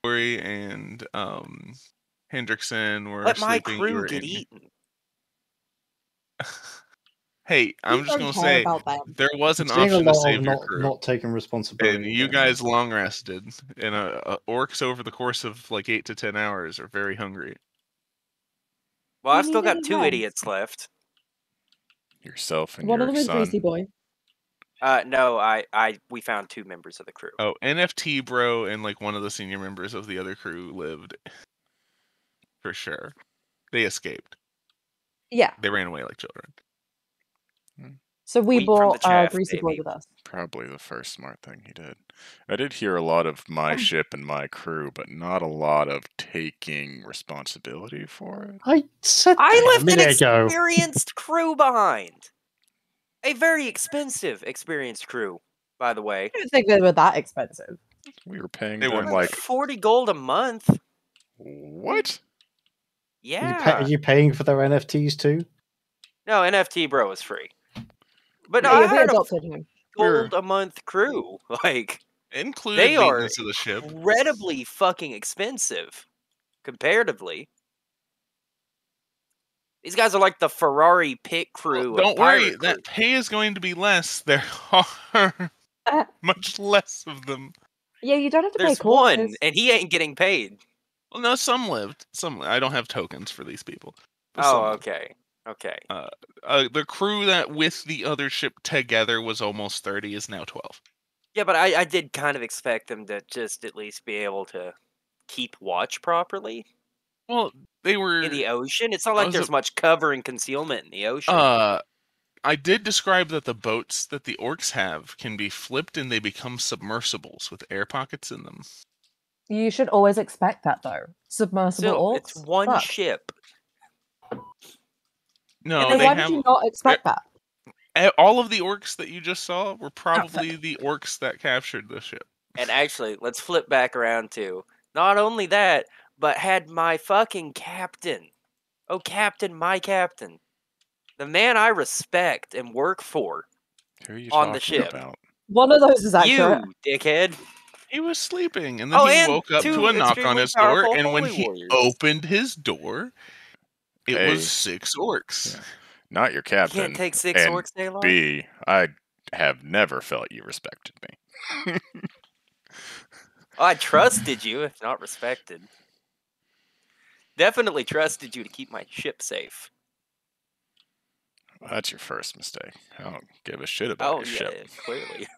Corey and Hendrickson were Let my sleeping. You crew were get in. eaten. Hey, I'm just don't gonna care say about them. there was I'm an seeing a option to lot save of your crew, not taking and responsibility. you here. guys long rested. And orcs over the course of like 8 to 10 hours are very hungry. Well, You I've still need got any 2 rest? idiots left. Yourself and One of your them is son. Greasy Boy. No, we found 2 members of the crew. Oh, NFT bro and like one of the senior members of the other crew lived. For sure. They escaped. Yeah. They ran away like children. So we Wheat from the brought chaff, Greasy Boy baby. with us. Probably the first smart thing he did. I did hear a lot of my ship and my crew, but not a lot of taking responsibility for it. I said I that a left an minute ago. experienced crew behind. A very experienced crew, by the way. I didn't think they were that expensive. We were paying They them weren't. like 40 gold a month. what? Yeah. Are you paying for their NFTs too? No, NFT bro is free. But no, Yeah, I we had a adopted him. gold a month crew. Like, Included they are maintenance of the ship. incredibly fucking expensive, comparatively. These guys are like the Ferrari pit crew. Well, don't of worry, pirate that crew. pay is going to be less. There are much less of them. Yeah, you don't have to There's pay one, corpses. and he ain't getting paid. Well, no, some lived. Some I don't have tokens for these people. But Oh, some lived. okay. Okay. The crew that with the other ship together was almost 30 is now 12. Yeah, but I did kind of expect them to just at least be able to keep watch properly Well, they were in the ocean. It's not like was there's it- much cover and concealment in the ocean. I did describe that the boats that the orcs have can be flipped and they become submersibles with air pockets in them. You should always expect that, though. Submersible Still, orcs. it's one Fuck. ship. No, Then they why have did you not expect that? all of the orcs that you just saw were probably the orcs that captured the ship. And actually, let's flip back around to not only that, but had my fucking captain. Oh, captain, my captain. The man I respect and work for Who are you on the talking ship. about? One of those is accurate. You, dickhead. He was sleeping, and then Oh, he and woke up 2 to a knock on extremely his door, powerful and when holy he warriors. opened his door, it A, was 6 orcs. Yeah. Not your You captain. can't take 6 and orcs day long? B, I have never felt you respected me. I trusted you, if not respected. Definitely trusted you to keep my ship safe. Well, that's your first mistake. I don't give a shit about your ship. Clearly.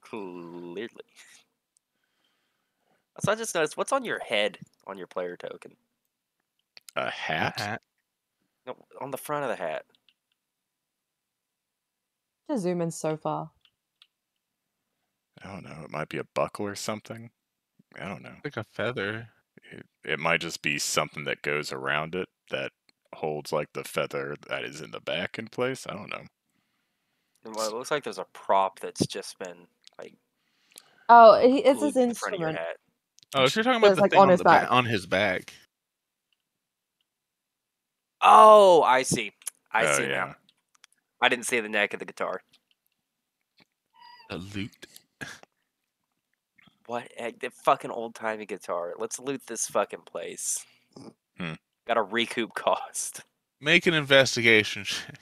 Clearly. So I just noticed, what's on your head on your player token? A hat? No, on the front of the hat. Just zoom in so far. I don't know. It might be a buckle or something. I don't know. Like a feather. It might just be something that goes around it that holds like the feather that is in the back in place. I don't know. Well, it looks like there's a prop that's just been like Oh, it's glued his to the front of your instrument. hat. Oh, if you're talking It's about the like thing on on his the back. on his back. Oh, I see. I Oh, see yeah. now. I didn't see the neck of the guitar. A loot. What? The fucking old-timey guitar. Let's loot this fucking place. Gotta recoup cost. Make an investigation check.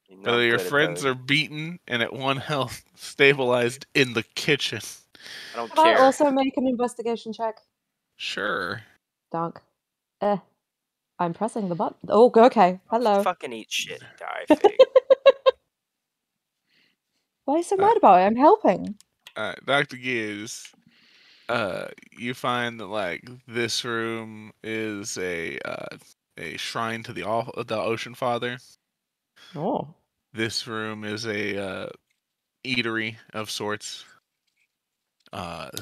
You know Whether I'm your good at friends those. are beaten and at 1 health, stabilized in the kitchen. I don't Can care. I also make an investigation check? Sure. Dunk. I'm pressing the button. Oh, okay. Hello. Fucking eat shit and die, Fig. Why are you so mad about it? I'm helping. Dr. Gibbs, you find that like this room is a shrine to the Ocean Father. Oh. This room is a eatery of sorts.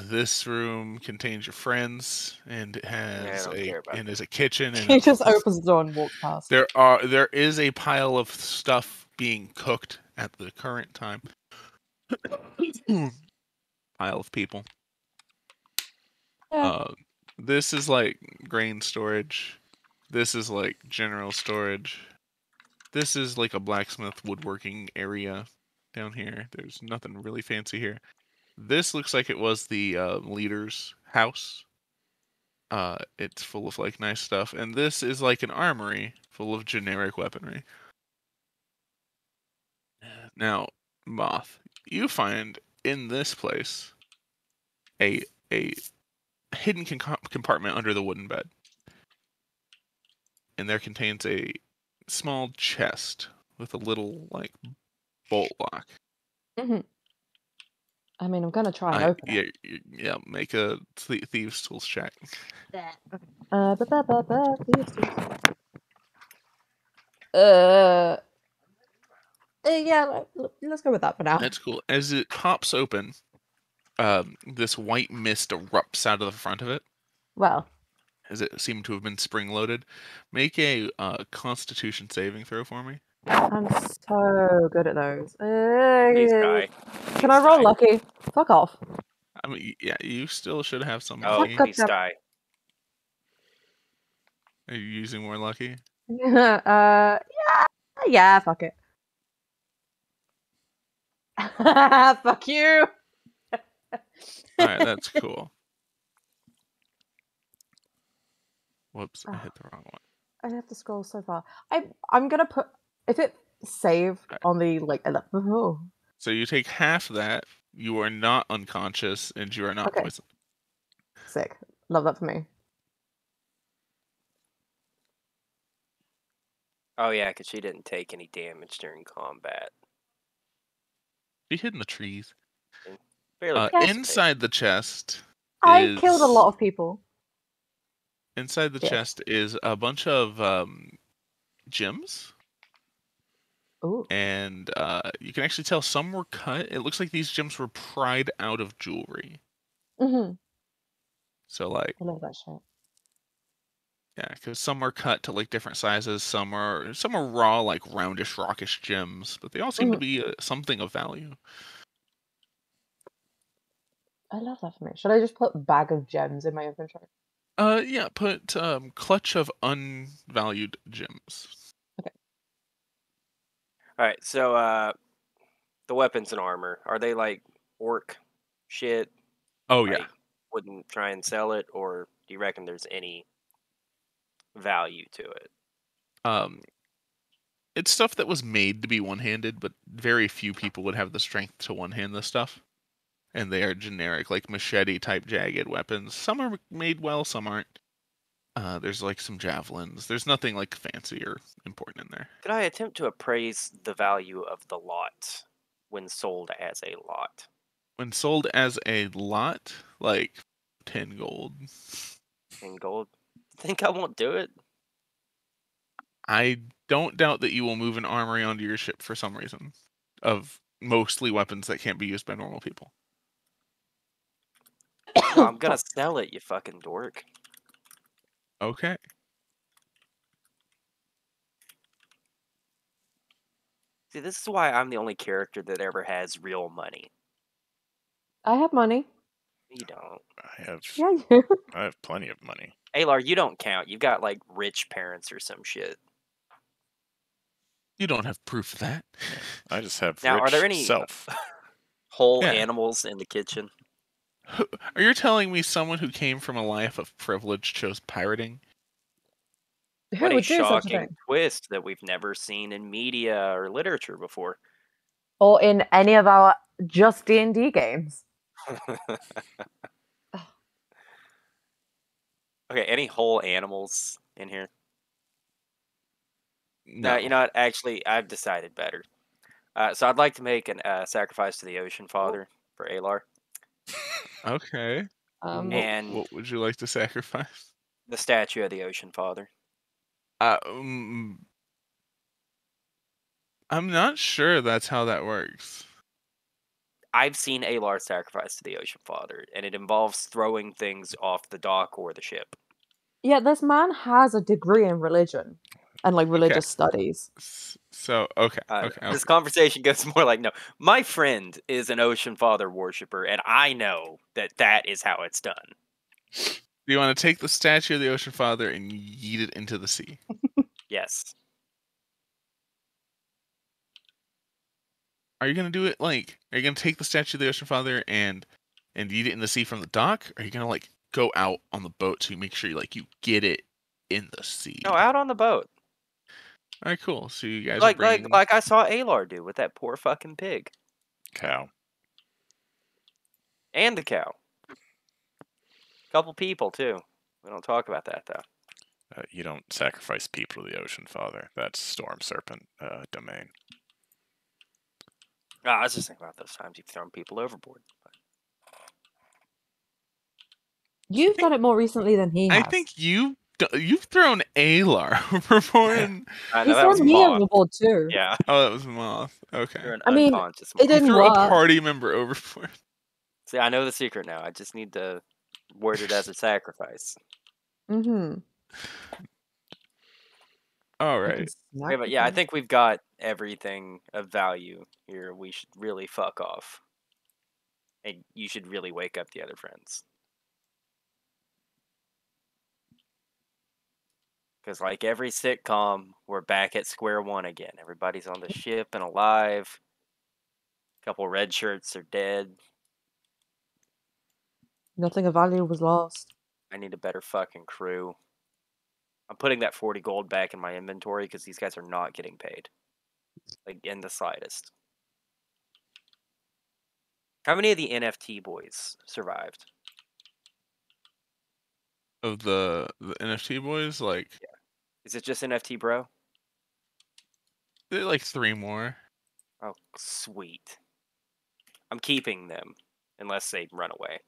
This room contains your friends and it has is a kitchen. And He just opens the door and walks past. There is a pile of stuff being cooked at the current time. Pile of people. Yeah. This is like grain storage. This is like general storage. This is like a blacksmith woodworking area down here. There's nothing really fancy here. This looks like it was the leader's house. It's full of like nice stuff, and this is like an armory full of generic weaponry. Now, Moth, you find in this place a hidden compartment under the wooden bed, and there contains a small chest with a little like bolt lock. Hmm. I mean, I'm gonna try and open it. Yeah. Make a thieves tools check. Thieves tools. Yeah, let's go with that for now. That's cool. As it pops open, this white mist erupts out of the front of it, Well, as it seemed to have been spring-loaded. Make a Constitution saving throw for me. I'm so good at those. Please die. Can I roll die. lucky? Fuck off. I mean, yeah, you still should have some Oh, lucky. please die. Are you using more lucky? Yeah, fuck it. Fuck you. All right, that's cool. Whoops, I hit the wrong one. I have to scroll so far. I'm gonna put if it saved on the like. Oh. So you take half of that. You are not unconscious, and you are not Okay. poisoned. Sick. Love that for me. Oh yeah, because she didn't take any damage during combat. She hid in the trees. Barely. Yes. Inside the chest. I killed a lot of people. Inside the chest is a bunch of gems. Ooh. And you can actually tell some were cut. It looks like these gems were pried out of jewelry. Mm-hmm. So like, I love that shit. yeah, because some are cut to like different sizes. Some are raw, like roundish, rockish gems, but they all seem to be something of value. I love that for me. Should I just put bag of gems in my inventory? Yeah, put clutch of unvalued gems. Okay. All right, so the weapons and armor, are they like orc shit? Oh Like, yeah. wouldn't try and sell it, or do you reckon there's any value to it? It's stuff that was made to be one-handed, but very few people would have the strength to one-hand this stuff. And they are generic, like machete-type jagged weapons. Some are made well, some aren't. There's like some javelins. There's nothing like fancy or important in there. Could I attempt to appraise the value of the lot when sold as a lot? When sold as a lot, like 10 gold. In gold? Think I won't do it? I don't doubt that you will move an armory onto your ship for some reason. Of mostly weapons that can't be used by normal people. No, I'm gonna sell it, you fucking dork. Okay. See, this is why I'm the only character that ever has real money. I have money. You don't. Yeah, I do. I have plenty of money. Aylar, you don't count. You've got like rich parents or some shit. You don't have proof of that. I just have Now, rich are there any self. whole Yeah. animals in the kitchen? Are you telling me someone who came from a life of privilege chose pirating? Who What a would do such a shocking thing? twist that we've never seen in media or literature before. Or in any of our just D&D games. Okay, any whole animals in here? No. You know what? Actually, I've decided better. So I'd like to make a sacrifice to the Ocean Father for Aylar. Okay. And what would you like to sacrifice? the statue of the Ocean Father. I'm not sure that's how that works. I've seen Aylar sacrifice to the Ocean Father, and it involves throwing things off the dock or the ship. Yeah, this man has a degree in religion and like religious studies. So, okay. This conversation goes more like, no, my friend is an Ocean Father worshiper, and I know that that is how it's done. Do you want to take the statue of the Ocean Father and yeet it into the sea? Yes. are you gonna do it like? Are you gonna take the statue of the Ocean Father and eat it in the sea from the dock? Or are you gonna like go out on the boat to make sure you get it in the sea? No, out on the boat. All right, cool. So you guys are Like bringing. I saw Alar do with that poor fucking pig Cow. and the cow. Couple people too. We don't talk about that though. You don't sacrifice people to the Ocean Father. That's Storm Serpent domain. I was just thinking about those times you've thrown people overboard. You've done it more recently than he has. I think you've thrown Alar overboard. I know He's that was thrown me Moth. overboard too. Yeah, Oh, that was Moth. Okay. you're an I mean, unconscious it Moth. You didn't threw a work. party member overboard. See, I know the secret now. I just need to word it as a sacrifice. Mm-hmm. All I right. can Okay, snap but the yeah, I thing. think we've got everything of value here. We should really fuck off. And you should really wake up the other friends. Because, like every sitcom, we're back at square one again. Everybody's on the ship and alive. A couple red shirts are dead. Nothing of value was lost. I need a better fucking crew. I'm putting that 40 gold back in my inventory because these guys are not getting paid. Like, in the slightest. How many of the NFT boys survived? Of the NFT boys, like Is it just NFT, bro? they're like 3 more. Oh, sweet. I'm keeping them unless they run away.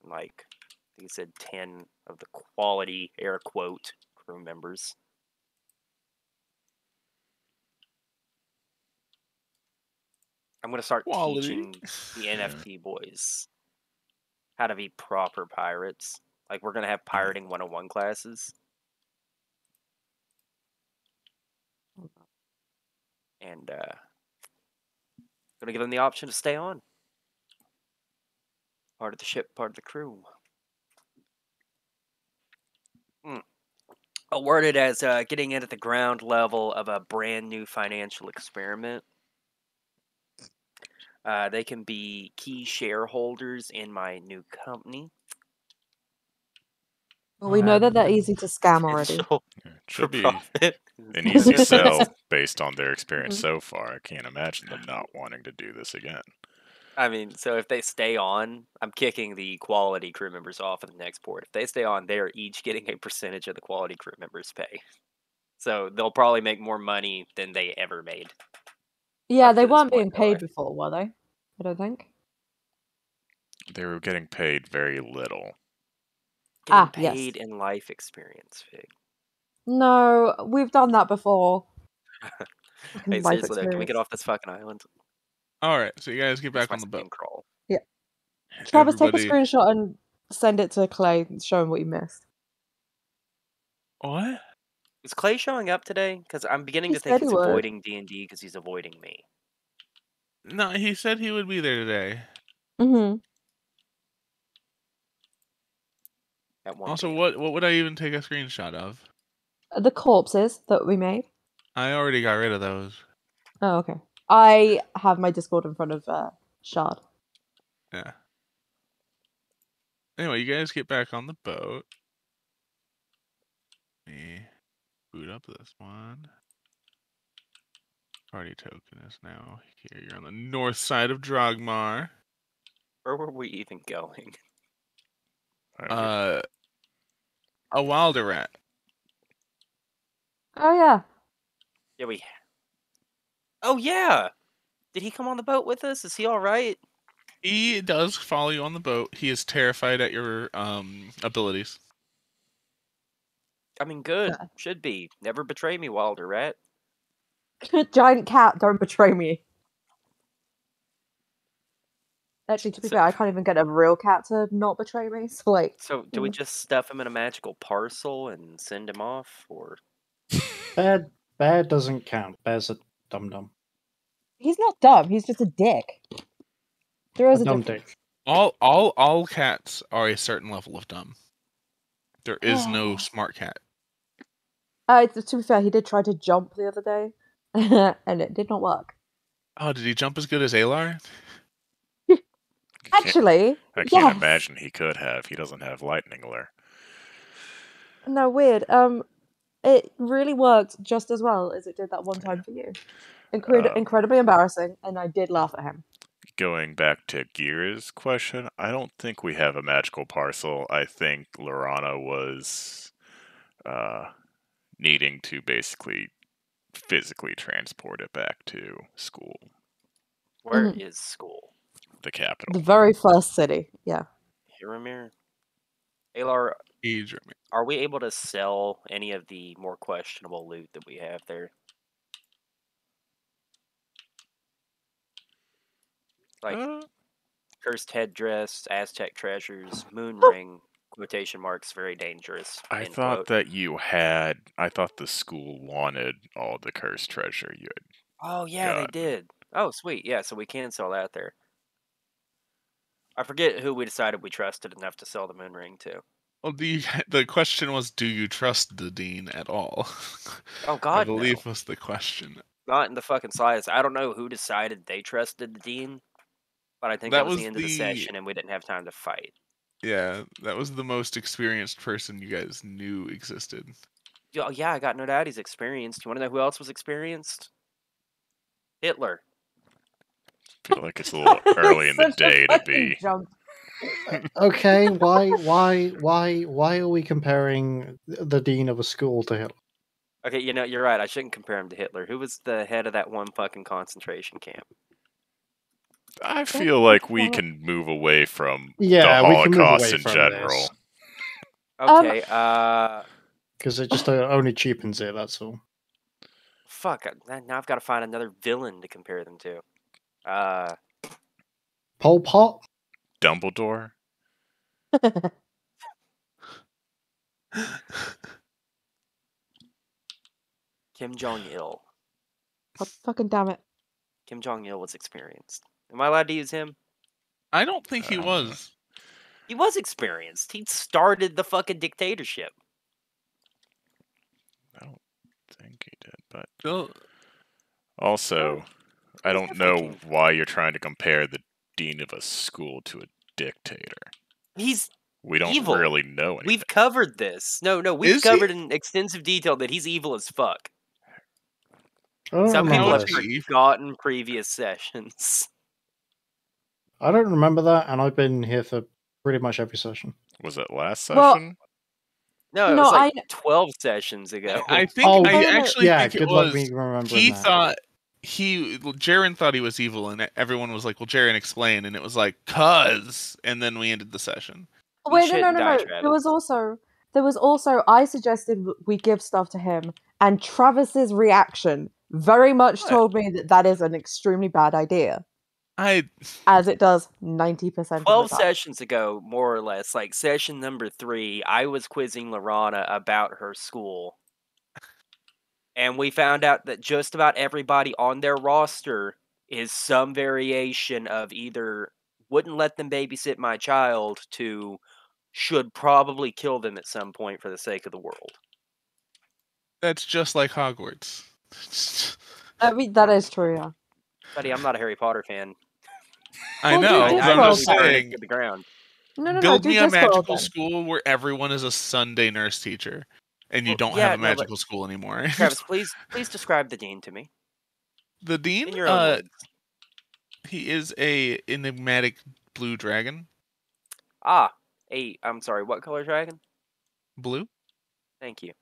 Like, I think it said 10 of the quality, air quote, crew members. I'm going to start Quality. teaching the NFT boys how to be proper pirates. Like, we're going to have pirating 101 classes. And, going to give them the option to stay on. Part of the ship, part of the crew. Awarded as getting in at the ground level of a brand new financial experiment. They can be key shareholders in my new company. Well, we know that they're easy to scam already. Potential Yeah, it for should be profit. an easy sell based on their experience so far. I can't imagine them not wanting to do this again. I mean, so if they stay on, I'm kicking the quality crew members off at the next port. If they stay on, they're each getting a percentage of the quality crew members' pay. So they'll probably make more money than they ever made. Yeah, Up they to this weren't point being in their paid life. before, were they? I don't think. They were getting paid very little. Ah, Getting yes. paid in life experience, Fig. No, we've done that before. Hey, Life seriously, though, can we get experience. off this fucking island? All right, so you guys get Where's back my on the boat. skin crawl? Travis, take a Everybody. screenshot and send it to Clay and show him what you missed. What? Is Clay showing up today? Because I'm beginning He to think said he he's would. avoiding D&D because he's avoiding me. No, he said he would be there today. Mm-hmm. At 1 Also, p.m. what would I even take a screenshot of? The corpses that we made. I already got rid of those. Oh, okay. I have my Discord in front of Shard. Yeah. Anyway, you guys get back on the boat. Let me boot up this one. Party token is now here. You're on the north side of Drogmar. Where were we even going? I A wilder rat. Oh yeah. Yeah, we... Oh, yeah! Did he come on the boat with us? Is he alright? He does follow you on the boat. He is terrified at your abilities. I mean, good. Yeah. Should be. Never betray me, Wilder Rat. Giant cat, don't betray me. Actually, to be So- fair, I can't even get a real cat to not betray me. So like, So, do we just stuff him in a magical parcel and send him off? Or... Bear doesn't count. Bear's a dum-dum. he's not dumb. He's just a dick. There is A a dumb difference. dick. All cats are a certain level of dumb. There is no smart cat. To be fair, he did try to jump the other day, and it did not work. Oh, did he jump as good as Alar? Actually, I can't yes. imagine he could have. He doesn't have lightning lure. No, weird. It really worked just as well as it did that one time for you. Incredibly embarrassing, and I did laugh at him. Going back to Gear's question, I don't think we have a magical parcel. I think Lorana was needing to basically physically transport it back to school, Where Mhm. is school? the capital. The very first city, yeah. Hiramir? Alar, Age, are we able to sell any of the more questionable loot that we have there? Like cursed headdress, Aztec treasures, moon ring, quotation marks, very dangerous. I end thought quote. that I thought the school wanted all the cursed treasure you had. Oh yeah, they God. did. Oh sweet, yeah, so we can sell that there. I forget who we decided we trusted enough to sell the moon ring to. Well, the question was, do you trust the dean at all? Oh I God, believe no. was the question. Not in the fucking slightest. I don't know who decided they trusted the dean, but I think that was the end of the session and we didn't have time to fight. Yeah, that was the most experienced person you guys knew existed. Oh yeah, I got no doubt he's experienced. You want to know who else was experienced? Hitler. I feel like it's a little early in the Such a day to fucking be. jump. Okay, why are we comparing the dean of a school to Hitler? Okay, you know, you're right. I shouldn't compare him to Hitler. Who was the head of that one fucking concentration camp? I feel like we can move away from Yeah, the we can move Holocaust away in from general. this. Okay, Because it just only cheapens it, that's all. fuck. Now I've got to find another villain to compare them to. Pol Pot? Dumbledore? Kim Jong Il. God fucking damn it. Kim Jong Il was experienced. Am I allowed to use him? I don't think he was. He was experienced. He started the fucking dictatorship. I don't think he did, but Still, also, I he's don't know definitely why you're trying to compare the dean of a school to a dictator. He's We don't evil. really know anything. We've covered this. No, we've Is he? covered in extensive detail that he's evil as fuck. I don't Some people remember have this. forgotten previous sessions. I don't remember that, and I've been here for pretty much every session. Was it last Well, session? No, it No, was like 12 sessions ago. I think Oh, I no, no, actually yeah, think it good luck was. me remembering He that. thought Jaren thought he was evil, and everyone was like, "Well, Jaren, explain." And it was like, "Cuz," and then we ended the session. Wait, shouldn't die, Travis. There was also I suggested we give stuff to him, and Travis's reaction very much What? told me that is an extremely bad idea, as it does 90% of the 12 time. sessions ago, more or less, like session number 3, I was quizzing Lorana about her school. And we found out that just about everybody on their roster is some variation of either wouldn't let them babysit my child to should probably kill them at some point for the sake of the world. That's just like Hogwarts. I mean, that is true, yeah. Buddy, I'm not a Harry Potter fan. I Well, do know. Discworld I'm just then. burn it saying. to the ground. No, Build do me a Discworld magical then. school where everyone is a Sunday nurse teacher, and you Well, don't yeah, have a no, but- magical school anymore. Travis, please describe the dean to me. The dean, In your own words. he is a enigmatic blue dragon. I'm sorry, what color dragon? Blue. Thank you.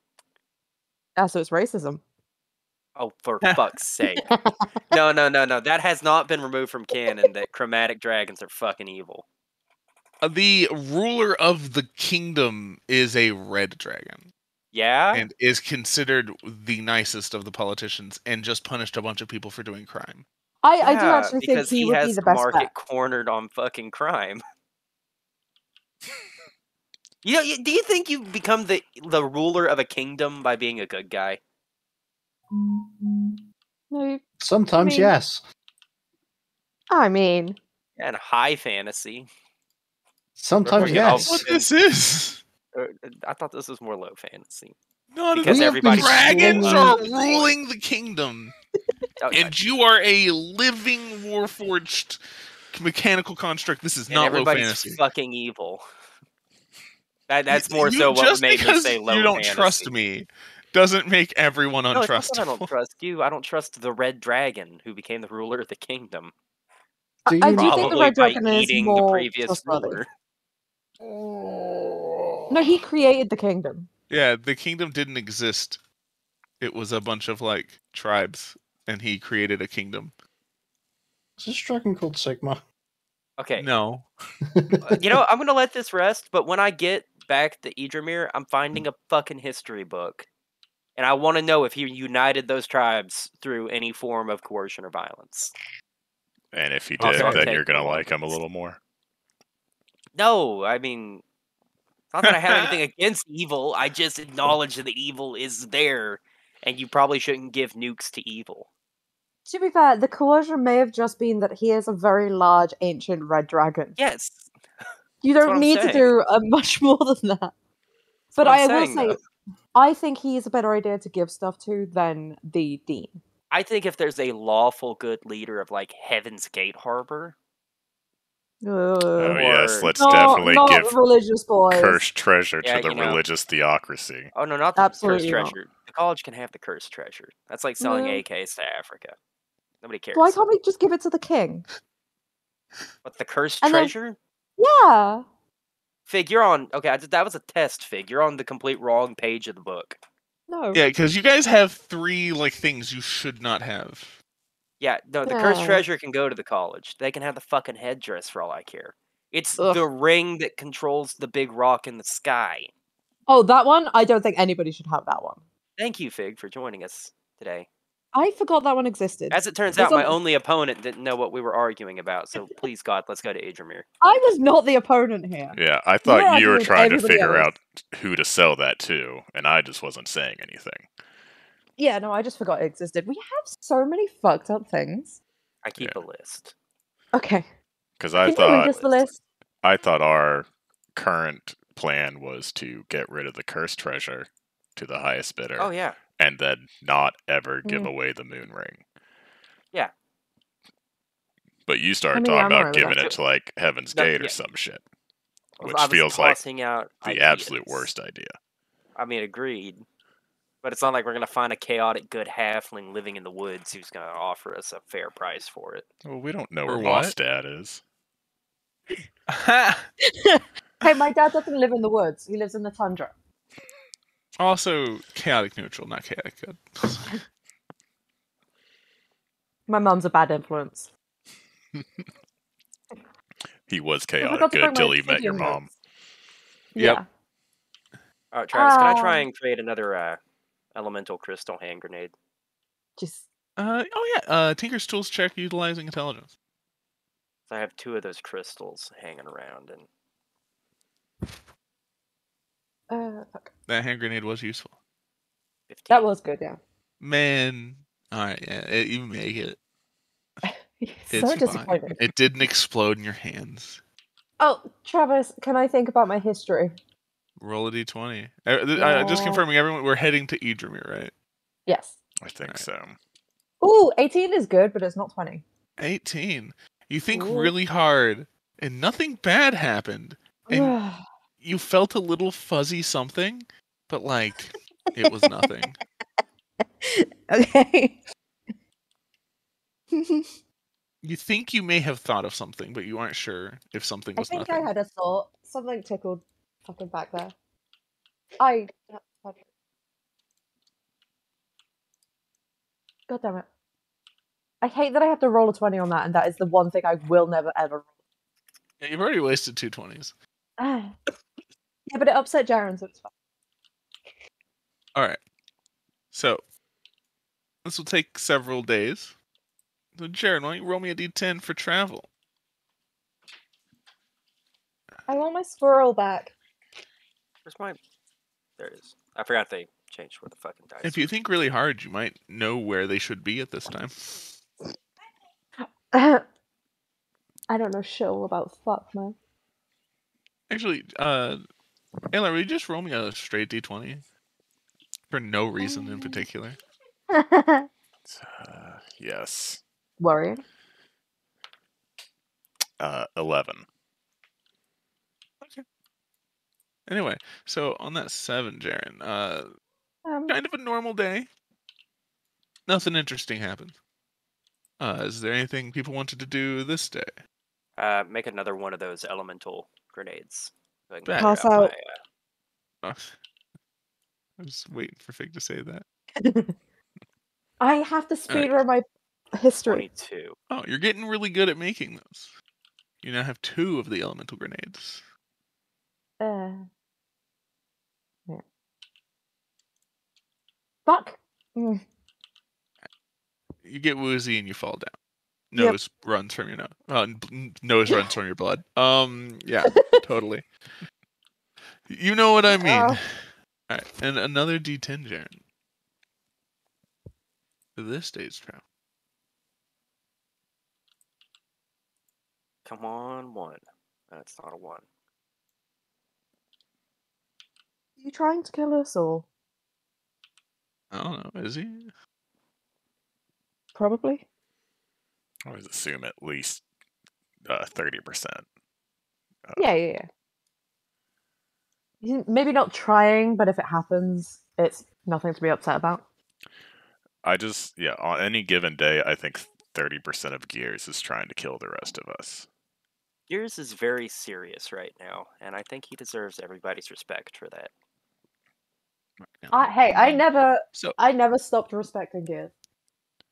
So it's racism. Oh, for fuck's sake. No. That has not been removed from canon that chromatic dragons are fucking evil. The ruler of the kingdom is a red dragon. Yeah? And is considered the nicest of the politicians and just punished a bunch of people for doing crime. I do actually think because he would has be the best market bet. cornered on fucking crime. Do you think you become the ruler of a kingdom by being a good guy? No, Sometimes, I mean- yes. I mean, And high fantasy. Sometimes, fucking yes. What this is? I thought this was more low fantasy. Not Because enough everybody dragons screwed are up. ruling the kingdom, Oh, yeah. and you are a living warforged mechanical construct. This is And not low everybody's fantasy. fucking evil. That's more You- so what just made me because say low you don't fantasy. trust me doesn't make everyone No, it's not that I untrustable. don't trust you. I don't trust the Red Dragon, who became the ruler of the kingdom. Do I you do think the Probably Red by Dragon is eating the more previous trustworthy. ruler. No, he created the kingdom. Yeah, the kingdom didn't exist. It was a bunch of like tribes, and he created a kingdom. Is this dragon called Sigma? Okay, No, you know, I'm gonna let this rest, but when I get back to Idramir, I'm finding a fucking history book. And I want to know if he united those tribes through any form of coercion or violence. And if he Also, did, I'll then take you're gonna the like him a ones. little more. No, I mean, it's not that I have anything against evil. I just acknowledge that the evil is there, and you probably shouldn't give nukes to evil. To be fair, the coercion may have just been that he is a very large ancient red dragon. Yes, You that's don't what I'm need to saying. do much more than that. But what I'm I will saying, say, though. I think he is a better idea to give stuff to than the Dean. I think if there's a lawful good leader of like Heaven's Gate Harbor, Oh yes, Or- let's not, definitely not give religious boys. cursed treasure Yeah, to the you know. religious theocracy. oh no, not the Absolutely cursed not. treasure. The college can have the cursed treasure. That's like selling No. AKs to Africa. Nobody cares. Why can't we just give it to the king? But the cursed And then- treasure? Yeah. Fig, you're on. Okay, that was a test, Fig. You're on the complete wrong page of the book. No. yeah, because you guys have 3 like things you should not have. Yeah, no, the cursed Yeah. treasure can go to the college. They can have the fucking headdress for all I care. It's Ugh. the ring that controls the big rock in the sky. Oh, that one? I don't think anybody should have that one. Thank you, Fig, for joining us today. I forgot that one existed. As it turns There's out, my a- only opponent didn't know what we were arguing about, so please, God, let's go to Idramir. I was not the opponent here. Yeah, I thought You're you were arguing trying to everybody figure else. out who to sell that to, and I just wasn't saying anything. Yeah, no, I just forgot it existed. We have so many fucked up things. I keep a list. Okay. Because I Can you read us thought the list? our current plan was to get rid of the cursed treasure to the highest bidder, Oh, yeah. and then not ever give Mm. away the moon ring. Yeah. But you started mean, talking I'm alright about with giving that. it to like Heaven's No, Gate or yeah. some shit, I which was feels like tossing out the absolute ideas. worst idea. I mean, agreed. But it's not like we're going to find a chaotic good halfling living in the woods who's going to offer us a fair price for it. Well, we don't know Or where what? Mostad is. Hey, my dad doesn't live in the woods. He lives in the tundra. Also, chaotic neutral, not chaotic good. My mum's a bad influence. He was I chaotic forgot to good bring till my he met your Obsidian mom. notes. Yep. Yeah. All right, Travis, can I Ah. try and create another elemental crystal hand grenade? Just Oh yeah. Tinker's tools check utilizing intelligence. So I have 2 of those crystals hanging around, and fuck. That hand grenade was useful. 15. That was good, yeah. Man, all right, yeah, you make it. So It's fine. disappointed. It didn't explode in your hands. Oh, Travis, can I think about my history? Roll a d20. Just Yeah. confirming, everyone, we're heading to Idramir, right? Yes. I think Right. so. Ooh, 18 is good, but it's not 20. 18. You think Ooh. really hard, and nothing bad happened. And you felt a little fuzzy something, but like it was nothing. Okay. You think you may have thought of something, but you aren't sure if something I was think nothing. I had a thought. Something tickled fucking back there. God damn it. I hate that I have to roll a 20 on that, and that is the one thing I will never ever roll. Yeah, you've already wasted 2 20s. Yeah, but it upset Jaren, so it's fine. All right. So this will take several days. So Jared, why don't you roll me a d10 for travel? I want my squirrel back. Where's my... There it is. I forgot they changed where the fucking dice If you were. think really hard, you might know where they should be at this time. I don't know show about fuck, man. Actually, Ayla, will you just roll me a straight d20? For no reason in particular. Yes. Worrying. 11. Anyway, so on that 7, Jaren, kind of a normal day. Nothing interesting happened. Is there anything people wanted to do this day? Make another one of those elemental grenades. So I can Bet. clear Pass out out. my, I was waiting for Fig to say that. I have to speed run my history. 22. Oh, you're getting really good at making those. You now have 2 of the elemental grenades. Yeah. Fuck. Mm. You get woozy and you fall down. Yep. Nose runs from your nose. Nose runs from your blood. Yeah, totally. You know what I mean. All right, and another D10, Jaren. This day's trial. Come on, 1. That's not a 1. You trying to kill us all? I don't know. Is he? Probably. I always assume at least 30%. Yeah. Maybe not trying, but if it happens, it's nothing to be upset about. On any given day, I think 30% of Gears is trying to kill the rest of us. Gears is very serious right now, and I think he deserves everybody's respect for that. I never stopped respecting Gears.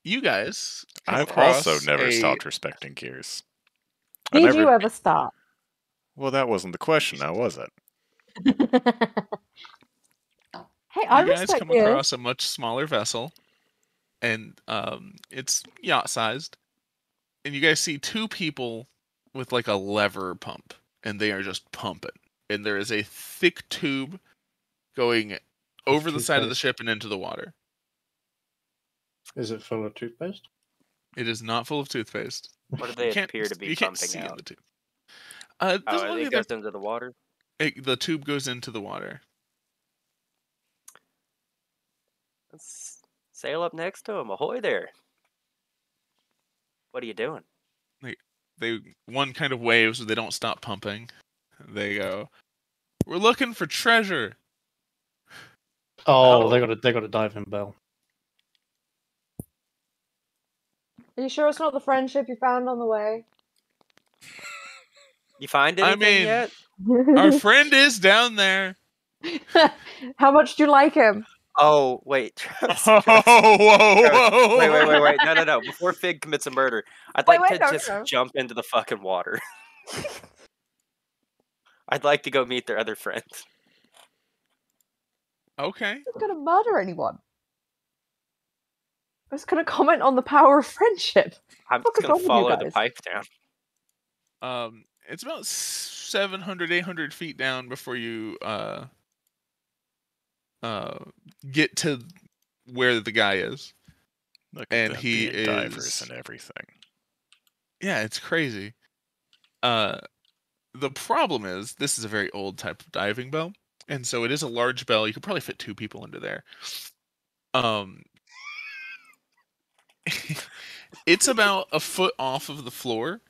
You guys. I've across also never a- stopped respecting Gears. Did you ever start? Well, that wasn't the question, now was it? Hey, I You guys respect come Gears. across a much smaller vessel, and it's yacht-sized, and you guys see 2 people with like a lever pump, and they are just pumping. And there is a thick tube going over the side of the Toothpaste. ship and into the water. Is it full of toothpaste? It is not full of toothpaste. What do they You can't- appear to be you can't pumping see in out? the tube. Oh, there's one it thing goes that- into the water? the tube goes into the water. Let's sail up next to him. Ahoy there. What are you doing? One kind of waves, but they don't stop pumping. They go, "We're looking for treasure." Oh, Oh. they got a diving bell. Are you sure it's not the friendship you found on the way? You find I anything mean- yet? Our friend is down there. How much do you like him? Oh, wait. Travis, Whoa, Travis, whoa! Wait. No. Before Fig commits a murder, I'd Wait, like wait, to no, just no. jump into the fucking water. I'd like to go meet their other friends. Okay. I'm not gonna murder anyone. I'm just gonna comment on the power of friendship. I'm Fuck just is going wrong to with you follow the guys? pipe down. It's about 700, 800 feet down before you get to where the guy is. Look at And them he being divers is- and everything. Yeah, it's crazy. The problem is this is a very old type of diving bell, and so it is a large bell. You could probably fit 2 people into there. It's about a foot off of the floor,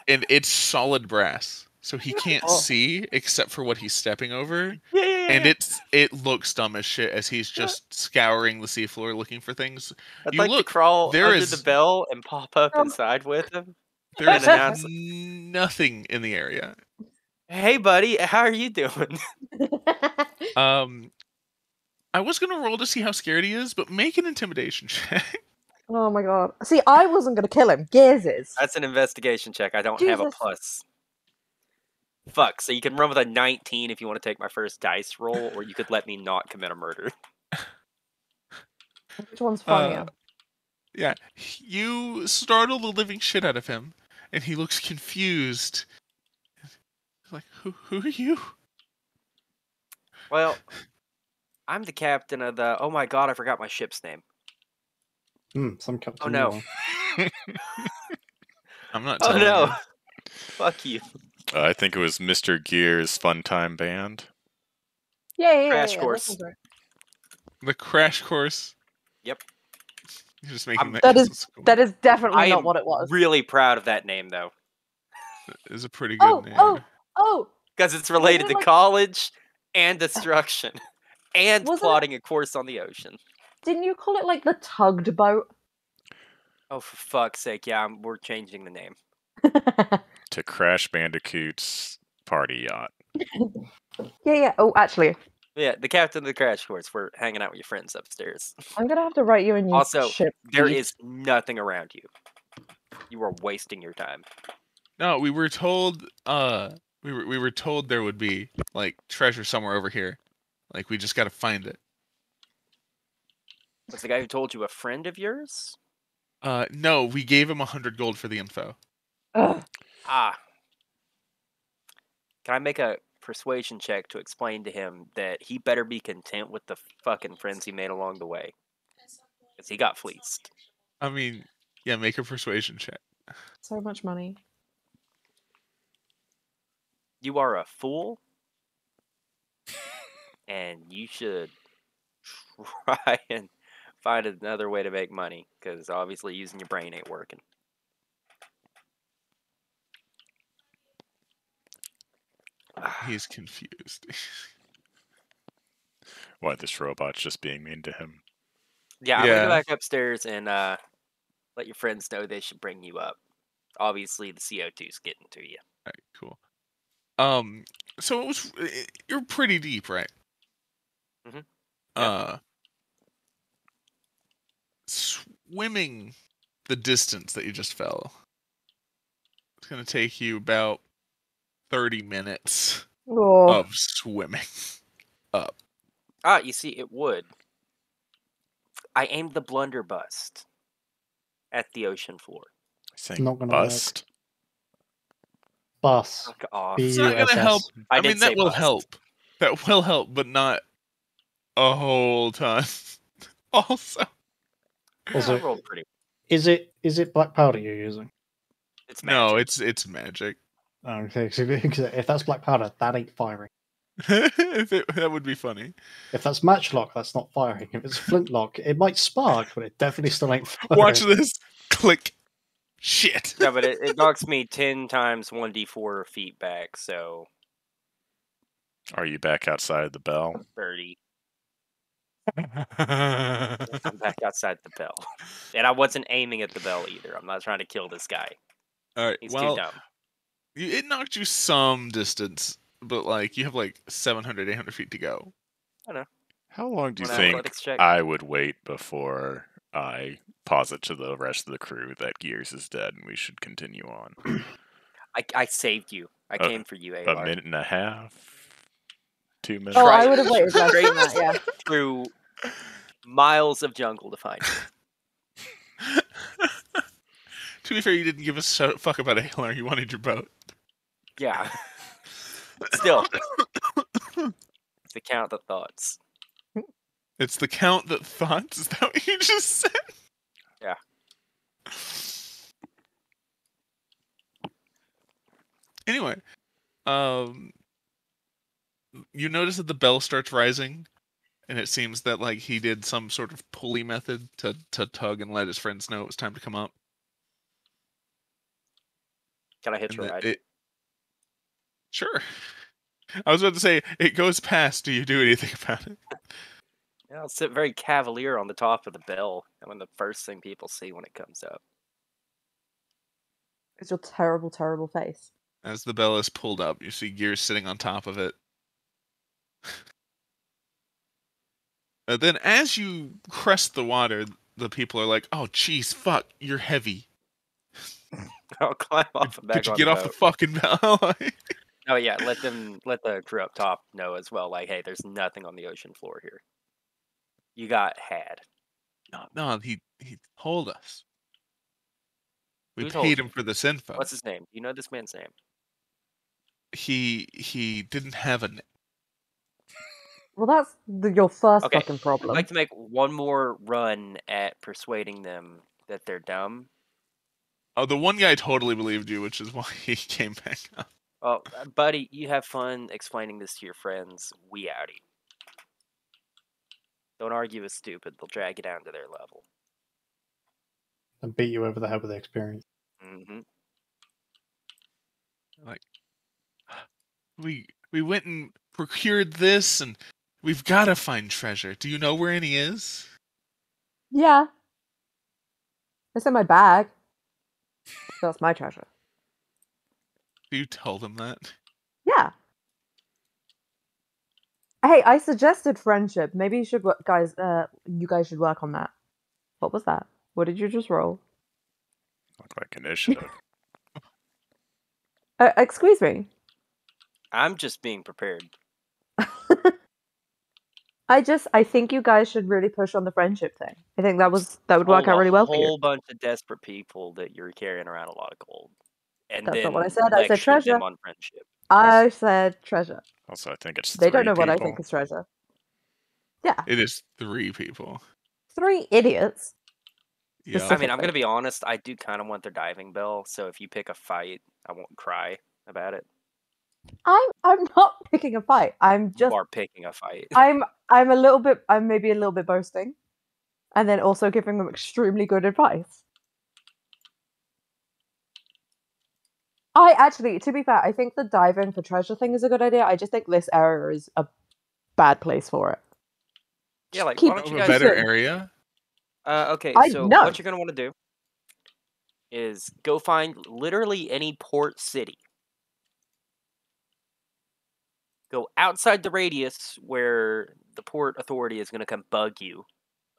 and it's solid brass, so he can't Oh. see except for what he's stepping over. Yeah. And it looks dumb as shit as he's just scouring the seafloor looking for things. I'd you like look, to crawl there under is- the bell and pop up Oh. inside with him. There is And announce- nothing in the area. Hey, buddy, how are you doing? I was gonna roll to see how scared he is, but make an intimidation check. Oh my god. See, I wasn't gonna kill him. Gears is. That's an investigation check. I don't have a Jesus. plus. Fuck, so you can run with a 19 if you want to take my first dice roll, or you could let me not commit a murder. Which one's funnier? Yeah, you startle the living shit out of him, and he looks confused. He's like, who are you? Well, I'm the captain of the... Oh my god, I forgot my ship's name. Some captain. Oh, no. you are. I'm not Oh telling no! you. Fuck you. I think it was Mr. Gear's Fun Time Band. Yeah. Crash that course. sounds right. The crash course. Yep. You're just making that. That 'cause is it's cool. that is definitely I not am what it was. really proud of that name, though, Is a pretty good name. Oh! because it's related it to like- college and destruction and Wasn't it- plotting a course on the ocean. Didn't you call it like the tugged boat? Oh, for fuck's sake! Yeah, we're changing the name. To Crash Bandicoot's party yacht. Yeah. Oh, actually, Yeah, the captain of the crash course. We're hanging out with your friends upstairs. I'm gonna have to write you a new Also, ship. There feed. is nothing around you. You are wasting your time. No, we were told. We were told there would be like treasure somewhere over here. Like we just got to find it. Was the guy who told you a friend of yours? No, we gave him 100 gold for the info. Ugh. Ah. Can I make a persuasion check to explain to him that he better be content with the fucking friends he made along the way? Because he got fleeced. I mean, yeah, make a persuasion check. So much money. You are a fool. And you should try and find another way to make money. Because obviously using your brain ain't working. He's confused. What, this robot's just being mean to him? Yeah, I'm gonna go Yeah. back upstairs and let your friends know they should bring you up. Obviously, the CO2's getting to you. Alright, cool. So it was. You're pretty deep, right? Mhm. Swimming the distance that you just fell. It's gonna take you about 30 minutes Oh, of swimming. Ah, you see, it would. I aimed the blunderbuss at the ocean floor. Saying Not gonna work. bust. Bus. Fuck off. B It's U not S gonna help. S. I did mean, say that will bust. help. That will help, but not a whole ton. Also, Also, I rolled pretty. Is it black powder you're using? It's no, magic. it's magic. Okay, so if that's black powder, that ain't firing. That would be funny. If that's matchlock, that's not firing. If it's flintlock, it might spark, but it definitely still ain't firing. Watch this. Click. Shit. Yeah, but it knocks me 10 times 1d4 feet back, so Are you back outside the bell? 30. I'm back outside the bell. And I wasn't aiming at the bell either. I'm not trying to kill this guy. All right. He's Well, too dumb. it knocked you some distance, but like you have like 700, 800 feet to go. How long do you Want an think athletics check? I would wait before I posit to the rest of the crew that Gears is dead and we should continue on? I saved you. I A- came for you, A Alar. minute and a half? 2 minutes? oh, Try- I would have waited less than that. Yeah. Through miles of jungle to find you. To be fair, you didn't give a fuck about Alar. You wanted your boat. Yeah. Still. It's the count of thoughts. It's the count that thoughts. Is that what you just said? Yeah. Anyway, you notice that the bell starts rising, and it seems that like he did some sort of pulley method to tug and let his friends know it was time to come up. Can I hitch And a that ride? it... Sure. I was about to say it goes past. Do you do anything about it? Yeah, I'll sit very cavalier on the top of the bell. I'm one of the first thing people see when it comes up. It's your terrible, terrible face. As the bell is pulled up, you see Gears sitting on top of it. Then, as you crest the water, the people are like, "Oh, jeez, fuck, you're heavy. I'll climb off and back Could you on get the off the boat. fucking bell?" Oh yeah, let the crew up top know as well. Like, hey, there's nothing on the ocean floor here. You got had. No, he told us. We Who told paid you? him for this info. What's his name? Do you know this man's name? He didn't have a name. Well, that's your first Okay, fucking I'd problem. like to make one more run at persuading them that they're dumb. Oh, the one guy totally believed you, which is why he came back up. Oh, buddy, you have fun explaining this to your friends. We outie. Don't argue with stupid. They'll drag you down to their level. And beat you over the head with the experience. Mm-hmm. Like, we went and procured this, and we've got to find treasure. Do you know where any is? Yeah. It's in my bag. That's my treasure. Do you tell them that? Yeah. Hey, I suggested friendship. Maybe you should, guys. You guys should work on that. What was that? What did you just roll? Look like initiative. Excuse me. I'm just being prepared. I think you guys should really push on the friendship thing. I think that would work out really well for you. A whole bunch of desperate people that you're carrying around a lot of gold, and That's then not what I said. I said lecture treasure. them on friendship. I said treasure. Also, I think it's They don't 3 know what I people. think is treasure. Yeah, It is 3 people. 3 idiots. Yeah. I mean, I'm gonna be honest. I do kind of want their diving bell. So if you pick a fight, I won't cry about it. I'm not picking a fight. I'm just You are picking a fight. I'm maybe a little bit boasting, and then also giving them extremely good advice. I actually, to be fair, I think the diving for treasure thing is a good idea. I just think this area is a bad place for it. Yeah, like Keep why don't you a guys? better it. area? Okay, I so know. what you're gonna want to do is go find literally any port city. Go outside the radius where the port authority is gonna come bug you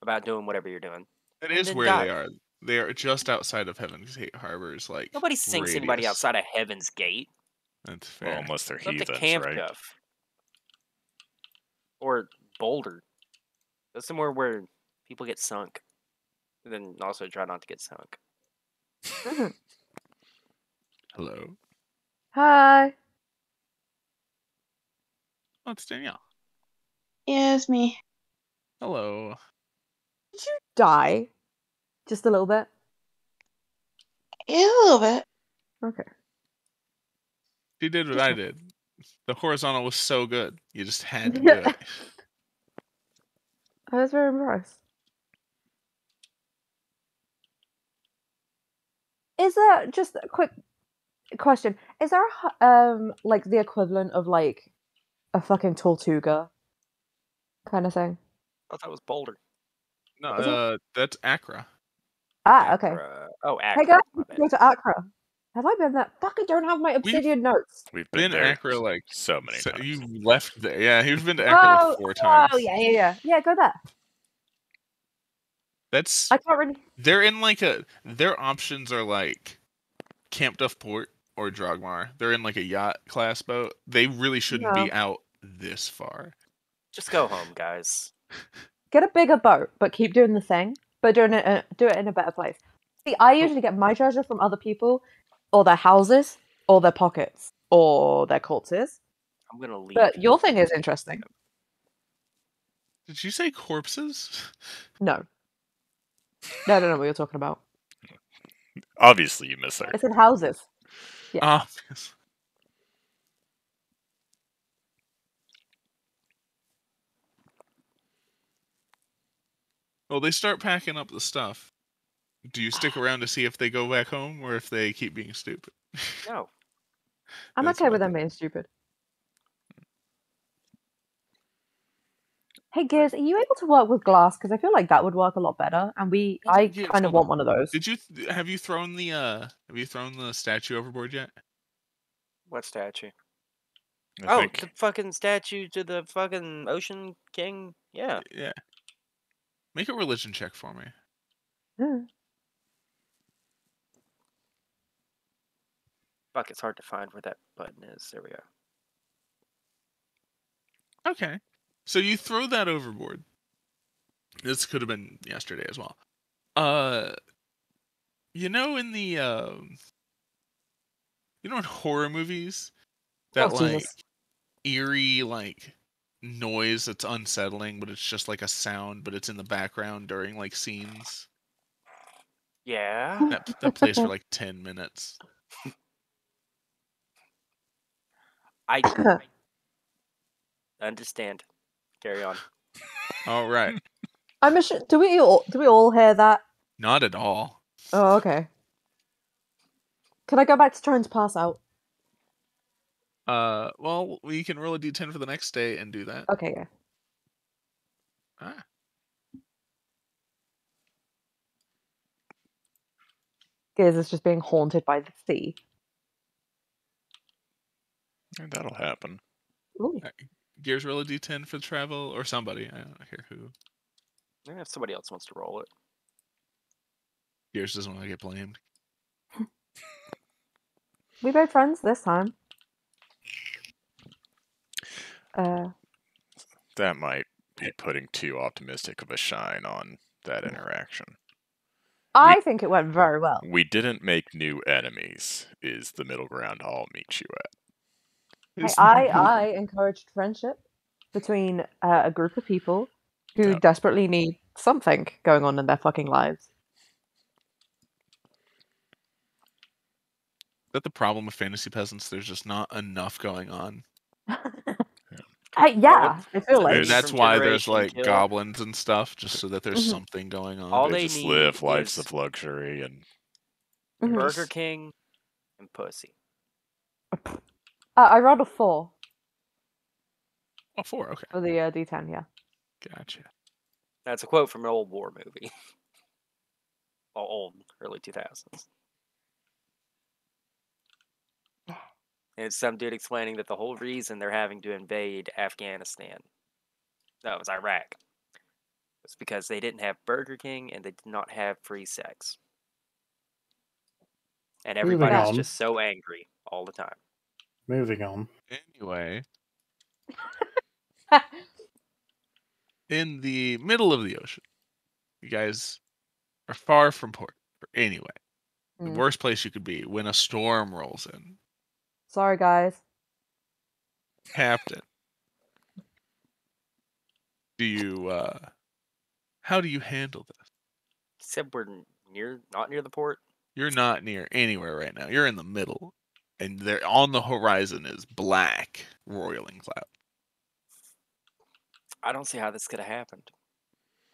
about doing whatever you're doing. That And is then where dive. they are. They are just outside of Heaven's Gate Harbor's like Nobody sinks anybody radius. outside of Heaven's Gate. That's fair. Well, unless they're Go up to heathens, Camp right? Cuff. Or Boulder. Go somewhere where people get sunk. And then also try not to get sunk. Mhm. Hello. Hi. Oh, it's Danielle. Yeah, it's me. Hello. Did you die? Just a little bit. Yeah, a little bit. Okay. You did what Just I a- did. The horizontal was so good. You just had to do it. I was very impressed. Is there just a quick question? Is there like the equivalent of like a fucking Tortuga kind of thing? I thought that was Boulder. No, Is it? that's Accra. Ah, okay. Accra. Oh, Hey Accra. guys, my let's bad. go to Accra. Have I been there? Fuck, I don't have my obsidian notes. We've Been been there Accra like so many times. You left there. Yeah, you've been to Accra like 4 times. Oh, yeah. Yeah, go there. That's I can't really. they're in like their options are like Camp Duff Port or Drogmar. They're in like a yacht class boat. They really shouldn't be out this far. Just go home, guys. Get a bigger boat, but keep doing the thing. But do it in a better place. See, I usually get my treasure from other people, or their houses, or their pockets, or their corpses. I'm gonna leave. But your thing is interesting. Did you say corpses? No. No, I don't know what you're talking about. Obviously, you miss her. It's in houses. Yeah. Yes. Well, they start packing up the stuff. Do you stick around to see if they go back home or if they keep being stupid? No. I'm That's okay what with I them thought. being stupid. Hey, Gears, are you able to work with glass? Because I feel like that would work a lot better, and I Yeah, kind of hold want one of those. Did you have you thrown the statue overboard yet? What statue? I Oh, think the fucking statue to the fucking Ocean King? Yeah. Yeah. Make a religion check for me. Hmm. Fuck, it's hard to find where that button is. There we go. Okay. So you throw that overboard. This could have been yesterday as well. You know in the in horror movies that Oh, like Jesus. eerie like noise that's unsettling, but it's just like a sound, but it's in the background during like scenes. Yeah. That plays for like 10 minutes. I understand. Carry on. All right. Do we all hear that? Not at all. Oh, okay. Can I go back to trying to pass out? Well, we can roll a d10 for the next day and do that. Okay, yeah. Ah. Gears is just being haunted by the sea. And that'll happen. Ooh. Gears roll a d10 for travel, or somebody. I don't care who. If somebody else wants to roll it. Gears doesn't want to get blamed. We made friends this time. That might be putting too optimistic of a shine on that interaction. I think it went very well. We didn't make new enemies, is the middle ground I'll meet you at. I encouraged friendship between a group of people who Yeah. desperately need something going on in their fucking lives. Is that the problem with fantasy peasants? There's just not enough going on. Yeah, I feel like. There's- That's from why there's Generation like Kill. goblins and stuff, just so that there's Mhm. something going on. All They they just need live lives is of luxury and Mhm. Burger King and pussy. I rolled a 4 Oh, 4, okay. for the D10, yeah. Gotcha. That's a quote from an old war movie. Old, early 2000s. And it's some dude explaining that the whole reason they're having to invade Afghanistan, no, it was Iraq, was because they didn't have Burger King and they did not have free sex. And everybody's on. just so angry all the time. Moving on. Anyway, in the middle of the ocean, you guys are far from port. Anyway, the Mm. worst place you could be when a storm rolls in. Sorry, guys. Captain, how do you handle this? Except we're not near the port. You're not near anywhere right now. You're in the middle, and there on the horizon is black roiling cloud. I don't see how this could have happened.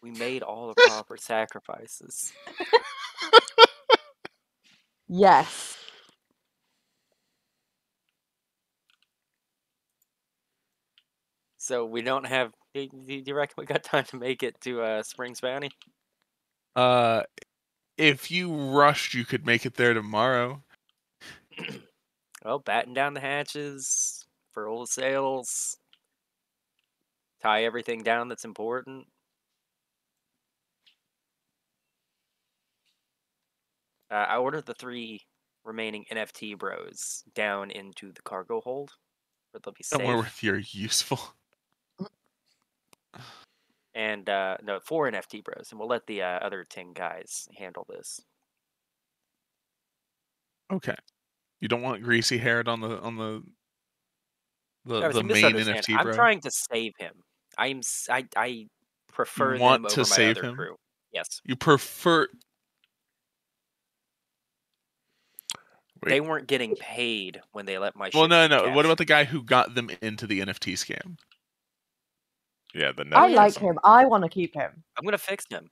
We made all the proper sacrifices. Yes. So we don't have. Do you reckon we got time to make it to Springs Bounty? If you rushed, you could make it there tomorrow. Well, batten down the hatches, furl the sails, tie everything down that's important. I ordered the 3 remaining NFT bros down into the cargo hold, where they'll be Somewhere safe. where you're useful. And no, 4 NFT bros, and we'll let the other 10 guys handle this. Okay. You don't want greasy haired on the Travis, the you main misunderstand. NFT, I'm bro. trying to save him. I prefer You them want to over my save other him? crew. Yes. You prefer. Wait. They weren't getting paid when they let my Well, ship no, get no. What captured. about the guy who got them into the NFT scam? Yeah, the I nepotism. like him. I want to keep him. I'm gonna fix him.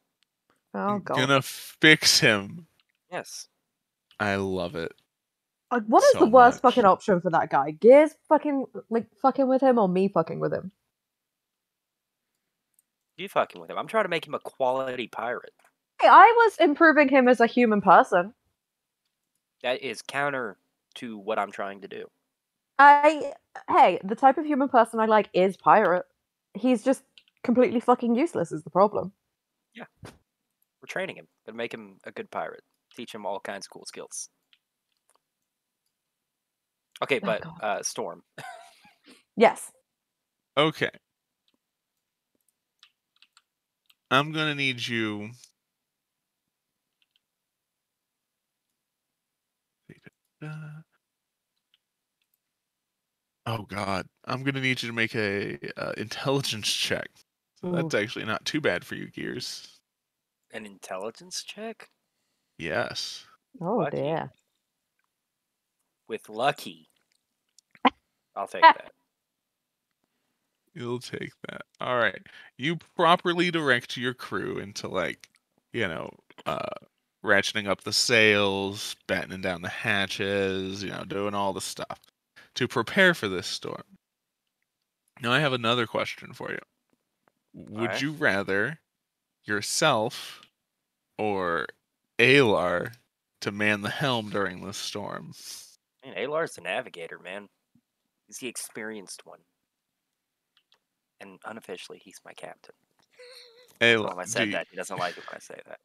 Oh, I'm God. gonna fix him. Yes. I love it. Like, what is so the worst much. fucking option for that guy? Gears fucking with him, or me fucking with him? You fucking with him. I'm trying to make him a quality pirate. Hey, I was improving him as a human person. That is counter to what I'm trying to do. Hey, the type of human person I like is pirate. He's just completely fucking useless is the problem. We're training him. Gonna make him a good pirate. Teach him all kinds of cool skills. Okay, Oh, but God. Storm. Yes. Okay. I'm gonna need you. Oh God, I'm gonna need you to make a intelligence check. So that's Ooh. actually not too bad for you, Gears. An intelligence check? Yes. Oh, Lucky. dear. With lucky. I'll take that. You'll take that. All right. You properly direct your crew into ratcheting up the sails, battening down the hatches, doing all the stuff to prepare for this storm. Now I have another question for you. Would Alright. you rather yourself or Alar to man the helm during this storm? Man, Alar's the navigator, man. He's the experienced one. And unofficially, he's my captain. Alar, Well, I said that. He doesn't like it when I say that.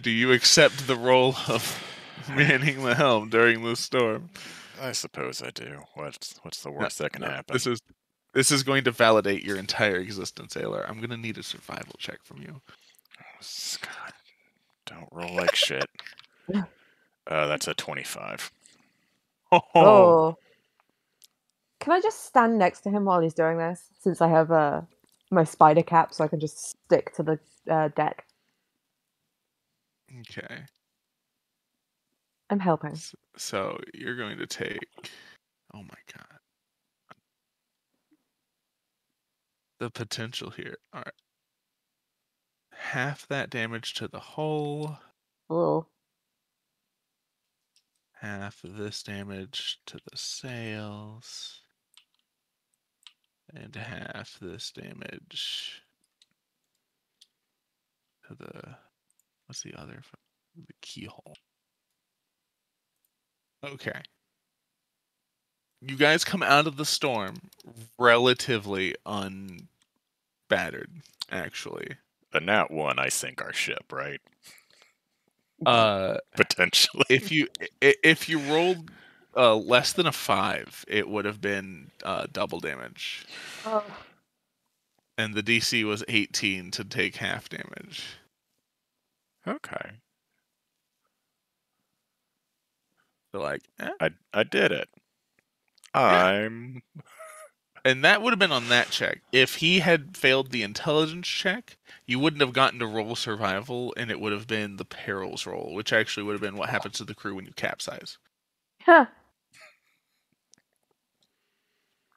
do you accept the role of manning the helm during this storm? I suppose I do. What's the No, worst that can no, happen? This is going to validate your entire existence, Alar. I'm gonna need a survival check from you. God, don't roll like shit. That's a 25. Oh. Can I just stand next to him while he's doing this? Since I have my spider cap, so I can just stick to the deck. Okay. I'm helping. So you're going to take. Oh my god. The potential here. All right. Half that damage to the hull. Oh. Half of this damage to the sails. And half this damage to the. What's the other? The keyhole. Okay. You guys come out of the storm relatively unbattered, actually. The nat 1, I sink our ship, right? Uh, Potentially. if you rolled less than a 5, it would have been double damage, Oh. and the DC was 18 to take half damage. Okay. So I did it. I'm. And that would have been on that check. If he had failed the intelligence check, you wouldn't have gotten to roll survival, and it would have been the perils roll, which actually would have been what happens to the crew when you capsize. Huh.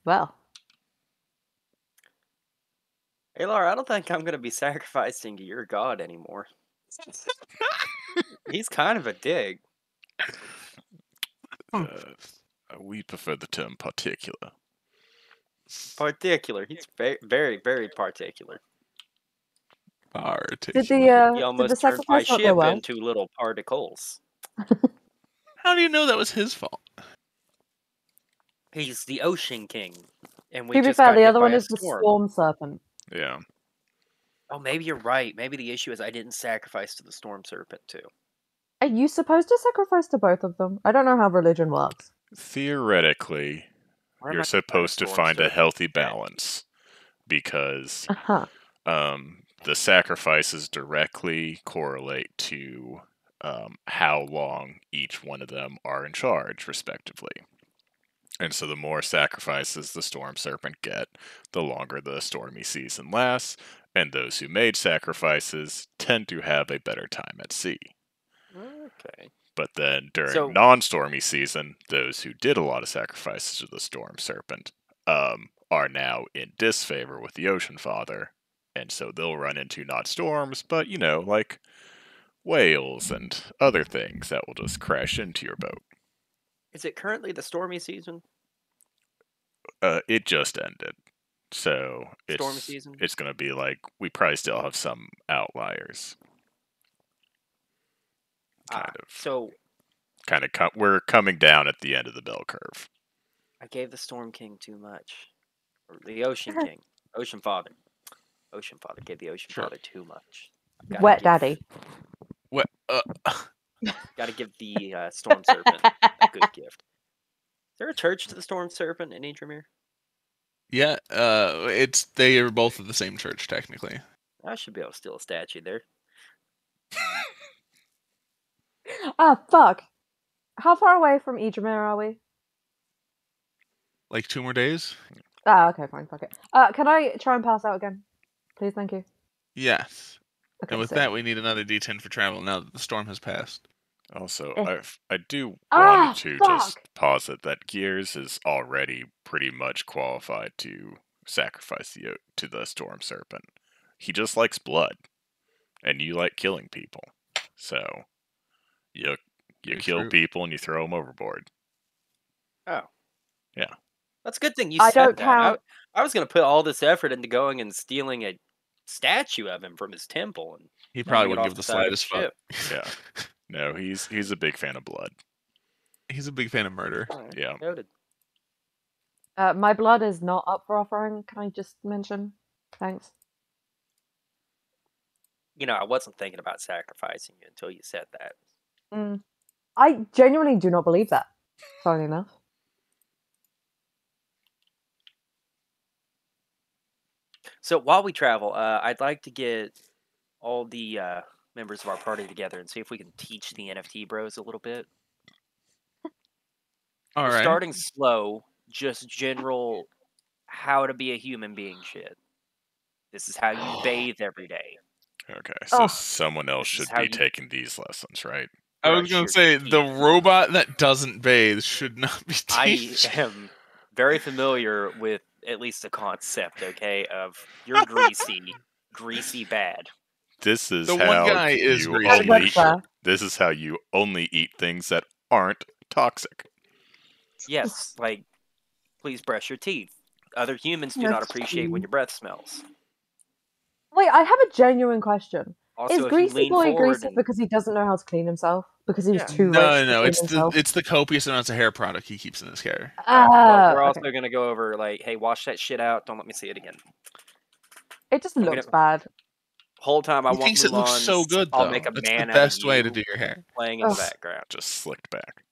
Well. Alar, I don't think I'm going to be sacrificing to your god anymore. He's kind of a dig. We prefer the term particular. Particular. He's very, very, very particular. Did He the almost turned my sacrifice not go ship well? into little particles. How do you know that was his fault? He's the Ocean King. And we To be just fair, got the hit other by one a is the storm. storm serpent. Yeah. Oh, maybe you're right. Maybe the issue is I didn't sacrifice to the Storm Serpent, too. Are you supposed to sacrifice to both of them? I don't know how religion works. Theoretically, Where am you're I gonna supposed to Storm find a Serpent? healthy balance because Uh-huh. the sacrifices directly correlate to how long each one of them are in charge, respectively. And so the more sacrifices the Storm Serpent get, the longer the stormy season lasts, and those who made sacrifices tend to have a better time at sea. Okay. But then during So- non-stormy season, those who did a lot of sacrifices to the Storm Serpent are now in disfavor with the Ocean Father, and so they'll run into not storms, but like whales and other things that will just crash into your boat. Is it currently the stormy season? It just ended, so Stormy season? it's going to be like we probably still have some outliers. So We're coming down at the end of the bell curve. I gave the Storm King too much. Or the Ocean King. Ocean Father. Ocean Father gave the Ocean Sure. Father too much. Gotta Wet give- daddy. What? Gotta give the Storm Serpent a good gift. Is there a church to the Storm Serpent in Idramir? Yeah. They are both of the same church technically. I should be able to steal a statue there. Ah, fuck. How far away from Idramir are we? Like 2 more days. Ah, okay, fine, fuck it. Can I try and pass out again? Please, thank you. Yes. Okay, And with so- that, we need another D10 for travel now that the storm has passed. Also, Eh. I do Ah, want to fuck! just posit that Gears is already pretty much qualified to sacrifice to the Storm Serpent. He just likes blood, and you like killing people. So, you Very kill true. people and you throw them overboard. Oh. Yeah. That's a good thing you I said don't that. count. I was going to put all this effort into going and stealing a statue of him from his temple and He probably landing it wouldn't off give the the side of his slightest fuck. ship. Yeah. No, he's a big fan of blood. He's a big fan of murder. Alright, Yeah. noted. My blood is not up for offering. Can I just mention? Thanks. You know, I wasn't thinking about sacrificing you until you said that. I genuinely do not believe that. Funnily enough. So while we travel, I'd like to get all the members of our party together and see if we can teach the NFT bros a little bit. All We're right. starting slow, just general how to be a human being shit. This is how you bathe every day. Okay, so Oh. someone else This is should how be you- taking these lessons, right? I was brush gonna your say teeth. the robot that doesn't bathe should not be I teaching. am very familiar with at least the concept, okay, of you're greasy bad. This is The one how guy is you greasy. only. That's fair. This is how you only eat things that aren't toxic. Yes, like, please brush your teeth. Other humans do not appreciate when your breath smells. Wait, I have a genuine question. Also, Is if you Greasy lean Boy forward greasy and because he doesn't know how to clean himself? Because he was Yeah. too rich No, to no, clean it's himself? the copious amounts of hair product he keeps in his hair. well, we're Ah, also okay. going to go over, like, hey, wash that shit out. Don't let me see it again. It just I'm looks gonna- bad. Whole time I He want thinks it looks so Mulan's good, I'll though. make a That's man the out of best way to you do your hair. playing in the Ugh. background. Just slicked back.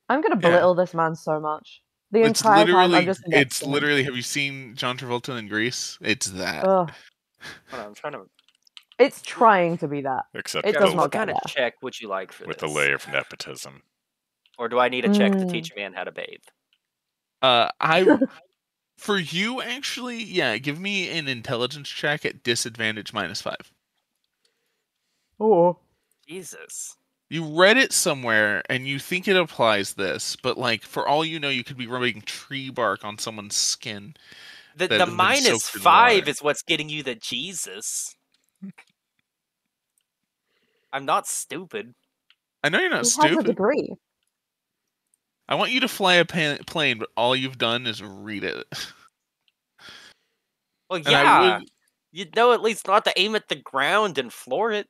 I'm gonna Yeah. belittle this man so much. The It's entire time literally, I'm just next to him. have you seen John Travolta in Grease? It's that. Ugh. Hold on, I'm trying to. It's trying to be that. Except It with does a, not What get kind of there. check would you like for with this? a layer of nepotism. Or do I need a check to Mm. teach a man how to bathe? For you, actually, yeah, give me an intelligence check at disadvantage -5. Oh. Jesus. You read it somewhere and you think it applies this, but like for all you know, you could be rubbing tree bark on someone's skin. The That has been -5 soaked in water. is what's getting you the Jesus. I'm not stupid. I know you're He not has a stupid. degree. I want you to fly a plane, but all you've done is read it. Well, And yeah. I would, You'd know at least not to aim at the ground and floor it.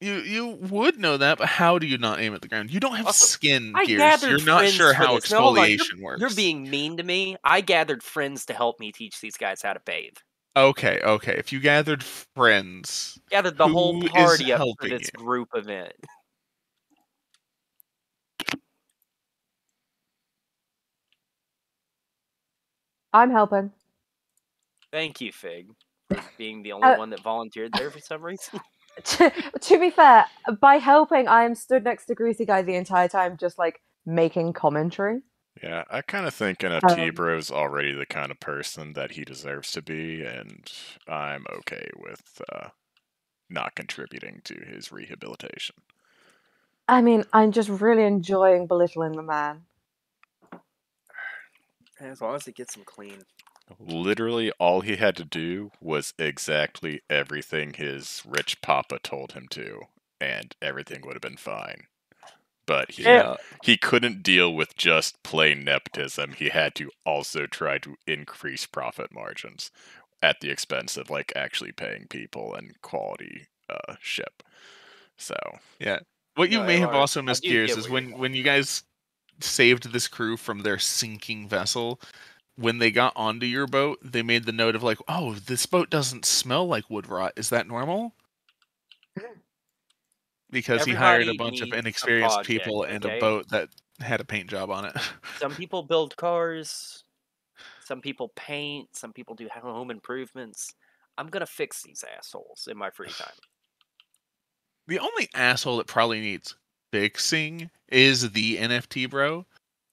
you would know that, but how do you not aim at the ground? You don't have Also, skin, I Gears. gathered You're not friends sure for how this. No, hold on. exfoliation works. You're being mean to me. I gathered friends to help me teach these guys how to bathe. Okay. If you gathered friends, Gathered the whole who is party up for helping this you? group event. I'm helping. Thank you, Fig, for being the only one that volunteered there for some reason. To be fair, by helping, I am stood next to Greasy Guy the entire time, just like making commentary. Yeah, I kind of think NFT Um, Bro's already the kind of person that he deserves to be, and I'm okay with not contributing to his rehabilitation. I mean, I'm just really enjoying belittling the man. As long as it gets him clean. Literally, all he had to do was exactly everything his rich papa told him to, and everything would have been fine. But he couldn't deal with just plain nepotism. He had to also try to increase profit margins at the expense of like actually paying people and quality ship. So Yeah. What you No, may have Alar, also I missed, do Gears, get is where you're when you guys saved this crew from their sinking vessel, when they got onto your boat, they made the note of like, "Oh, this boat doesn't smell like wood rot. Is that normal?" Because he hired a Everybody bunch of needs a inexperienced project, people and a okay? boat that had a paint job on it. Some people build cars. Some people paint. Some people do home improvements. I'm gonna fix these assholes in my free time. The only asshole that probably needs fixing is the NFT bro.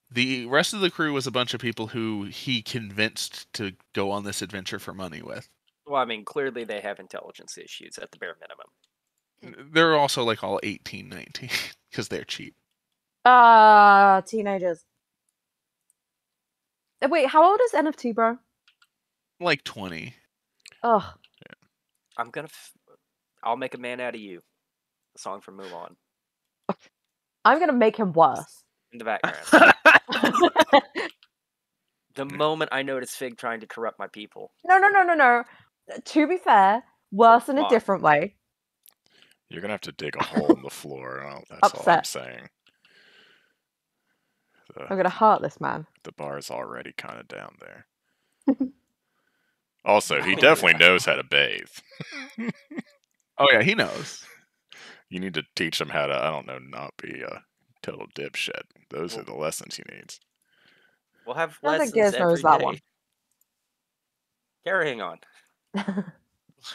The rest of the crew was a bunch of people who he convinced to go on this adventure for money with. Well, I mean, clearly they have intelligence issues at the bare minimum. They're also like all 18, 19. because they're cheap. Teenagers. Wait, how old is NFT, bro? Like 20. Ugh. I'll make a man out of you. The song from Mulan. I'm gonna make him worse. In the background. The moment I notice Fig trying to corrupt my people. No. To be fair, worse in a Fine. different way. You're gonna have to dig a hole in the floor. That's all I'm Upset. saying. I'm gonna hurt this man. The bar's already kind of down there. Also, he definitely knows how to bathe. Oh yeah, he knows. You need to teach him how to, I don't know, not be a total dipshit. Those are the lessons he needs. We'll have I don't lessons think Giz knows every that day. one. Carrying on. We'll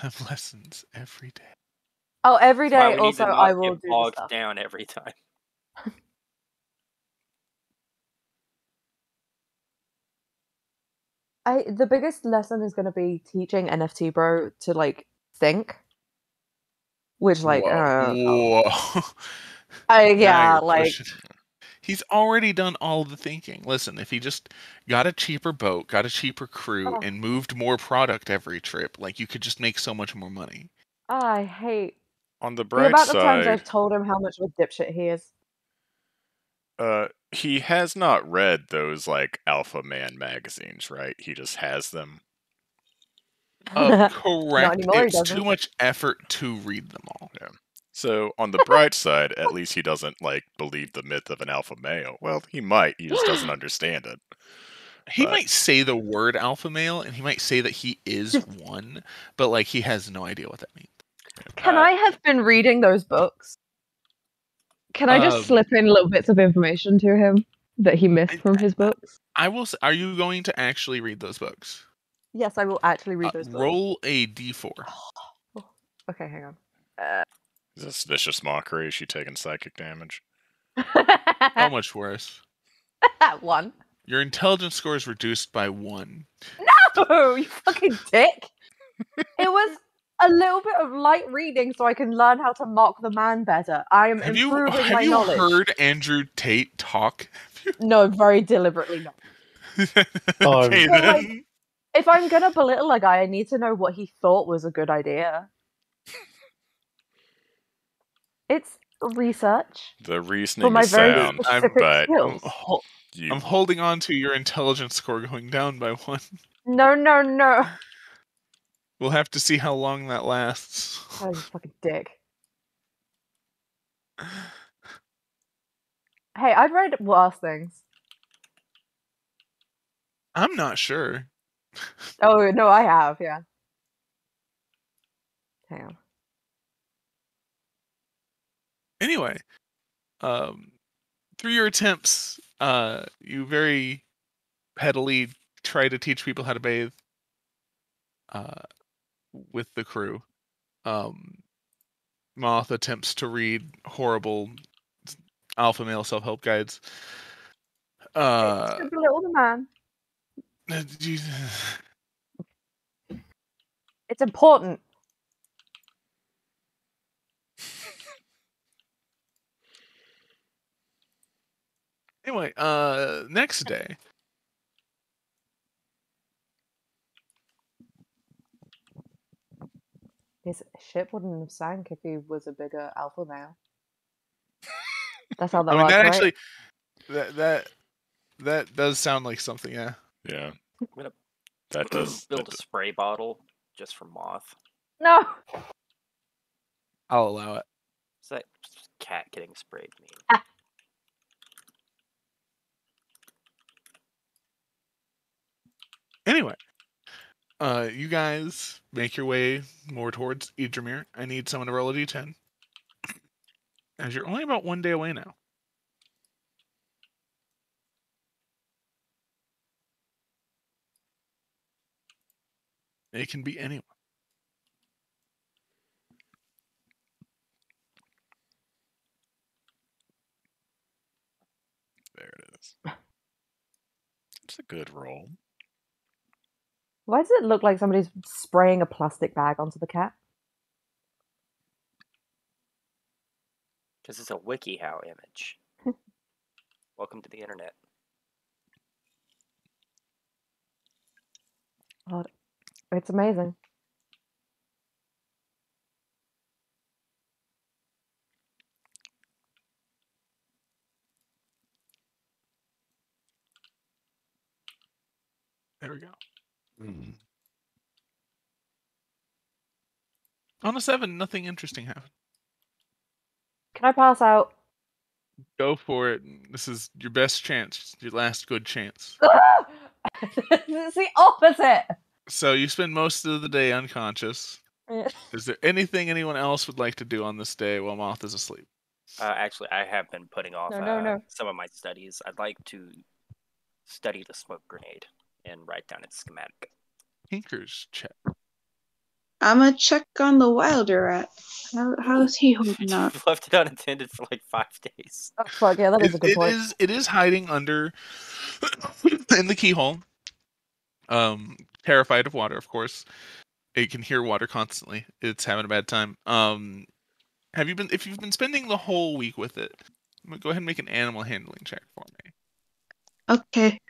have lessons every day. Oh, every That's why day. we need Also, to not I will get do the bogged stuff. down every time. The biggest lesson is going to be teaching NFT bro to like think, which like Whoa. yeah, Now you're like pushing. He's already done all the thinking. Listen, if he just got a cheaper boat, got a cheaper crew, Oh. and moved more product every trip, like you could just make so much more money. I hate On the the bright amount of times side, I've told him how much of a dipshit he is. he has not read those like Alpha Man magazines, right? He just has them. Correct. anymore, he It's too doesn't. much effort to read them all. So on the bright side, at least he doesn't like believe the myth of an alpha male. Well, he might. He just doesn't understand it. He But- might say the word alpha male, and he might say that he is one, but like he has no idea what that means. Can I have been reading those books? Can I just slip in little bits of information to him that he missed from his books? I will. Are you going to actually read those books? Yes, I will actually read those books. Roll a d4. Okay, hang on. Is this vicious mockery? Is she taking psychic damage? How much worse? One. Your intelligence score is reduced by 1. No, you fucking dick. It was a little bit of light reading so I can learn how to mock the man better. I am Have you improving my knowledge. heard Andrew Tate talk? No, very deliberately not. Okay, Well, then. like, if I'm gonna belittle a guy, I need to know what he thought was a good idea. It's research. The reasoning my is very sound, specific but skills. you I'm holding on to your intelligence score going down by 1. No. We'll have to see how long that lasts. Oh, you fucking dick. Hey, I've read worse things. I'm not sure. Oh, no, I have, yeah. Hang on. Anyway, through your attempts, you very pettily try to teach people how to bathe with the crew. Moth attempts to read horrible alpha male self-help guides. It's to belittle the man. It's important. Anyway, next day. His ship wouldn't have sank if he was a bigger alpha male. That's how that I mean, works, that right? actually, that does sound like something, yeah. yeah. I'm gonna That does. build a spray bottle just for Moth. No. I'll allow it. It's that cat getting sprayed me. Anyway, you guys make your way more towards Idramir. I need someone to roll a d10. As you're only about 1 day away now. It can be anyone. There it is. It's a good roll. Why does it look like somebody's spraying a plastic bag onto the cat? Because it's a WikiHow image. Welcome to the internet. God, it's amazing. There we go. On a 7, nothing interesting happened. Can I pass out? Go for it. This is your best chance, your last good chance. It's the opposite. So you spend most of the day unconscious. Yeah. Is there anything anyone else would like to do on this day while Moth is asleep? Actually, I have been putting off No. some of my studies. I'd like to study the smoke grenade and write down its schematic. Tinker's check. I'm gonna check on the Wilder rat. How's he holding up? You've left it unattended for like 5 days. Oh, fuck yeah, that is a good point. It is hiding under in the keyhole. Terrified of water, of course. It can hear water constantly. It's having a bad time. If you've been spending the whole week with it, go ahead and make an animal handling check for me. Okay.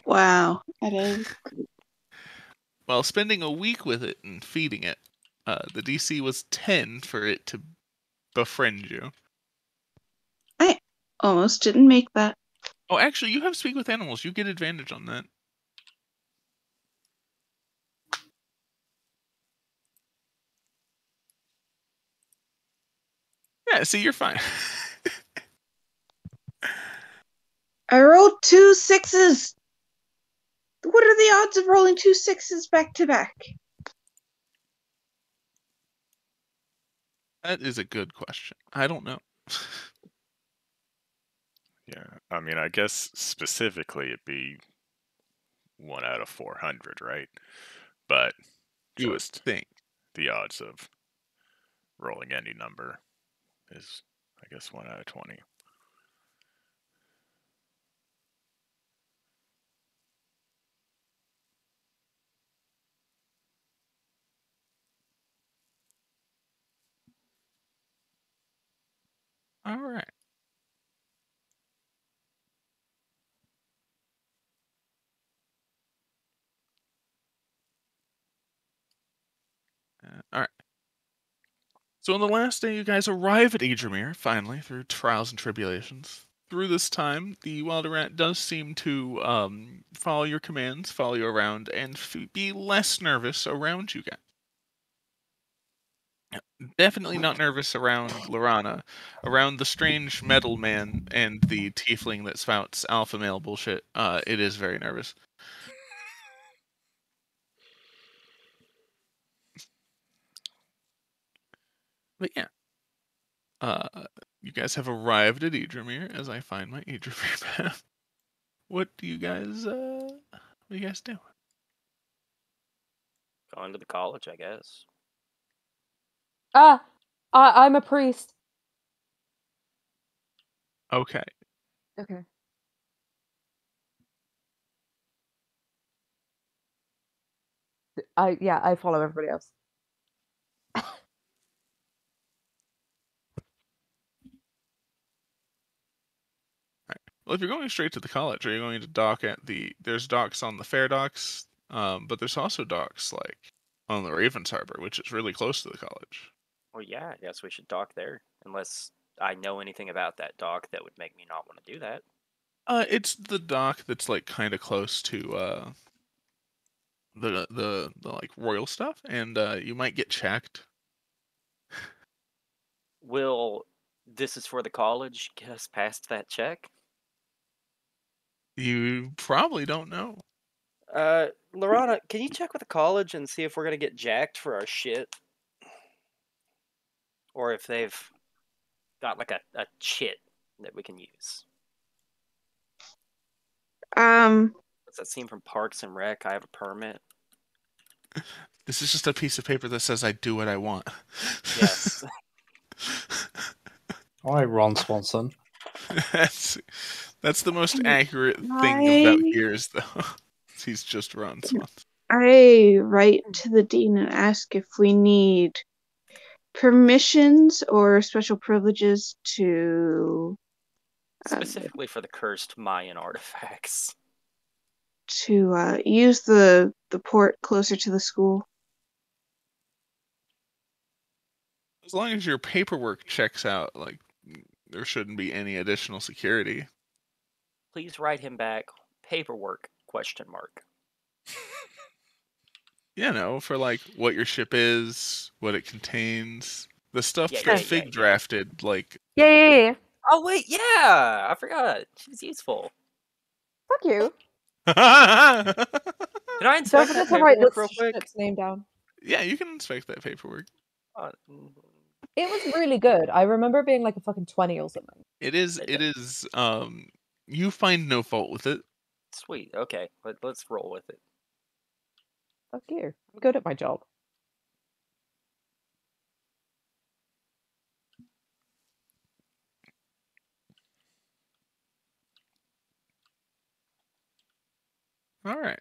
Wow, that is. While spending a week with it and feeding it, the DC was 10 for it to befriend you. I almost didn't make that. Oh, actually, you have speak with animals. You get advantage on that. Yeah, see, you're fine. I rolled 2 6s. What are the odds of rolling 2 6s back to back? That is a good question. I don't know. Yeah, I mean, I guess specifically it'd be 1 out of 400, right? But You would just think. the odds of rolling any number is, I guess, 1 out of 20. All right. All right. So on the last day, you guys arrive at Idramir, finally, through trials and tribulations. Through this time, the Wilder Rat does seem to follow your commands, follow you around, and be less nervous around you guys. Definitely not nervous around Lorana. Around the strange metal man and the tiefling that spouts alpha male bullshit, it is very nervous. But yeah. You guys have arrived at Idramir as I find my Idramir map. What do you guys do? Going to the college, I guess. I'm a priest. Okay. Okay. I follow everybody else. Well, if you're going straight to the college, are you going to dock at there's docks on the fair docks, but there's also docks like on the Ravens Harbor, which is really close to the college. Well, yeah, I guess we should dock there. Unless I know anything about that dock that would make me not want to do that. It's the dock that's like kind of close to the like royal stuff, and you might get checked. Will this is for the college get us past that check? You probably don't know. Lorana, can you check with the college and see if we're gonna get jacked for our shit? Or if they've got like a chit that we can use. Does that seem from Parks and Rec? I have a permit. This is just a piece of paper that says I do what I want. Yes. All right, Ron Swanson. That's the most accurate thing about Gears, though. He's just Ron Swanson. I write to the dean and ask if we need permissions or special privileges to Specifically for the cursed Mayan artifacts. use the port closer to the school. As long as your paperwork checks out, like, there shouldn't be any additional security. Please write him back. Paperwork? ? You know, for like what your ship is, what it contains, the stuff Yeah, that yeah, Fig yeah. drafted. Like, Yeah. Oh wait, yeah, I forgot. She's useful. Fuck you. Can I Don't inspect forget that to write paperwork the real quick? ship's name down. yeah, you can inspect that paperwork. It was really good. I remember being like a fucking 20 or something. It is. You find no fault with it. Sweet. Okay, let's roll with it. Fuck you. I'm good at my job. All right.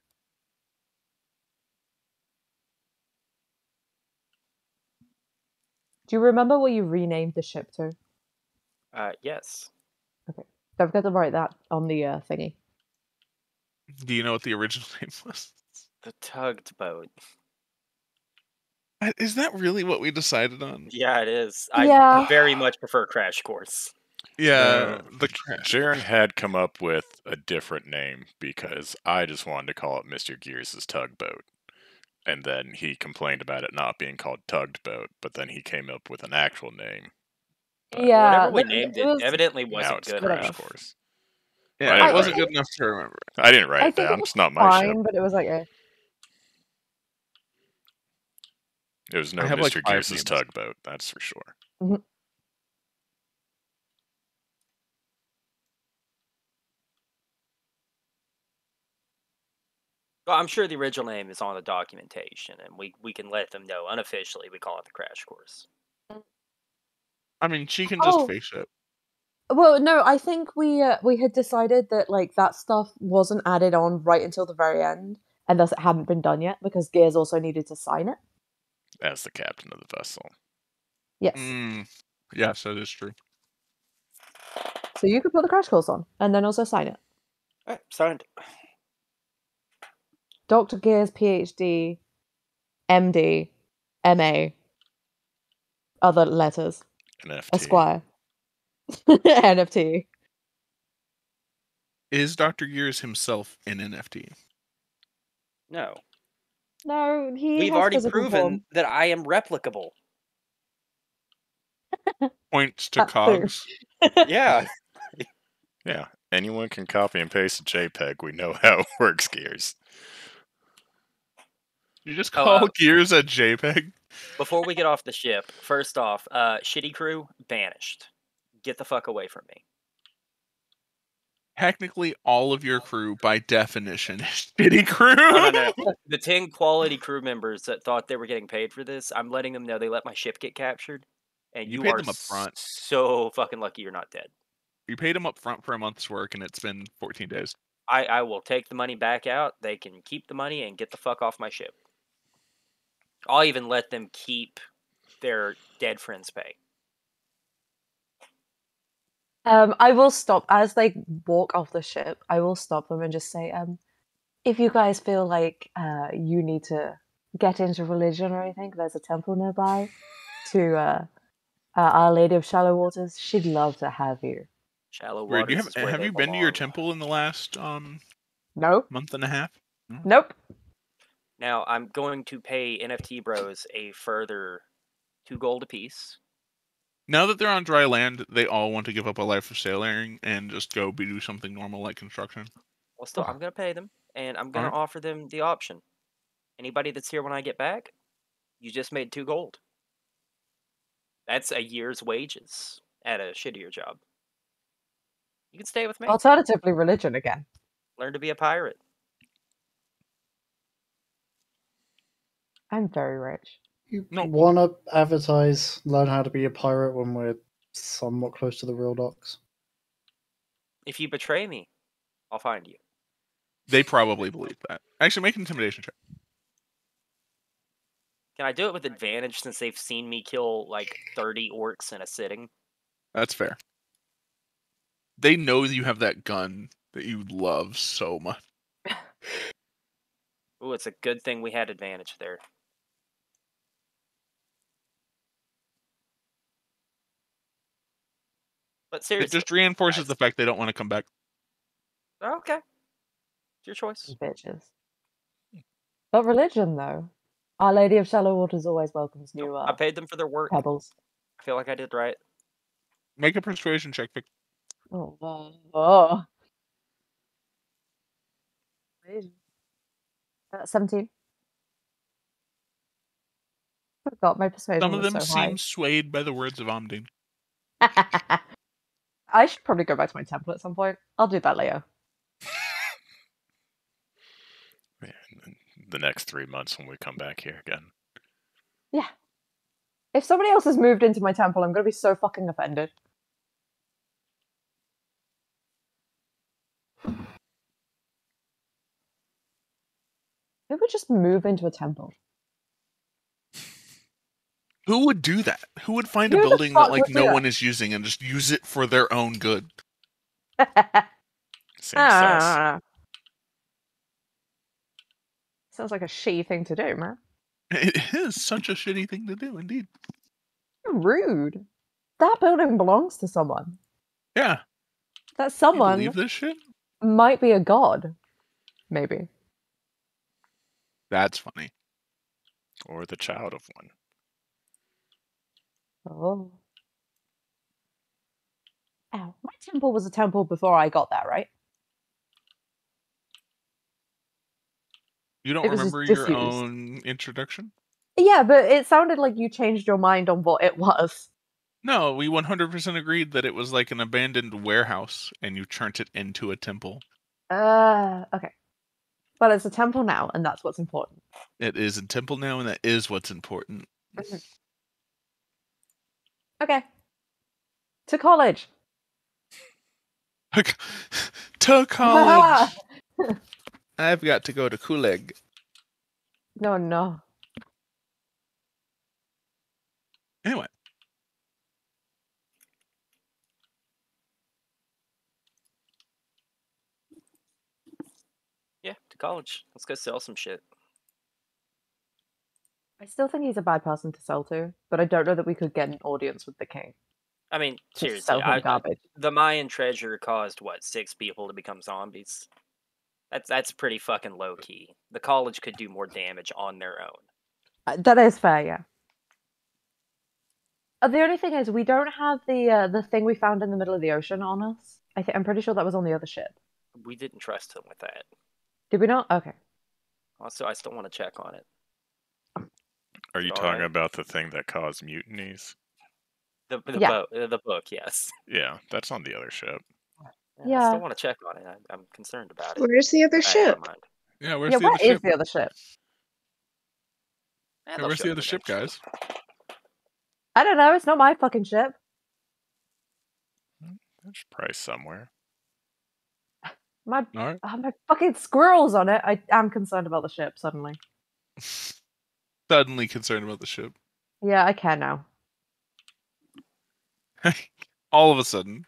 Do you remember what you renamed the ship to? Yes. Don't forget to write that on the thingy. Do you know what the original name was? The tugged boat. Is that really what we decided on? Yeah, it is. Yeah. I very much prefer Crash Course. Yeah, No, the Jaren had come up with a different name because I just wanted to call it Mr. Gears' Tugboat. And then he complained about it not being called Tugged Boat, but then he came up with an actual name. Yeah. Whatever we named it, was- evidently Now wasn't it's good Crash enough. Course. yeah, I it didn't wasn't write good enough to remember. I didn't write I it think down. it was It's not my fine, ship. but it was like a... It was no I have, like, Mr. 5 Gears' names. Tugboat, that's for sure. Well, I'm sure the original name is on the documentation, and we can let them know unofficially. We call it the Crash Course. I mean, she can just Oh. face it. Well, no, I think we had decided that like that stuff wasn't added on right until the very end, and thus it hadn't been done yet because Gears also needed to sign it. As the captain of the vessel. Yes. Yes, that is true. So you could put the crash course on and then also sign it. Alright, signed. Dr. Gears, PhD, MD, MA, other letters, NFT. Esquire, NFT. Is Dr. Gears himself an NFT? No. No, he We've has already physical proven form. that I am replicable. Points to That too. cogs. Yeah. Yeah, anyone can copy and paste a JPEG. We know how it works, Gears. You just Oh, call Gears a JPEG? Before we get off the ship, first off, shitty crew, banished. Get the fuck away from me. Technically, all of your crew, by definition, is shitty crew. No. The 10 quality crew members that thought they were getting paid for this, I'm letting them know they let my ship get captured. And You you paid are them up front. so fucking lucky you're not dead. You paid them up front for a month's work, and it's been 14 days. I will take the money back out. They can keep the money and get the fuck off my ship. I'll even let them keep their dead friends' pay. I will stop as they walk off the ship. I will stop them and just say, if you guys feel like you need to get into religion or anything, there's a temple nearby to Our Lady of Shallow Waters. She'd love to have you. Shallow Weird. waters is where Have they you been to your belong. temple in the last No. month and a half? Nope. Now, I'm going to pay NFT Bros a further 2 gold apiece. Now that they're on dry land, they all want to give up a life of sailing and just go do something normal like construction. Well, still, I'm going to pay them, and I'm going to Alright. offer them the option. Anybody that's here when I get back, you just made 2 gold. That's a year's wages at a shittier job. You can stay with me. Alternatively, religion again. Learn to be a pirate. I'm very rich. You No. want to advertise, learn how to be a pirate when we're somewhat close to the real docks? If you betray me, I'll find you. They probably believe that. Actually, make an intimidation check. Can I do it with advantage since they've seen me kill like 30 orcs in a sitting? That's fair. They know you have that gun that you love so much. Ooh, it's a good thing we had advantage there. But It seriously. just reinforces guys. the fact they don't want to come back. Okay. It's your choice. Bitches. But religion, though. Our Lady of Shallow Waters always welcomes new I paid them for their work. pebbles. I feel like I did right. Make a persuasion check, Vic. Oh. 17. Forgot my persuasion Some of was them so seem swayed by the words of Amdine. high. I should probably go back to my temple at some point. I'll do that later. Yeah, the next 3 months when we come back here again. Yeah. If somebody else has moved into my temple, I'm going to be so fucking offended. Who would just move into a temple? Who would do that? Who would find Who a the building fuck that like would do no that? one is using and just use it for their own good? Seems sus. Sounds like a shitty thing to do, man. It is such a shitty thing to do, indeed. Rude. That building belongs to someone. Yeah. That You someone believe this shit? might be a god. Maybe. That's funny. Or the child of one. Oh. Ow. My temple was a temple before I got there, right? You don't It was just remember your disused. own introduction? Yeah, but it sounded like you changed your mind on what it was. No, we 100% agreed that it was like an abandoned warehouse and you turned it into a temple. Okay. Well, it's a temple now, and that's what's important. It is a temple now, and that is what's important. Okay. To college. To college! I've got to go to Kuleg. No. Anyway. Yeah, to college. Let's go sell some shit. I still think he's a bad person to sell to, but I don't know that we could get an audience with the king. I mean, To seriously, sell him garbage. the Mayan treasure caused what 6 people to become zombies. That's pretty fucking low key. The college could do more damage on their own. That is fair, yeah. The only thing is, we don't have the thing we found in the middle of the ocean on us. I'm pretty sure that was on the other ship. We didn't trust him with that. Did we not? Okay. Also, I still want to check on it. Are you All talking right. about the thing that caused mutinies? The Yeah. the book, yes. Yeah, that's on the other ship. I Yeah. still want to check on it. I'm concerned about it. Where's the other Back of my ship? mind. Yeah, where's Yeah, the where other is ship? the other ship? Eh, Yeah, they'll where's show the up other ship, eventually. guys? I don't know. It's not my fucking ship. There's price somewhere. My Alright. my fucking squirrels on it. I am concerned about the ship suddenly. Suddenly concerned about the ship. Yeah, I care now. All of a sudden.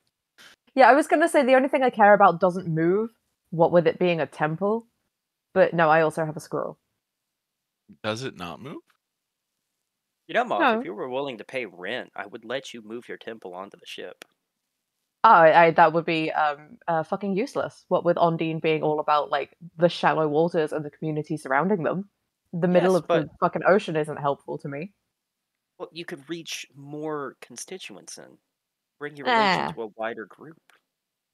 Yeah, I was gonna say the only thing I care about doesn't move. What with it being a temple, but no, I also have a squirrel. Does it not move? You know, Moth, No. if you were willing to pay rent, I would let you move your temple onto the ship. Oh, that would be fucking useless. What with Ondine being all about like the shallow waters and the community surrounding them, the middle Yes, of the fucking ocean isn't helpful to me. Well, you could reach more constituents in. Bring your religion Eh. to a wider group.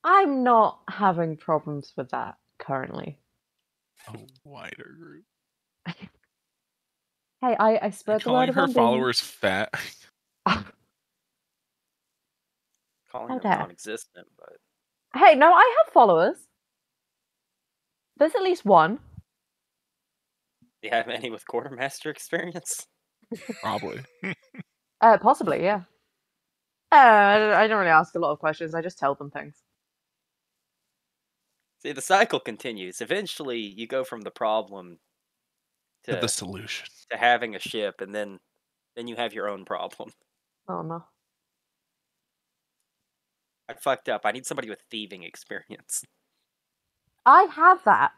I'm not having problems with that currently. A wider group. Hey, I spread the word Calling of her Ondine. followers fat. calling How them dare. non-existent, but Hey, no, I have followers. There's at least one. do you have any with quartermaster experience? Probably. Possibly, yeah. I don't really ask a lot of questions. I just tell them things. See, the cycle continues. Eventually, you go from the problem To the to solution. having a ship, and then you have your own problem. Oh no. I fucked up. I need somebody with thieving experience. I have that.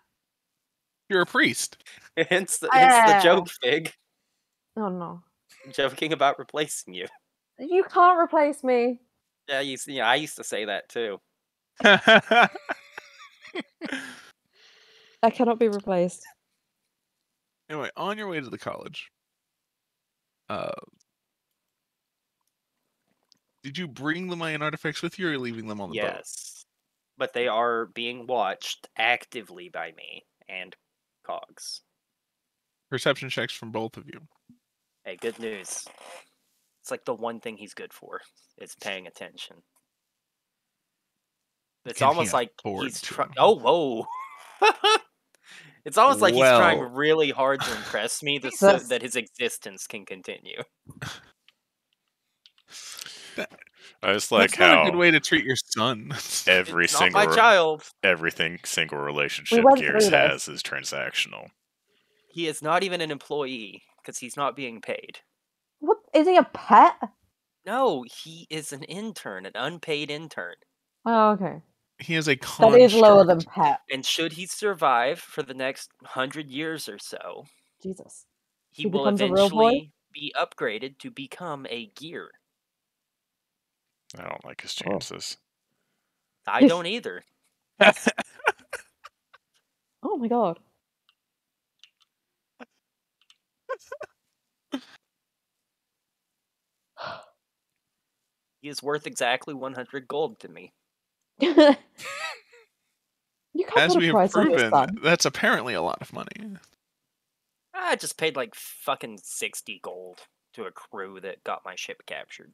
You're a priest. hence the joke, Fig. Oh no. I'm joking about replacing you. You can't replace me. Yeah, I used to say that too. I cannot be replaced. Anyway, on your way to the college, did you bring the Mayan artifacts with you, or are you leaving them on the boat? Yes, but they are being watched actively by me and Cogs. Perception checks from both of you. Hey, good news. It's like the one thing he's good for is paying attention. It's Can he almost like afford he's to? trying. Oh, whoa! It's almost like he's trying Well- really hard to impress me so Jesus. that his existence can continue. I just like That's not a how good way to treat your son. every It's not single my child. everything single relationship went Gears through this. has is transactional. He is not even an employee because he's not being paid. What is he a pet? No, he is an intern, an unpaid intern. Oh, okay. He is a That construct. is lower than pet. And should he survive for the next 100 years or so, Jesus. he He will becomes a real boy? eventually be upgraded to become a gear. I don't like his Oh. chances. I don't either. Oh my god. He is worth exactly 100 gold to me. You can't As put we a have price on your proven, son. that's apparently a lot of money. I just paid like fucking 60 gold to a crew that got my ship captured.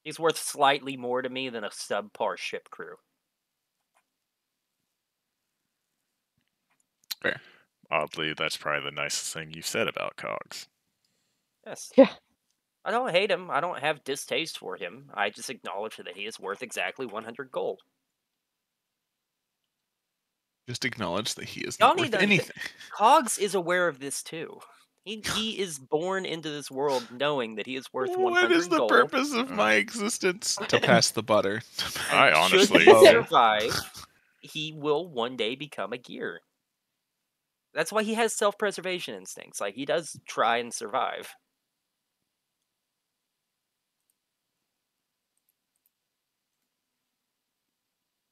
He's worth slightly more to me than a subpar ship crew. Oddly, that's probably the nicest thing you've said about Cogs. Yes. Yeah. I don't hate him. I don't have distaste for him. I just acknowledge that he is worth exactly 100 gold. Just acknowledge that he is Y'all not need worth to anything. Cogs is aware of this too. He is born into this world knowing that he is worth 100 What is the gold. purpose of my existence? To pass the butter. I And honestly- should he Oh. survive, he will one day become a gear. That's why he has self-preservation instincts. Like, he does try and survive.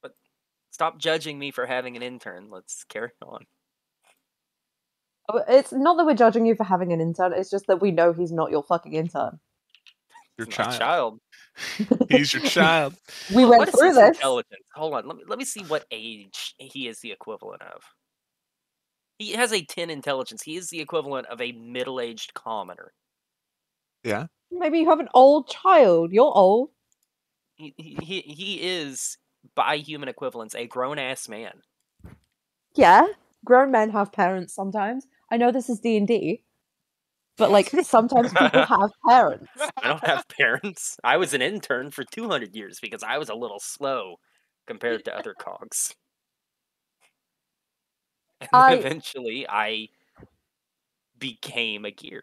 But stop judging me for having an intern. Let's carry on. It's not that we're judging you for having an intern, it's just that we know he's not your fucking intern. Your It's my child. He's your child. We went What is through his this. intelligence? Hold on. Let me see what age he is the equivalent of. He has a 10 intelligence. He is the equivalent of a middle-aged commoner. Yeah. Maybe you have an old child. You're old. He is, by human equivalence, a grown-ass man. Yeah. Grown men have parents sometimes. I know this is D&D. But, like, sometimes people have parents. I don't have parents. I was an intern for 200 years because I was a little slow compared to other cogs. And then eventually, I became a gear.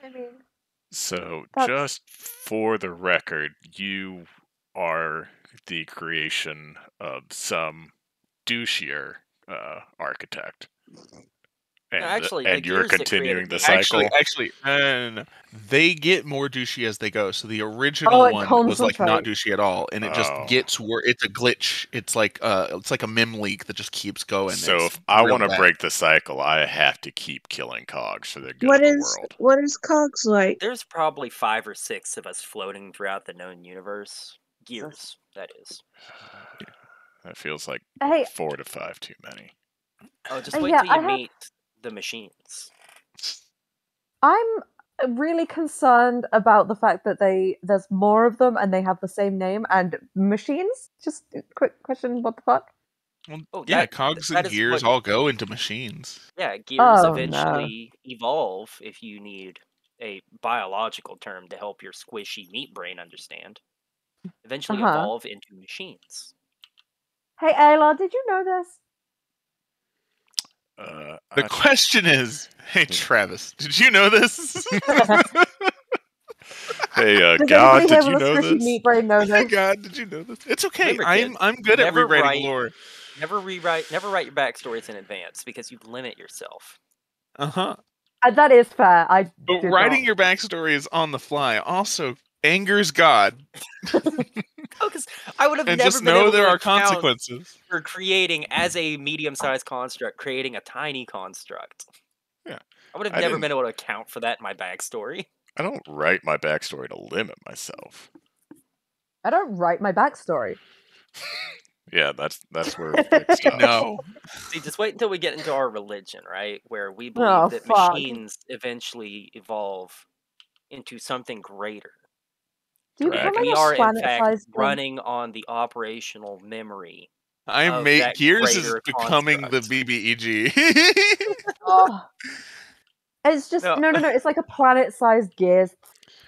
I mean, So, That's- just for the record, you are the creation of some douchier architect. And, actually, the and you're gears that continuing created the me- cycle. Actually, no. They get more douchey as they go. So the original it one was like not concentrates. douchey at all, and it just Oh. gets where it's a glitch. It's like a mem leak that just keeps going. So It's if I real want to bad. break the cycle, I have to keep killing Cogs for the good What of the is world. what is Cogs like? There's probably 5 or 6 of us floating throughout the known universe. Gears, that is. That feels like Hey, 4 to 5 too many. Oh, just wait yeah, till you I have- meet the machines. I'm really concerned about the fact that there's more of them and they have the same name and machines. Just a quick question, what the fuck? Well, Oh, yeah, that- cogs that and is gears what- all go into machines. Yeah, gears Oh, no. eventually evolve if you need a biological term to help your squishy meat brain understand. Eventually evolve into machines. Hey, Ayla, did you know this? The question is, hey Travis, did you know this? Hey, Does God, anybody did here you with a know squishy this? meat brain know Hey this? God, did you know this? It's okay. Remember, kids, I'm good at never rewriting write- lore. Never write your backstories in advance because you limit yourself. Uh-huh. That is fair. I But did writing not. your backstory is on the fly also angers God. Oh, because I would have And never just been know able there to are account consequences. for creating as a medium-sized construct, creating a tiny construct. Yeah. I would have I never didn't- been able to account for that in my backstory. I don't write my backstory to limit myself. I don't write my backstory. Yeah, that's where it stops. No. See, just wait until we get into our religion, right? Where we believe Oh, that fuck. machines eventually evolve into something greater. Do you Dragon. become We like are, a in fact, planet-sized thing? running on the operational memory. Of Gears that is greater becoming construct. the BBEG. Oh. It's just No. no. It's like a planet-sized Gears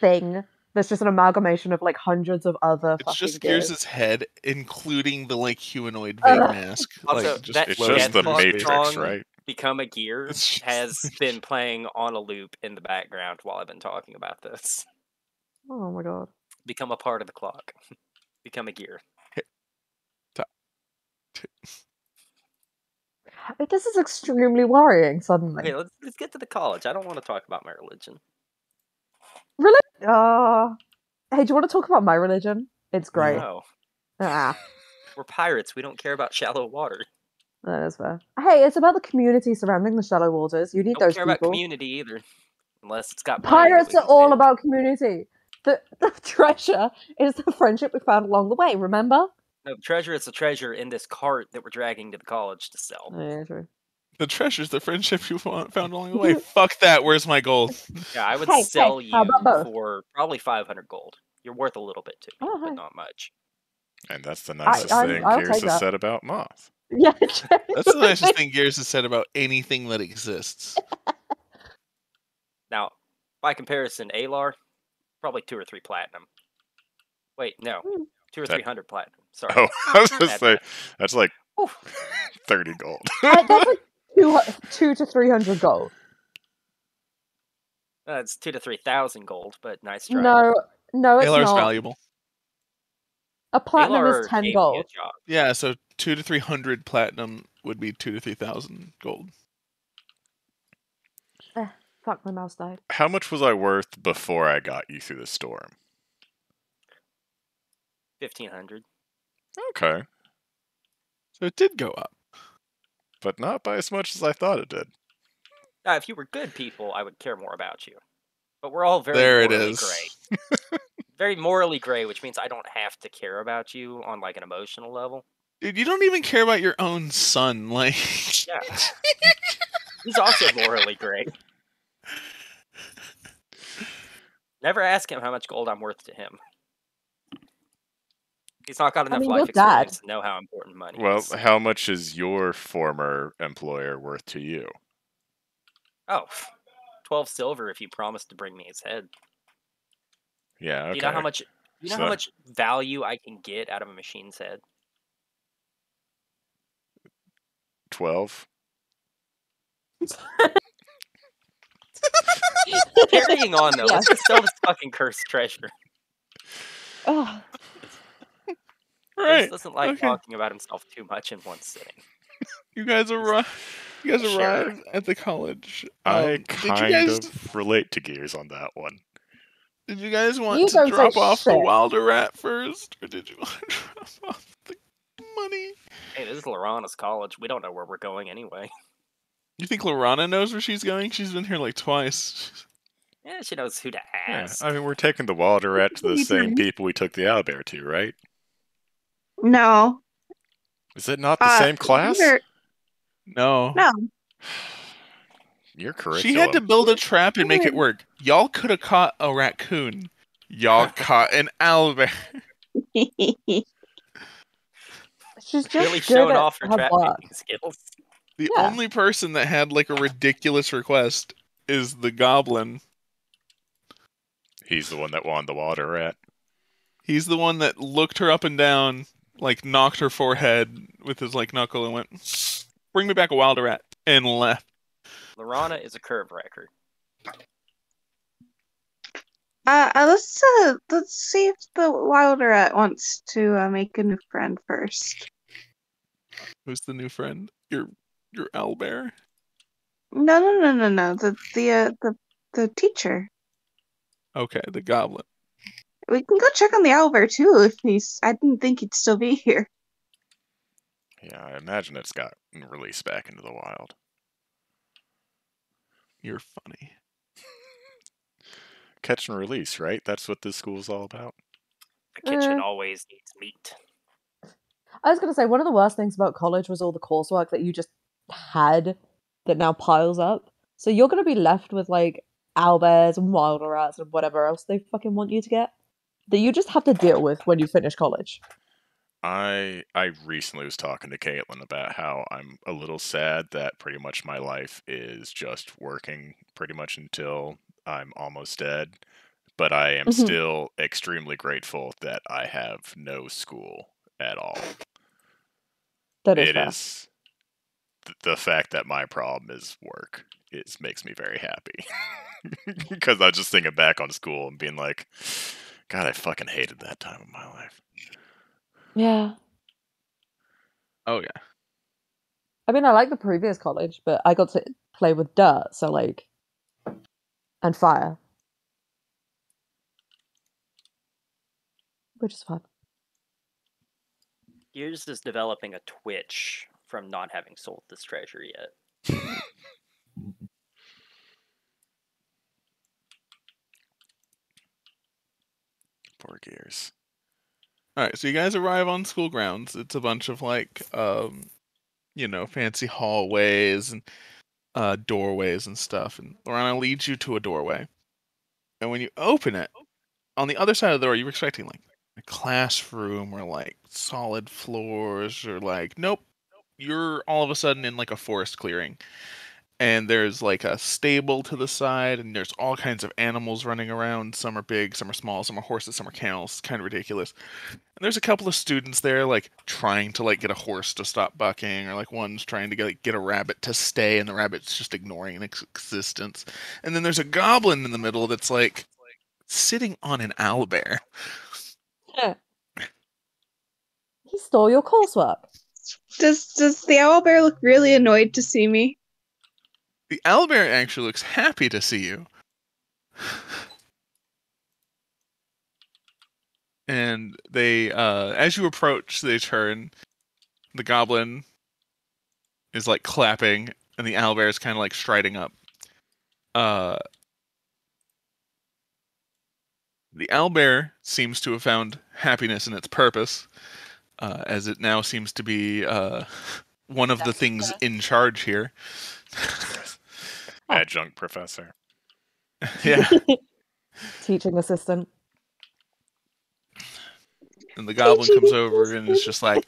thing. That's just an amalgamation of like hundreds of other It's fucking just Gears. Gears' head, including the like humanoid vein Ugh. mask. Also, like, just that It's floating just the through Deathlock space. Matrix, song- right? Become a Gear It's just has the been playing on a loop in the background while I've been talking about this. Oh my god. Become a part of the clock. Become a Gear. This is extremely worrying. Suddenly. Okay, let's get to the college. I don't want to talk about my religion. Really? Hey, do you want to talk about my religion? It's great. No, Ah, we're pirates. We don't care about shallow water. that is fair. Hey, it's about the community surrounding the shallow waters. You need Don't those care about people. community either, unless it's got money that Pirates we are can all take. about community. The treasure is the friendship we found along the way. Remember? No, the treasure is the treasure in this cart that we're dragging to the college to sell. Yeah, true. The treasure's the friendship you found along the way. Fuck that. Where's my gold? Yeah, I would Hey, sell hey, how you about both? for probably 500 gold. You're worth a little bit to me, Oh, but hey. not much. And that's the nicest I'll thing take Gears has that. said about Moth. Yeah, That's the nicest thing Gears has said about anything that exists. Now, by comparison, Alar, probably 2 or 3 platinum. Wait, no, 2 or That- 300 platinum. Sorry. Oh, I was gonna Bad say math. that's like Oof. 30 gold. That's like 2 to 300 gold. It's 2 to 3,000 gold, but nice try. No, it's Alar's not. valuable. A platinum Alar is 10 gave me a gold. job. Yeah, so 200 to 300 platinum would be 2,000 to 3,000 gold. Fuck, my mouse died. How much was I worth before I got you through the storm? 1,500. Okay, So it did go up. but not by as much as I thought it did. Now, if you were good people, I would care more about you. But we're all very There it morally is. gray. Very morally gray, which means I don't have to care about you on like an emotional level. Dude, you don't even care about your own son. Like, Yeah. He's also morally gray. Never ask him how much gold I'm worth to him. He's not got enough mean, life your dad. experience to know how important money Well, is. how much is your former employer worth to you? Oh, 12 silver if you promise to bring me his head. Yeah, okay. Do you know how much? You know how So- much value I can get out of a machine's head? 12? Carrying on though, let's just sell this fucking cursed treasure. Ugh. He right? doesn't like okay. talking about himself too much in one sitting. You guys arrive. You guys Sure. arrive at the college. I did you kind guys? of relate to Gears on that one. Did you guys want You to don't say drop off the shit. Wilder Rat first, or did you want to drop off the money? Hey, this is Lorana's college. We don't know where we're going anyway. You think Lorana knows where she's going? She's been here like twice. Yeah, she knows who to Yeah, ask. I mean, we're taking the Wilder Rat to the same people we took the Owlbear to, right? No. Is it not the same class? they're- No. No. Your curriculum. She had to build a trap and make it work. Y'all could have caught a raccoon. Y'all caught an owlbear. She's just Really good showing at off her her trap work. making skills. The Yeah. only person that had like a ridiculous request is the goblin. He's the one that won the water rat. He's the one that looked her up and down, like knocked her forehead with his like knuckle and went, "Bring me back a wilder rat," and left. Lorana is a curve wrecker. Let's see if the wilder rat wants to make a new friend first. Who's the new friend? Your owlbear? No. The teacher. Okay, the goblin. We can go check on the owlbear too if he's. I didn't think he'd still be here. Yeah, I imagine it's got released back into the wild. You're funny. Catch and release, right? That's what this school's all about. The kitchen always needs meat. I was going to say, one of the worst things about college was all the coursework that you just had that now piles up. So you're going to be left with like owlbears and wilder rats and whatever else they fucking want you to get that you just have to deal with when you finish college. I recently was talking to Caitlin about how I'm a little sad that pretty much my life is just working pretty much until I'm almost dead. But I am still extremely grateful that I have no school at all. That is It fair. is the fact that my problem is work makes me very happy. Because I was just thinking back on school and being like, God, I fucking hated that time of my life. Yeah. Oh yeah. I mean, I like the previous college, but I got to play with dirt, so like, and fire. Which is fun. Yours is developing a twitch from not having sold this treasure yet. Poor Gears. Alright, so you guys arrive on school grounds. It's a bunch of like fancy hallways and doorways and stuff. And Lorana leads you to a doorway. And when you open it, on the other side of the door, you were expecting like a classroom or like solid floors or like, nope, you're all of a sudden in like a forest clearing. And there's like a stable to the side, and there's all kinds of animals running around. Some are big, some are small, some are horses, some are camels. Kind of ridiculous. And there's a couple of students there, like trying to like get a horse to stop bucking, or like one's trying to get a rabbit to stay, and the rabbit's just ignoring its existence. And then there's a goblin in the middle that's like sitting on an owlbear. He stole your coursework. Does the owlbear look really annoyed to see me? The owlbear actually looks happy to see you. And they, as you approach, they turn. The goblin is like clapping, and the owlbear is kind of like striding up. The owlbear seems to have found happiness in its purpose, as it now seems to be one of the things in charge here. Adjunct professor. Yeah. Teaching assistant. And the goblin comes over and is just like,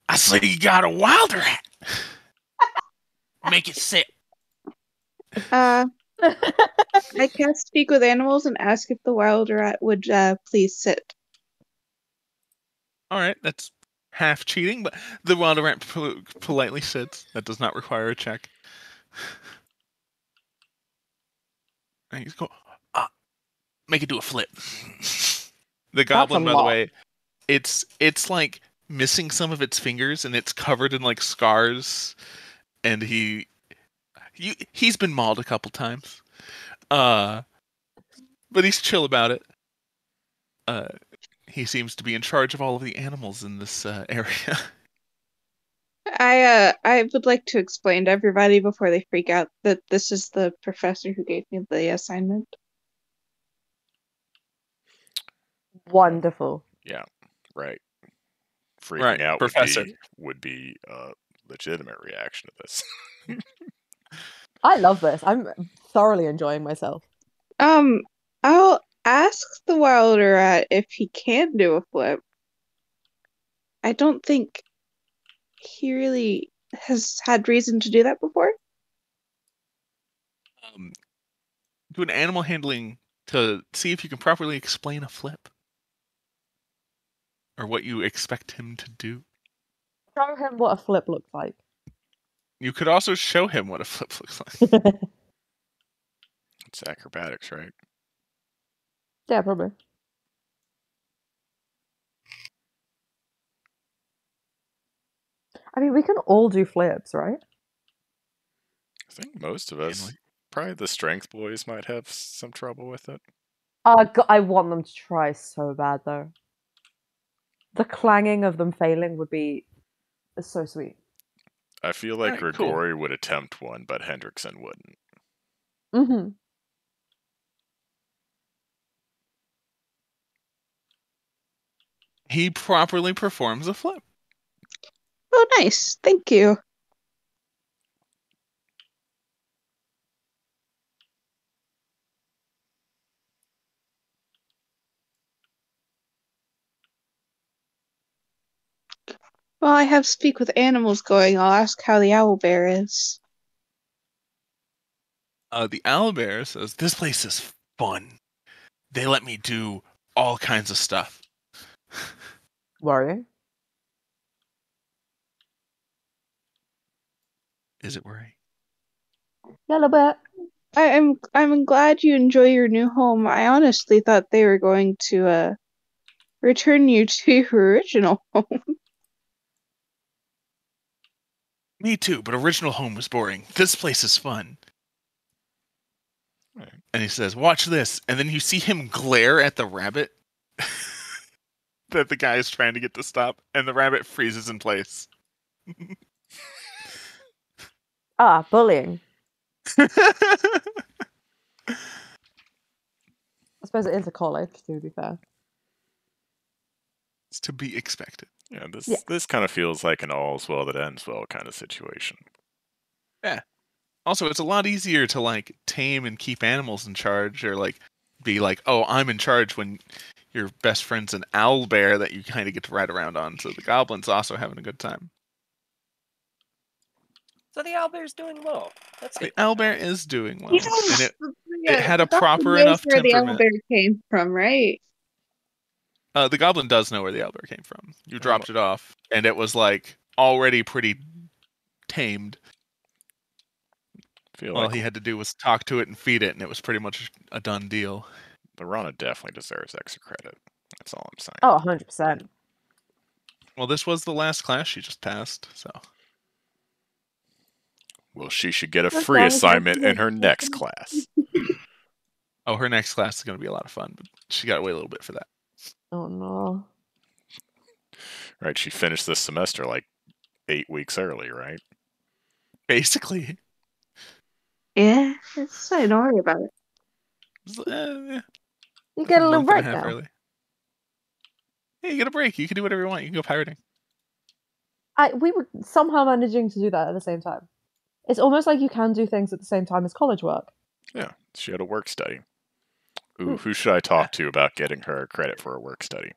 I say you got a wilder rat. Make it sit. I cast Speak with Animals and ask if the wilder rat would please sit. All right, that's half cheating, but the wilder rat politely sits. That does not require a check. And he's going, make it do a flip. The goblin, by the way, it's like missing some of its fingers, and it's covered in like scars, and he's been mauled a couple times, but he's chill about it. He seems to be in charge of all of the animals in this area. I would like to explain to everybody before they freak out that this is the professor who gave me the assignment. Wonderful. Yeah, right. Freaking Right, out professor. would be a legitimate reaction to this. I love this. I'm thoroughly enjoying myself. I'll ask the Wilder Rat if he can do a flip. I don't think he really has had reason to do that before. Do an animal handling to see if you can properly explain a flip. Or what you expect him to do. Show him what a flip looks like. You could also show him what a flip looks like. It's acrobatics, right? Yeah, probably. I mean, we can all do flips, right? I think most of us, probably the strength boys, might have some trouble with it. I want them to try so bad, though. The clanging of them failing would be so sweet. I feel like Alright, cool. Grigori would attempt one, but Hendrickson wouldn't. Mm-hmm. He properly performs a flip. Oh, nice. Thank you. While I have speak with animals going, I'll ask how the owlbear is. The owlbear says, "This place is fun. They let me do all kinds of stuff." Worrying? Is it worrying? Yeah, a little bit. I'm glad you enjoy your new home. I honestly thought they were going to return you to your original home. Me too, but original home was boring. This place is fun. Right. And he says, "Watch this." And then you see him glare at the rabbit that the guy is trying to get to stop, and the rabbit freezes in place. Ah, bullying. I suppose it is a college, to be fair. It's to be expected. Yeah, this Yeah. this kind of feels like an all's well that ends well kind of situation. Also, it's a lot easier to like tame and keep animals in charge, or like be like, "Oh, I'm in charge," when your best friend's an owl bear that you kind of get to ride around on. So the goblin's also having a good time. So the owlbear's doing well. That's The good. owlbear is doing well, You know, and it had a the goblin proper knows enough where the temperament. owlbear came from, right? The goblin does know where the owlbear came from. You dropped it off, and it was like already pretty tamed. Feel All like he had to do was talk to it and feed it, and it was pretty much a done deal. Lorana definitely deserves extra credit. That's all I'm saying. Oh, 100%. Well, this was the last class she just passed, so Well, she should get a That's free long as assignment that's in her good. next class. her next class is going to be a lot of fun, but she got to wait a little bit for that. Oh, no. Right, she finished this semester like 8 weeks early, right? Basically, Yeah, it's fine. Don't worry about it. You get a little month and break half now. early. Hey, you get a break. You can do whatever you want. You can go pirating. We were somehow managing to do that at the same time. It's almost like you can do things at the same time as college work. Yeah, she had a work study. Ooh, who should I talk to about getting her credit for a work study?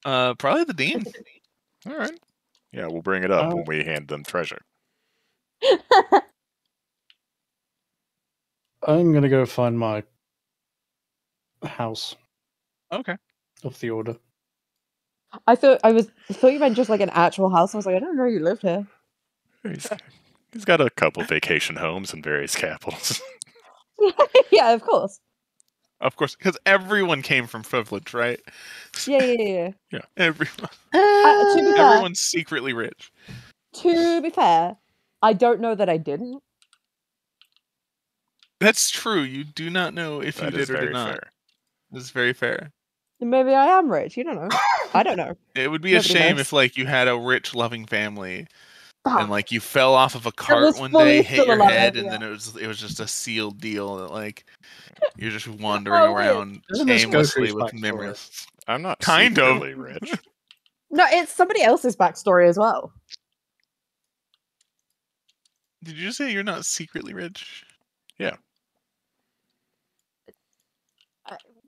Probably the dean. All right. Yeah, we'll bring it up when we hand them treasure. I'm gonna go find my house Okay. of the order. I thought you meant just like an actual house. I was like, I don't know you lived here. He's got a couple vacation homes in various capitals. Yeah, of course. Of course, because everyone came from privilege, right? Yeah. Everyone. To be fair, Everyone's secretly rich. I don't know that I didn't. That's true. You do not know if you That is did or very did not. fair. This is very fair. Maybe I am rich. You don't know. I don't know. It would be Nobody a shame knows. if like you had a rich, loving family Fuck. and like you fell off of a was cart one fully day, hit still your alive, head, and yeah. then it was just a sealed deal that like you're just wandering Oh, wait. around Isn't this aimlessly Goku's with backstory? memories. I'm not Kind of. secretly rich. No, it's somebody else's backstory as well. Did you say you're not secretly rich?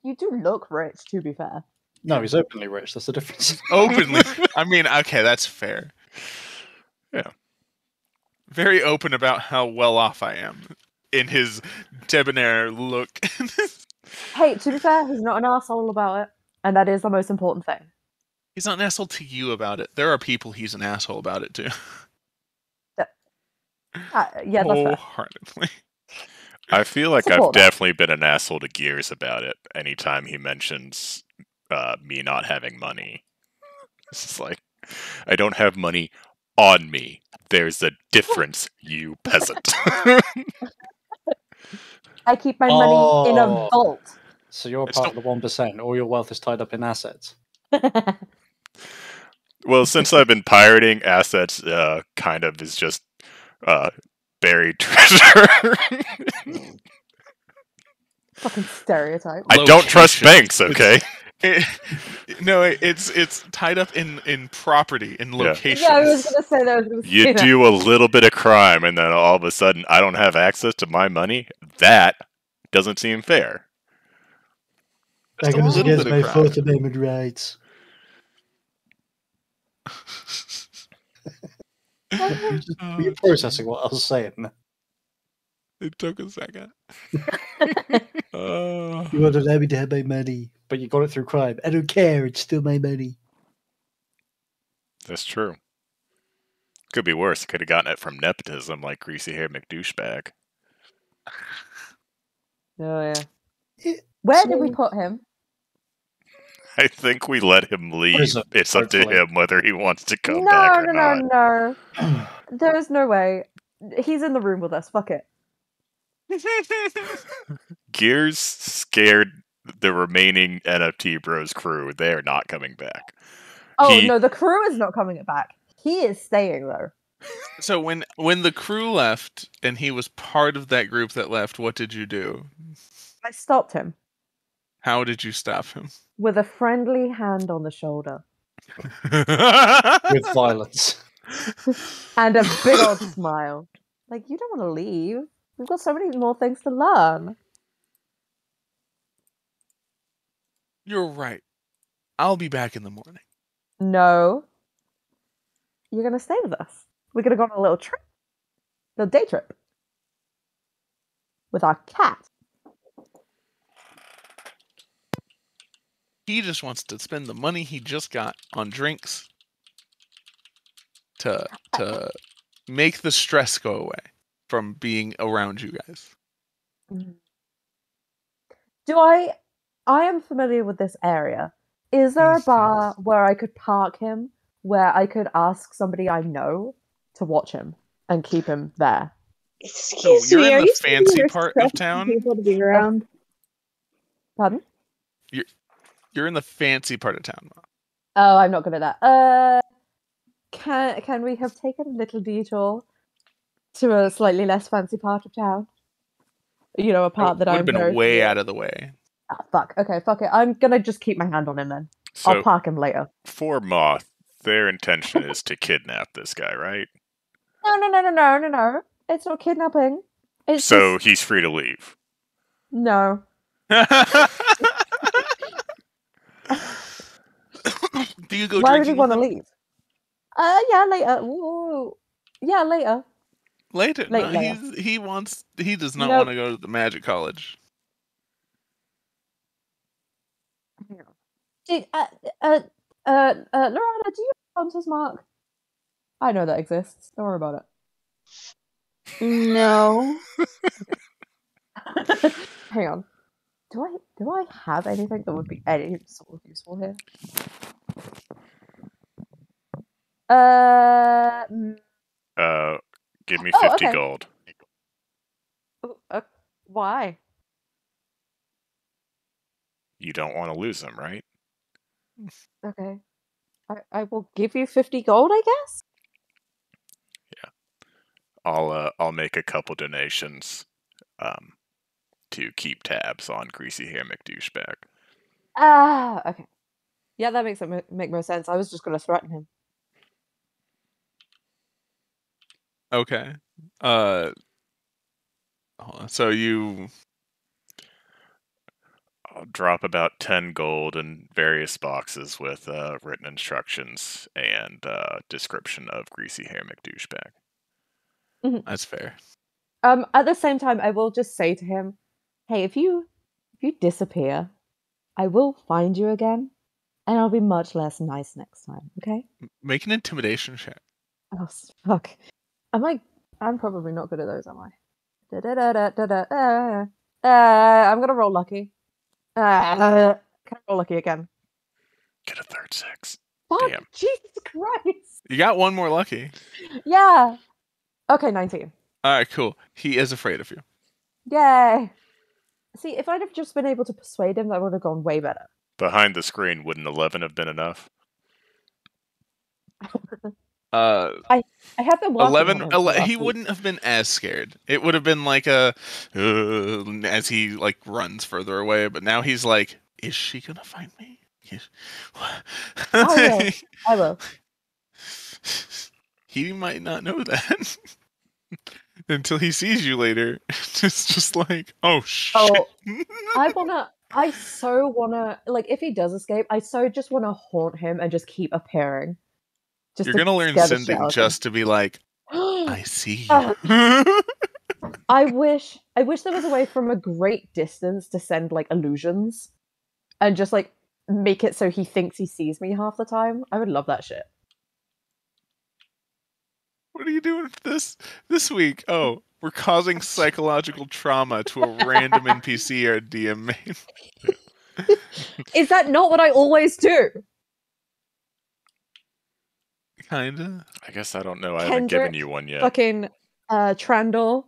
You do look rich, to be fair. No, he's openly rich. That's the difference. Openly. I mean, okay, that's fair. Yeah. Very open about how well off I am in his debonair look. Hey, to be fair, he's not an asshole about it, and that is the most important thing. He's not an asshole to you about it. There are people he's an asshole about it to. Yeah, that's fair. Wholeheartedly. I feel like I've Support that. definitely been an asshole to Gears about it anytime he mentions me not having money. It's just like, I don't have money on me. There's a difference, you peasant. I keep my money in a Oh. vault. So you're It's part of the 1%. All your wealth is tied up in assets. Well, since I've been pirating, assets kind of is just buried treasure. Fucking stereotype. I don't trust Locations. banks, okay? It's tied up in property, in locations. Yeah, I was gonna say that. I was gonna say You that. do a little bit of crime, and then all of a sudden, I don't have access to my money? That doesn't seem fair. Just a little bit of crime. Amendment rights. Were you processing what I was saying? It took a second. You wanted me to have my money, but you got it through crime. I don't care. It's still my money. That's true. Could be worse. Could have gotten it from nepotism, like Greasy Hair McDouchebag. Oh yeah. Yeah, Where did we so- put him? I think we let him leave. Prison, It's up to hopefully. him whether he wants to come No, back or no, not. no, no. There's no way. He's in the room with us. Fuck it. Gears scared the remaining NFT Bros crew. They're not coming back. Oh He- no, the crew is not coming back. He is staying though. So when the crew left and he was part of that group that left, what did you do? I stopped him How did you stop him? with a friendly hand on the shoulder With violence. and a big old smile. Like, you don't want to leave. We've got so many more things to learn. You're right. I'll be back in the morning. No. You're going to stay with us. We're going to go on a little trip. Little day trip. With our cat. He just wants to spend the money he just got on drinks to make the stress go away from being around you guys. I am familiar with this area. Is there a bar where I could park him, where I could ask somebody I know to watch him and keep him there? Excuse you're me, in are the you saying fancy you're part of stressing town? people to be around? Pardon? You're in the fancy part of town. Oh, I'm not good at that. Can we have taken a little detour to a slightly less fancy part of town? You know, a part that would I'm have been very way familiar out of the way. Ah, fuck. Okay, fuck it. I'm gonna just keep my hand on him then. So, I'll park him later. for Moth, their intention is to kidnap this guy, right? No. It's not kidnapping. It's So just... he's free to leave. No. Do you go Why would drinking he want to with him? leave? Yeah, later. Ooh. Yeah, later. Later. No, Later. he does not Nope. want to go to the Magic College. Lorana, do you have Hunter's Mark? I know that exists. Don't worry about No. it. Hang on. Do I have anything that would be any sort of useful here? Give me Oh, 50 okay. gold. Why? You don't want to lose him, right? Okay. I will give you 50 gold, I guess? I'll make a couple donations to keep tabs on Greasy Hair McDouchebag. Okay. Yeah, that makes it make more sense. I was just going to threaten him. Okay. Hold on. So you I'll drop about 10 gold in various boxes with written instructions and description of Greasy Hair McDouchebag. that's fair. At the same time, I will just say to him, "Hey, if you disappear, I will find you again, and I'll be much less nice next time. Okay?" Make an intimidation check. Oh fuck! I'm probably not good at those, am I? Da-da-da-da-da-da. I'm gonna roll lucky. Can I roll lucky again? Get a third 6. Fuck! Damn. Jesus Christ! You got one more lucky. Yeah. Okay, 19. All right, cool. He is afraid of you. Yay! See, if I'd have just been able to persuade him, that would have gone way better. Behind the screen, wouldn't 11 have been enough? I have been working 11. on him for the last He week. wouldn't have been as scared. It would have been like a as he like runs further away. But now he's like, is she gonna find me? I will. He might not know that until he sees you later. It's just like, oh shit. Oh, I so wanna, like, if he does escape, I so just wanna haunt him and just keep appearing. Just You're to gonna learn scare the shit sending out of just to be like, him. I see Ah. you. I wish there was a way from a great distance to send like illusions and just like make it so he thinks he sees me half the time. I would love that shit. What are you doing this week? Oh, we're causing psychological trauma to a random NPC our DM made. Is that not what I always do? Kinda. I guess I don't know. I haven't given you one yet. Fucking Trandor.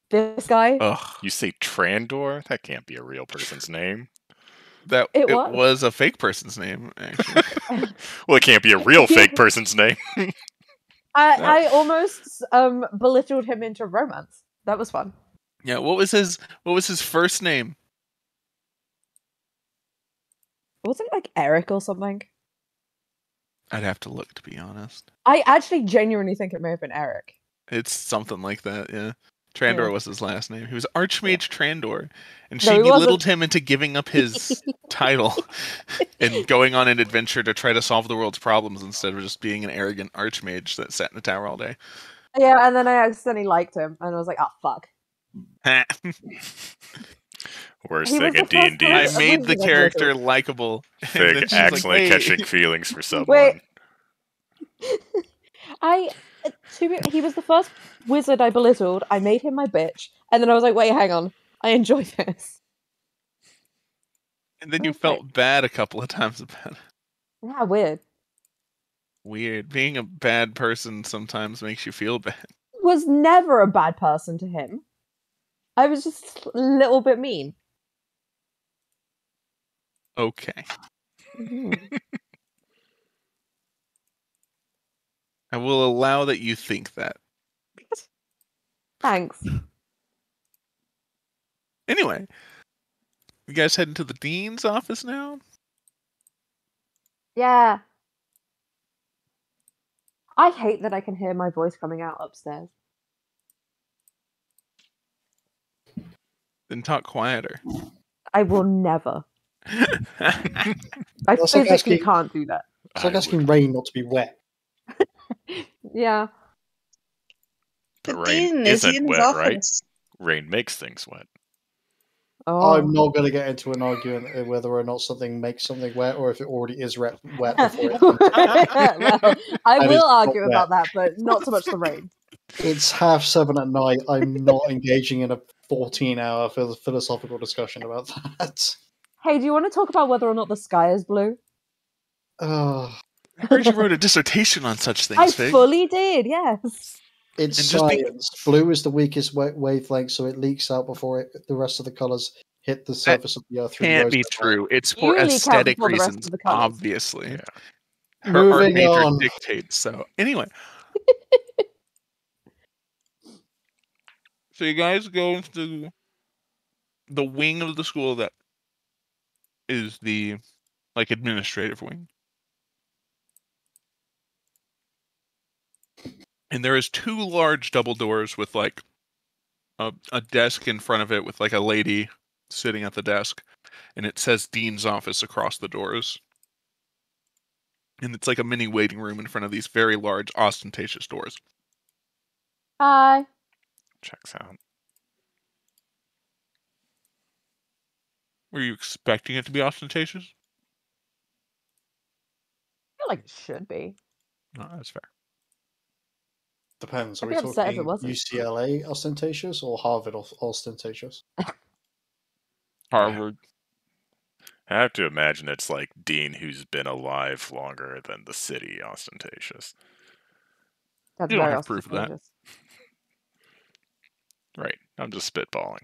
This guy. Ugh. You say Trandor? That can't be a real person's name. That It it was. was a fake person's name, actually. Well, it can't be a real fake person's name. I almost belittled him into romance. That was fun. Yeah, what was his first name? Wasn't it like Eric or something? I'd have to look, to be honest. I actually genuinely think it may have been Eric. It's something like that, yeah. Trandor Yeah. was his last name. He was Archmage Trandor. And No, she he belittled wasn't. him into giving up his title and going on an adventure to try to solve the world's problems instead of just being an arrogant archmage that sat in the tower all day. Yeah, and then I accidentally liked him, and I was like, oh, fuck. Worst He thing was in the first D&D one I is that- made the Wizard of character Wizard. likable. and Fig then she's accidentally like, hey. catching feelings for someone. Wait. He was the first wizard I belittled. I made him my bitch, and then I was like, wait, hang on. I enjoy this. And then you Okay. felt bad a couple of times about it. Yeah, weird. Weird. Being a bad person sometimes makes you feel bad. Was never a bad person to him. I was just a little bit mean. Okay. Mhm. I will allow that you think that. Thanks. Anyway, you guys heading to the dean's office now? Yeah. I hate that I can hear my voice coming out upstairs. Then talk quieter. I will never. I That's like physically asking- can't do that. It's like I asking would- rain not to be wet. Yeah. But The rain dean is isn't in his wet, right? office. Rain makes things wet. Oh. I'm not going to get into an argument of whether or not something makes something wet or if it already is wet before it. Well, I That is will not argue wet. about that, but not so much the rain. It's 7:30 at night. I'm not engaging in a 14-hour philosophical discussion about that. Hey, do you want to talk about whether or not the sky is blue? Ugh. I heard you wrote a dissertation on such things, I Fig. fully did, yes. It's And just be- science. Blue is the weakest wavelength, so it leaks out before the rest of the colors hit the surface of the earth. through Can't rose be color. true. It's You for leak out aesthetic before the rest reasons, of the colours. obviously. Yeah. Her art Moving major on. dictates so. Anyway. So you guys go into the wing of the school that is the administrative wing. And there is 2 large double doors with like a desk in front of it with like a lady sitting at the desk, and it says Dean's office across the doors. And it's like a mini waiting room in front of these very large, ostentatious doors. Hi. Checks out. Were you expecting it to be ostentatious? I feel like it should be. No, that's fair. Depends. Are I'd we be upset if it talking wasn't. UCLA ostentatious or Harvard ostentatious? Harvard. I have to imagine it's like Dean, who's been alive longer than the city, ostentatious. That's You don't very have proof of that. ostentatious. Right. I'm just spitballing.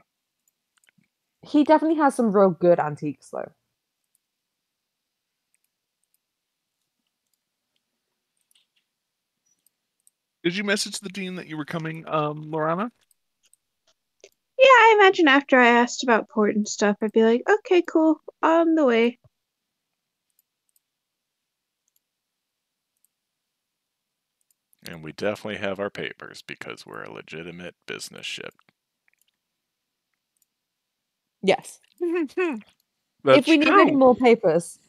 He definitely has some real good antiques, though. Did you message the dean that you were coming, Lorana? Yeah, I imagine after I asked about port and stuff, I'd be like, okay, cool, on the way. And we definitely have our papers because we're a legitimate business ship. Yes. That's If we need true. any more papers,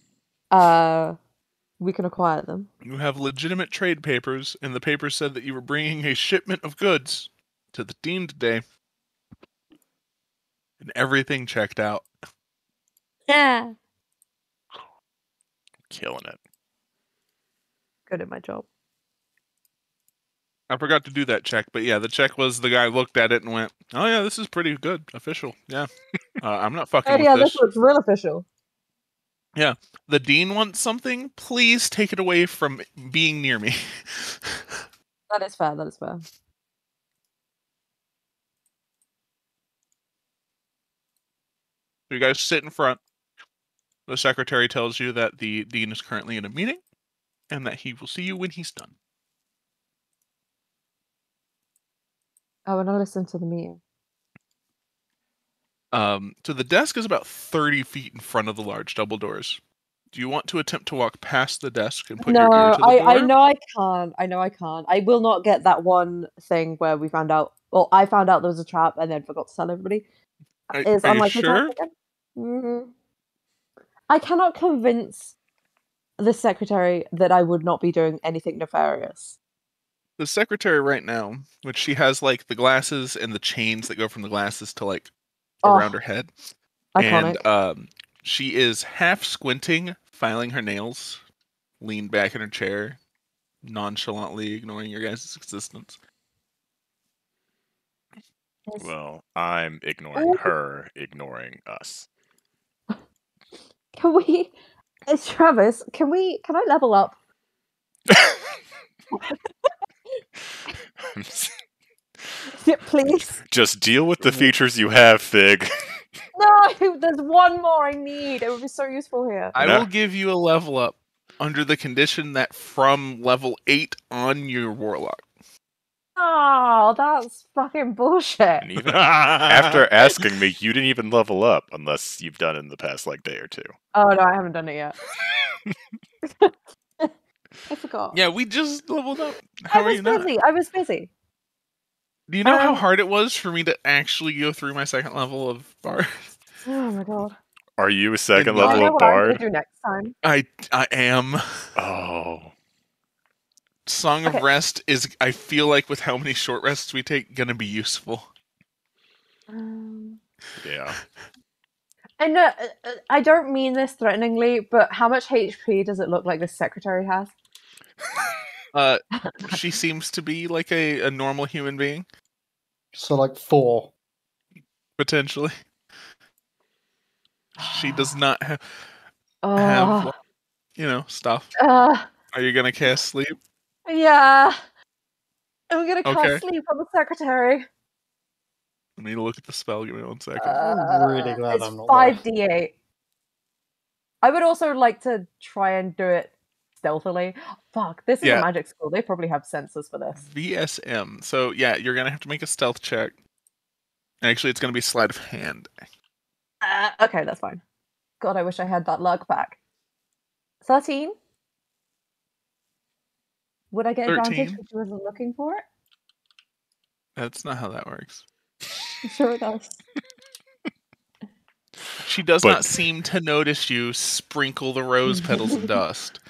we can acquire them. You have legitimate trade papers, and the paper said that you were bringing a shipment of goods to the dean today. And everything checked out. Yeah. Killing it. Good at my job. I forgot to do that check, but yeah, the check was the guy looked at it and went, "Oh yeah, this is pretty good, official." Yeah, I'm not fucking Oh with yeah, this. this looks real official. Yeah, the dean wants something. Please take it away from being near me. That is fair. That is fair. You guys sit in front. The secretary tells you that the dean is currently in a meeting, and that he will see you when he's done. I want to listen to the meeting. So the desk is about 30 feet in front of the large double doors. Do you want to attempt to walk past the desk and put your ear to the door? I know I can't. I know I can't. I will not get that one thing where we found out. Well, I found out there was a trap and then forgot to tell everybody. Are It's you unlikely to sure? happen again. Mhm. I cannot convince the secretary that I would not be doing anything nefarious. The secretary right now, which she has like the glasses and the chains that go from the glasses to like around her head. Iconic. And she is half squinting, filing her nails, leaned back in her chair, nonchalantly ignoring your guys' existence. Yes. Well, I'm ignoring her, ignoring us. Can we, Travis? Can I level up? Yeah, please. Just deal with the features you have, Fig. No, there's one more I need. It would be so useful here. I No. will give you a level up under the condition that from level 8 on your warlock. Oh, that's fucking bullshit. And even after asking me, you didn't even level up unless you've done it in the past like day or two. Oh no, I haven't done it yet. I forgot. Yeah, we just leveled up. How are you not? I was busy. Do you know how hard it was for me to actually go through my second level of Bard? Oh my god. Are you a second I I level know of what I'm gonna Bard? do next time. I am. Oh. Song Okay. of Rest is, I feel like with how many short rests we take, gonna be useful. Yeah. And I don't mean this threateningly, but how much HP does it look like this secretary has? She seems to be like a normal human being, So like 4. potentially. She does not have Oh, stuff. uh, Are you gonna cast sleep? yeah. I'm gonna cast Okay. sleep on the secretary. Let me look at the spell. Give me 1 second. I'm really glad It's I'm not there. 5d8. I would also like to try and do it stealthily. Fuck, this is Yeah. a magic school. They probably have sensors for this. VSM. So yeah, you're gonna have to make a stealth check. Actually, it's gonna be sleight of hand. Okay, that's fine. God, I wish I had that luck back. 13? Would I get advantage 13. because she wasn't looking for it? That's not how that works. I'm sure it does. She does But- not seem to notice you sprinkle the rose petals of dust.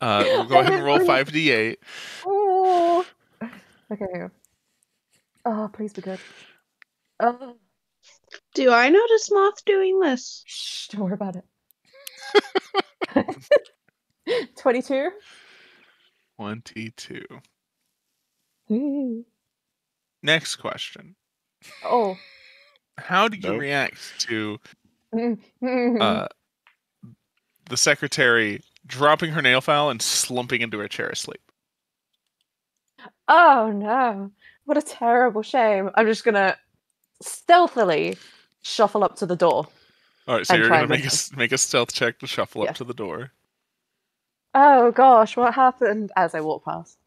We'll go ahead and roll 5d8. Oh. Okay. Oh, please be good. Oh, Do I notice Moth doing this? shh, don't worry about it. 22. 22. Ooh. Next question. Oh. How do you Nope. react to Mm. the secretary dropping her nail file and slumping into her chair asleep? Oh no. What a terrible shame. I'm just gonna stealthily shuffle up to the door. All right, so And you're try gonna and make a stealth check to shuffle Yeah. up to the door. Oh gosh, what happened as I walk past?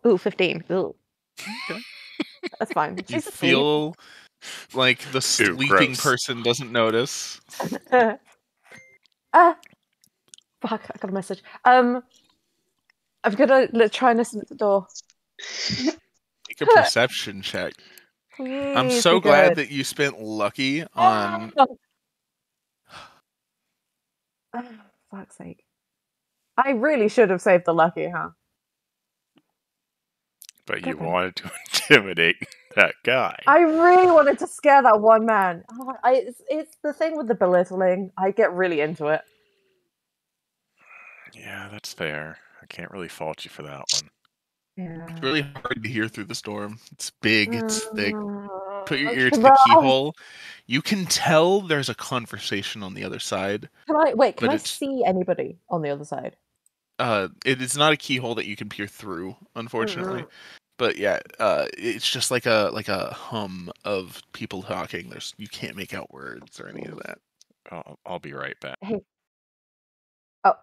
Ooh, 15. Ooh. Okay. That's fine. You She's asleep. feel like the sleeping gross. person doesn't notice. Fuck, I got a message. I'm gonna try and listen at the door. Make a perception check. I'm Please so be glad good. that you spent lucky on. Oh, fuck's sake. I really should have saved the lucky, huh? But you Okay. wanted to intimidate that guy. I really wanted to scare that one man. Oh, it's the thing with the belittling. I get really into it. Yeah, that's fair. I can't really fault you for that one. Yeah. It's really hard to hear through the storm. It's big, it's thick. Put your Okay, ear to the well, keyhole. You can tell there's a conversation on the other side. Can I wait? Can But I it's- see anybody on the other side? It is not a keyhole that you can peer through, unfortunately. But yeah, it's just like a hum of people talking. You can't make out words or any of that. I'll be right back. Oh,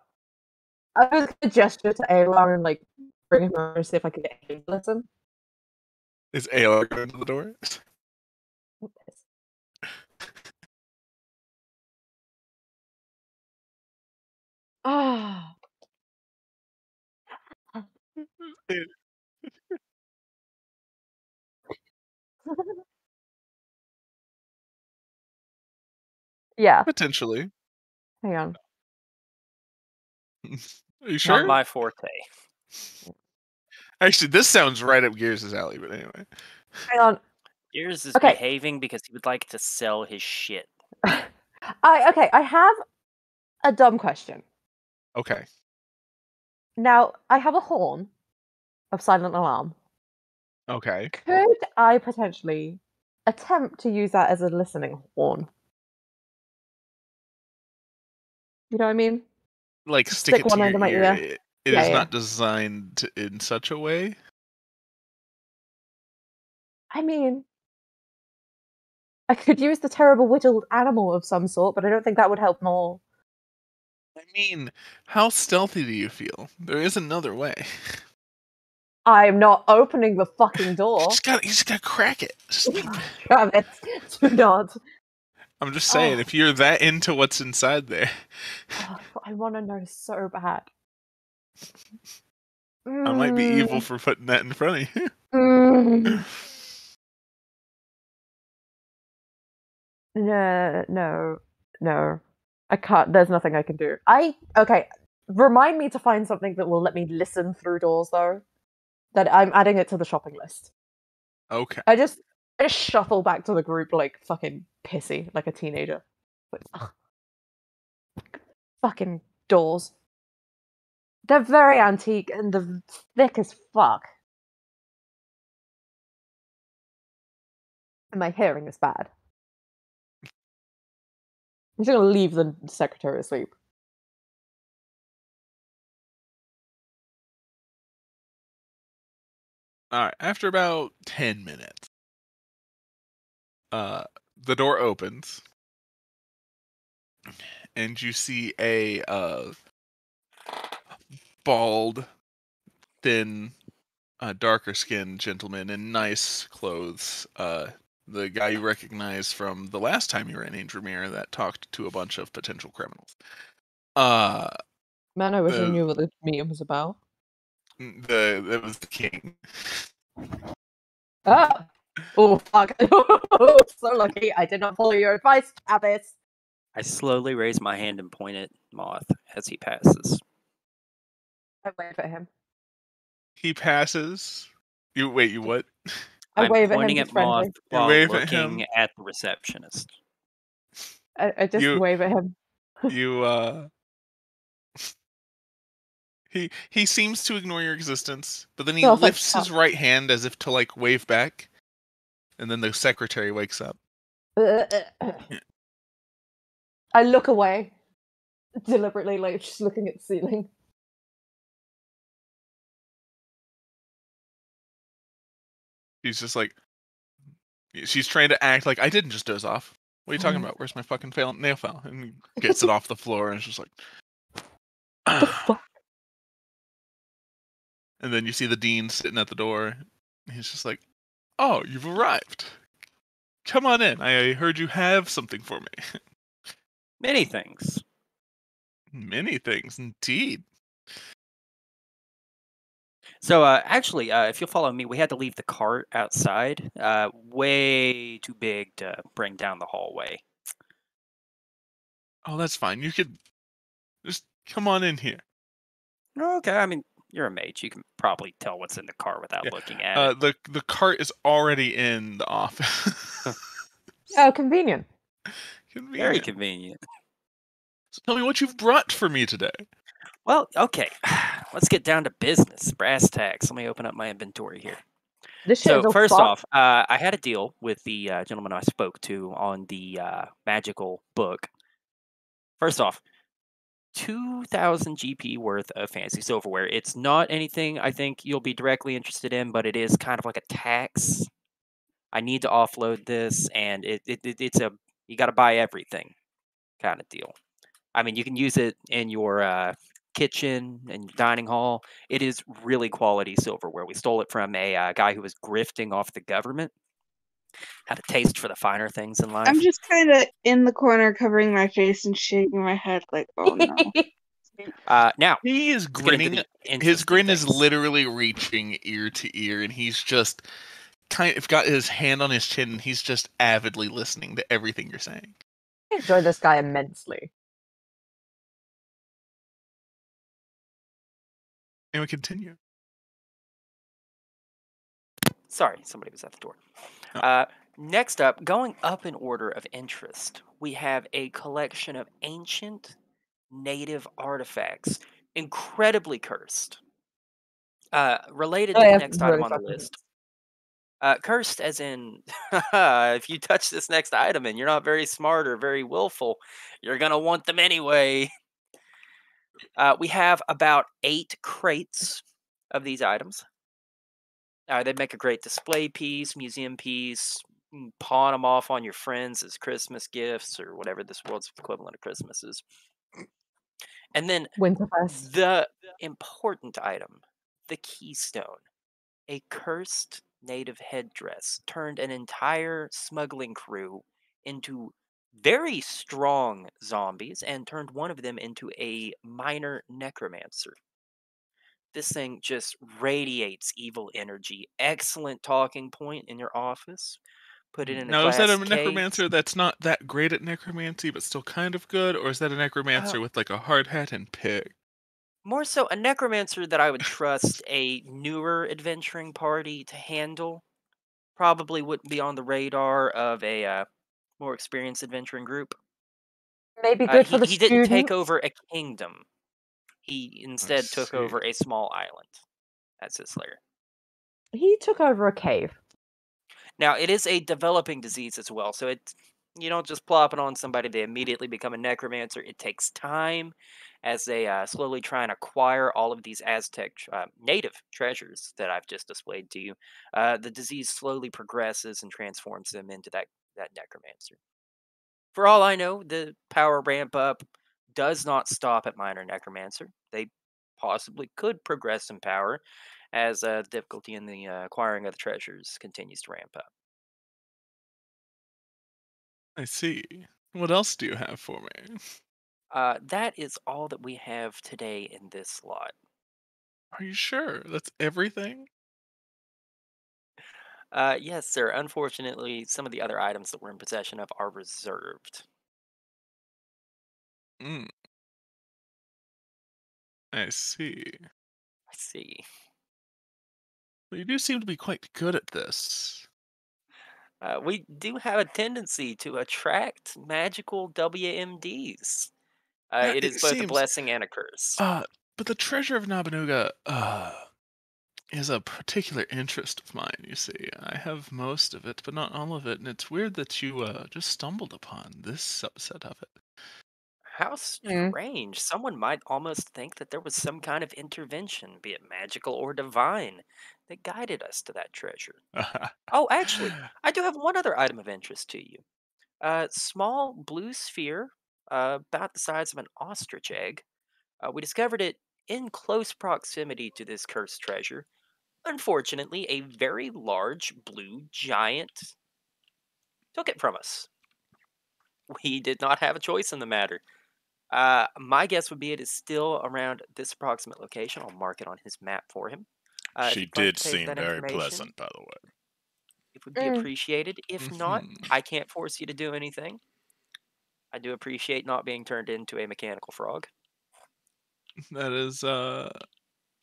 I was gonna gesture to Alar and like bring him over and see if I could get him to listen. Is Alar going to the door? Ah. Yeah, Potentially. hang on. Are you sure? Not my forte. Actually, this sounds right up Gears' alley, but anyway. Hang on. Gears is Okay. behaving because he would like to sell his shit. I have a dumb question. Okay. Now, I have a horn of silent alarm. Okay. Could I potentially attempt to use that as a listening horn? You know what I mean? Like Stick stick it one to under your my ear. ear. It Yeah, is yeah. not designed in such a way. I mean, I could use the terrible whittled animal of some sort, but I don't think that would help more. I mean, how stealthy do you feel? There is another way. I'm not opening the fucking door. You just gotta crack it. Travis, do not. I'm just saying, Oh. if you're that into what's inside there, Oh, I want to know so bad. I might be evil for putting that in front of you. Mm. No. I can't. There's nothing I can do. Okay. Remind me to find something that will let me listen through doors, though. That I'm adding it to the shopping list. Okay. I just shuffle back to the group like fucking pissy, like a teenager. Like, ugh. Fucking doors. They're very antique and they're thick as fuck. And my hearing is bad. I'm just gonna leave the secretary asleep. Alright, after about 10 minutes, the door opens, and you see a bald, thin, darker skinned gentleman in nice clothes. The guy you recognize from the last time you were in Andromir that talked to a bunch of potential criminals. Man, I wish I The- knew what the meeting was about. That was the king. Ah! Oh, fuck. So lucky I did not follow your advice, Travis. I slowly raise my hand and point at Moth as he passes. I wave at him. He passes. You what? I I'm wave at him pointing just at Moth friendly. while wave at looking him. at the receptionist. I just You- wave at him. You he seems to ignore your existence, but then he No, it's like, lifts his right hand as if to like wave back, and then the secretary wakes up. I look away, deliberately, like just looking at the ceiling. She's just like, she's trying to act like I didn't just doze off. What are you talking about? Where's my fucking nail file? And he gets it off the floor and is just like, The fuck? and then you see the dean sitting at the door. He's just like, "Oh, you've arrived. Come on in. I heard you have something for me." Many things. Many things, indeed. So, actually, if you'll follow me, we had to leave the cart outside. Way too big to bring down the hallway. Oh, that's fine. You could just come on in here. Okay, I mean, you're a mage. You can probably tell what's in the car without Yeah, looking at it. The cart is already in the office. Oh, convenient. Convenient. Very convenient. So tell me what you've brought for me today. Well, okay. Let's get down to business. Brass tacks. Let me open up my inventory here. This shit So, is all first fucked. off, I had a deal with the gentleman I spoke to on the magical book. First off, 2,000 GP worth of fancy silverware. It's not anything I think you'll be directly interested in, but it is kind of like a tax. I need to offload this, and it's a you got to buy everything kind of deal. I mean, you can use it in your kitchen and dining hall. It is really quality silverware. We stole it from a guy who was grifting off the government. Had a taste for the finer things in life. I'm just kind of in the corner covering my face and shaking my head like, oh no. Now, He is let's get into grinning. the His interesting grin is things. literally reaching ear to ear, and he's just kind of got his hand on his chin, and he's just avidly listening to everything you're saying. I enjoy this guy immensely. And we continue. Sorry, somebody was at the door. Oh. Next up, going up in order of interest, we have a collection of ancient native artifacts, incredibly cursed. Related to the next item on the list. Cursed as in, if you touch this next item and you're not very smart or very willful, you're going to want them anyway. We have about 8 crates of these items. They make a great display piece, museum piece. You can pawn them off on your friends as Christmas gifts or whatever this world's equivalent of Christmas is. And then Winterfest. the important item, the keystone, a cursed native headdress turned an entire smuggling crew into very strong zombies and turned one of them into a minor necromancer. This thing just radiates evil energy. Excellent talking point in your office. Put it in a Now, is that a glass necromancer case. that's not that great at necromancy, but still kind of good, or is that a necromancer with like a hard hat and pig? More so, a necromancer that I would trust a newer adventuring party to handle. Probably wouldn't be on the radar of a more experienced adventuring group. Maybe good for the He didn't take students. over a kingdom. He instead took see. over a small island as his lair. He took over a cave. Now, it is a developing disease as well, so you don't just plop it on somebody, they immediately become a necromancer. It takes time as they slowly try and acquire all of these Aztec native treasures that I've just displayed to you. The disease slowly progresses and transforms them into that necromancer. For all I know, the power ramp up does not stop at minor necromancer. They possibly could progress in power as difficulty in the acquiring of the treasures continues to ramp up. I see. What else do you have for me? That is all that we have today in this slot. Are you sure? That's everything? Yes, sir. Unfortunately, some of the other items that we're in possession of are reserved. Mm, I see. I see. Well, you do seem to be quite good at this. We do have a tendency to attract magical WMDs. It is It both a seems. blessing and a curse. But the treasure of Nabanuga, is a particular interest of mine, you see. I have most of it, but not all of it, and it's weird that you, just stumbled upon this subset of it. How strange. Someone might almost think that there was some kind of intervention, be it magical or divine, that guided us to that treasure. Oh, actually, I do have one other item of interest to you. A small blue sphere, about the size of an ostrich egg. We discovered it in close proximity to this cursed treasure. Unfortunately, a very large blue giant took it from us. We did not have a choice in the matter. My guess would be it is still around this approximate location. I'll mark it on his map for him. If She you'd like did to take seem that very information, pleasant, by the way. it would be appreciated. If not, Mhm. I can't force you to do anything. I do appreciate not being turned into a mechanical frog. That is,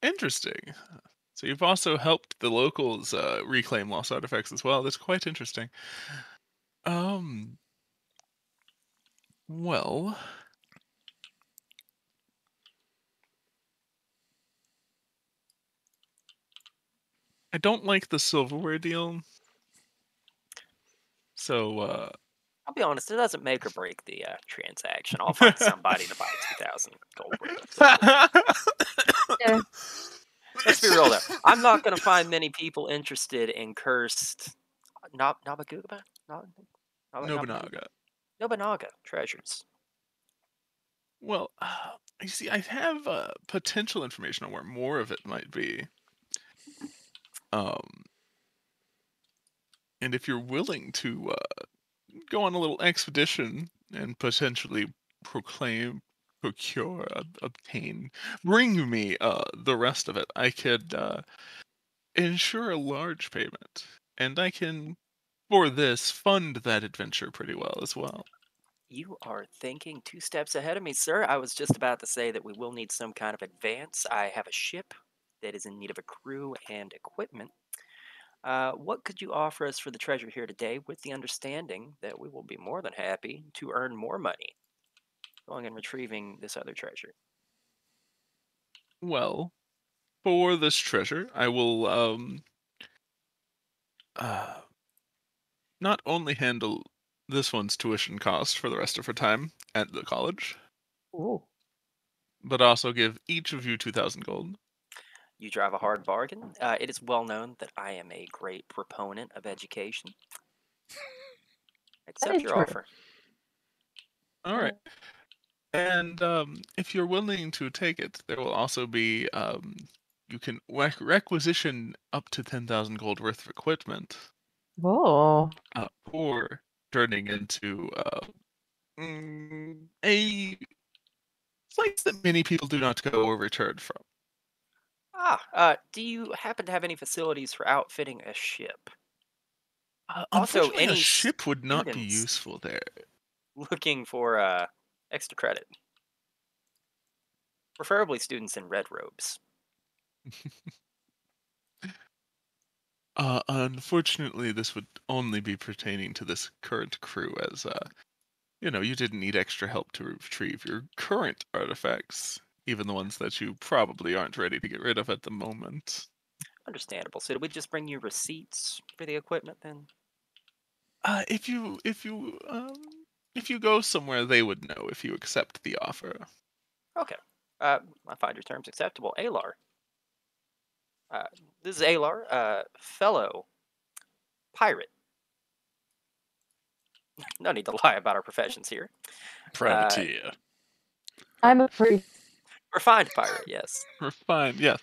interesting. So you've also helped the locals, reclaim lost artifacts as well. That's quite interesting. Um, well, I don't like the silverware deal. So, I'll be honest, it doesn't make or break the transaction. I'll find somebody to buy 2,000 gold worth of silver. Yeah. Let's be real though. I'm not going to find many people interested in cursed Nabaguba? Nobunaga. Nobunaga treasures. Well, you see, I have potential information on where more of it might be. Um, and if you're willing to go on a little expedition and potentially proclaim, procure, obtain, bring me the rest of it, I could ensure a large payment, and I can, for this, fund that adventure pretty well as well. You are thinking 2 steps ahead of me, sir. I was just about to say that we will need some kind of advance. I have a ship that is in need of a crew and equipment. What could you offer us for the treasure here today, with the understanding that we will be more than happy to earn more money going and retrieving this other treasure? Well, for this treasure, I will uh, not only handle this one's tuition cost for the rest of her time at the college, Ooh. but also give each of you 2,000 gold. You drive a hard bargain. It is well known that I am a great proponent of education. That Accept is your true. offer. All right. And if you're willing to take it, there will also be you can requisition up to 10,000 gold worth of equipment Whoa. for turning into a place that many people do not go or return from. Do you happen to have any facilities for outfitting a ship? Also, Unfortunately, a any ship would not be students useful there. looking for extra credit? Preferably students in red robes. Unfortunately, this would only be pertaining to this current crew, as you didn't need extra help to retrieve your current artifacts, even the ones that you probably aren't ready to get rid of at the moment. Understandable. So, did we just bring you receipts for the equipment then? If you go somewhere, they would know if you accept the offer. Okay. I find your terms acceptable. Alar. This is Alar, fellow pirate. No need to lie about our professions here. Privateer. I'm a priest. Refined pirate, yes. Refined, yeah.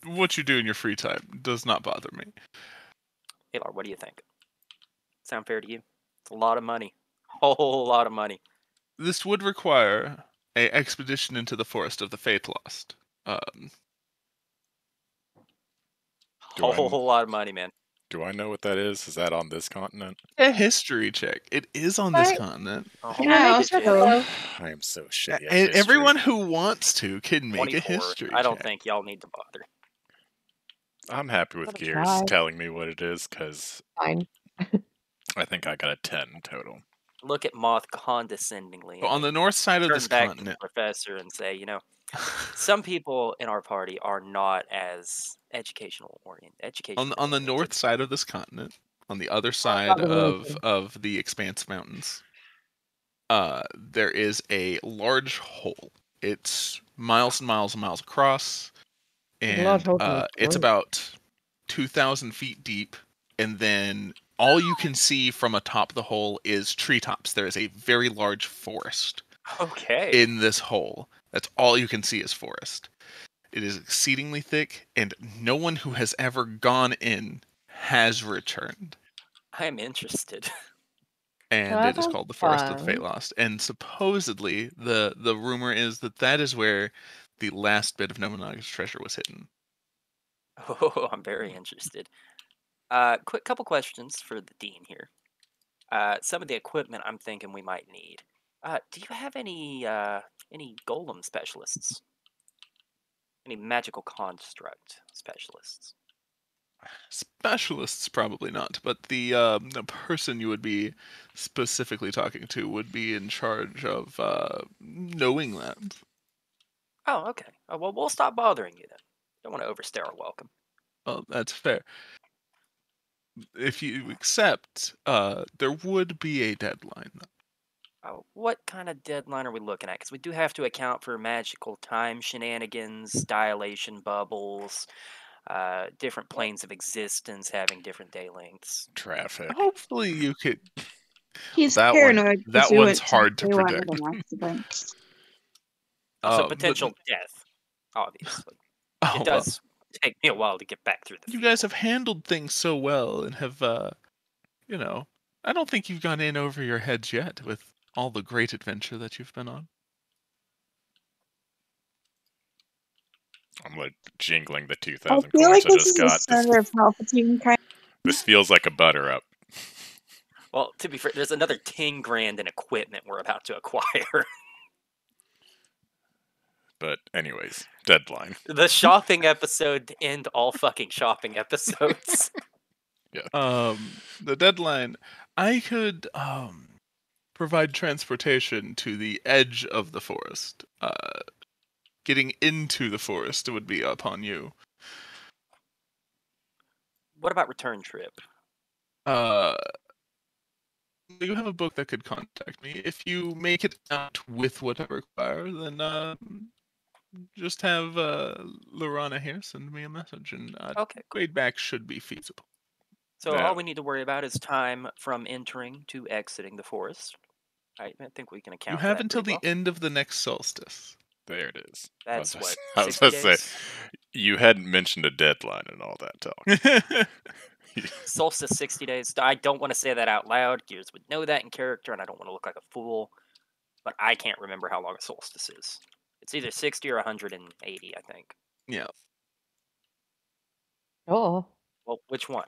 What you do in your free time does not bother me. Alar, what do you think? Sound fair to you? It's a lot of money. Whole lot of money. This would require a expedition into the forest of the Fate Lost. Do I- Whole lot of money, man. Do I know what that is? Is that on this continent? A history check. It is on this Right. continent. A Can whole I Yeah, make a bunch check of shit. though? I am so shitty at And history. everyone who wants to can make a 24. history I don't check. think y'all need to bother. I'm happy with Gotta Gears try. telling me what it is, because Fine. I think I got a 10 total. Look at Moth condescendingly. So and on the then north side of turn this back to the continent, professor and say, some people in our party are not as on the north side of this continent, on the other not side the religion. of the Expanse Mountains, there is a large hole. It's miles and miles and miles across, There's a large and hole in the it's throat. about 2,000 feet deep. And then all you can see from atop the hole is treetops. There is a very large forest Okay. in this hole. That's all you can see is forest. It is exceedingly thick, and no one who has ever gone in has returned. I am interested. And that it is sounds called the Forest of the fun. Fate Lost. And supposedly, the rumor is that is where the last bit of Nobunaga's treasure was hidden. Oh, I'm very interested. Quick couple questions for the dean here. Some of the equipment I'm thinking we might need. Do you have any golem specialists? Any magical construct specialists? Specialists, probably not, but the person you would be specifically talking to would be in charge of knowing that. Oh, okay. Well, we'll stop bothering you then. Don't want to overstay our welcome. Well, that's fair. If you accept, there would be a deadline. What kind of deadline are we looking at? Because we do have to account for magical time shenanigans, dilation bubbles, different planes of existence having different day lengths. Traffic. Hopefully, you could. He's That one- paranoid. 'cause that he one's went hard to Haywire predict. on accident. Also, but- potential death, obviously. Oh, It does take me a while to get back through the you guys field. have handled things so well and have, I don't think you've gone in over your heads yet with all the great adventure that you've been on. I'm like jingling the I 2,000 feel like coins I this just is a got. Senator Palpatine kind. This feels like a butter up. Well, to be fair, there's another 10 grand in equipment we're about to acquire. But anyways, deadline. The shopping episode to end all fucking shopping episodes. The deadline, I could provide transportation to the edge of the forest. Getting into the forest would be upon you. What about return trip? You have a book that could contact me. If you make it out with what I require, then just have Lorana here send me a message, and Okay, cool. Wade back should be feasible. So Yeah. all we need to worry about is time from entering to exiting the forest. I think we can account You for have that until pretty the well. end of the next solstice. There it is. That's I was what, I was 60 about to say, days? you hadn't mentioned a deadline and all that talk. Solstice 60 days. I don't want to say that out loud. Gears would know that in character, and I don't want to look like a fool. But I can't remember how long a solstice is. It's either 60 or 180, I think. Yeah. Oh, Well, which one?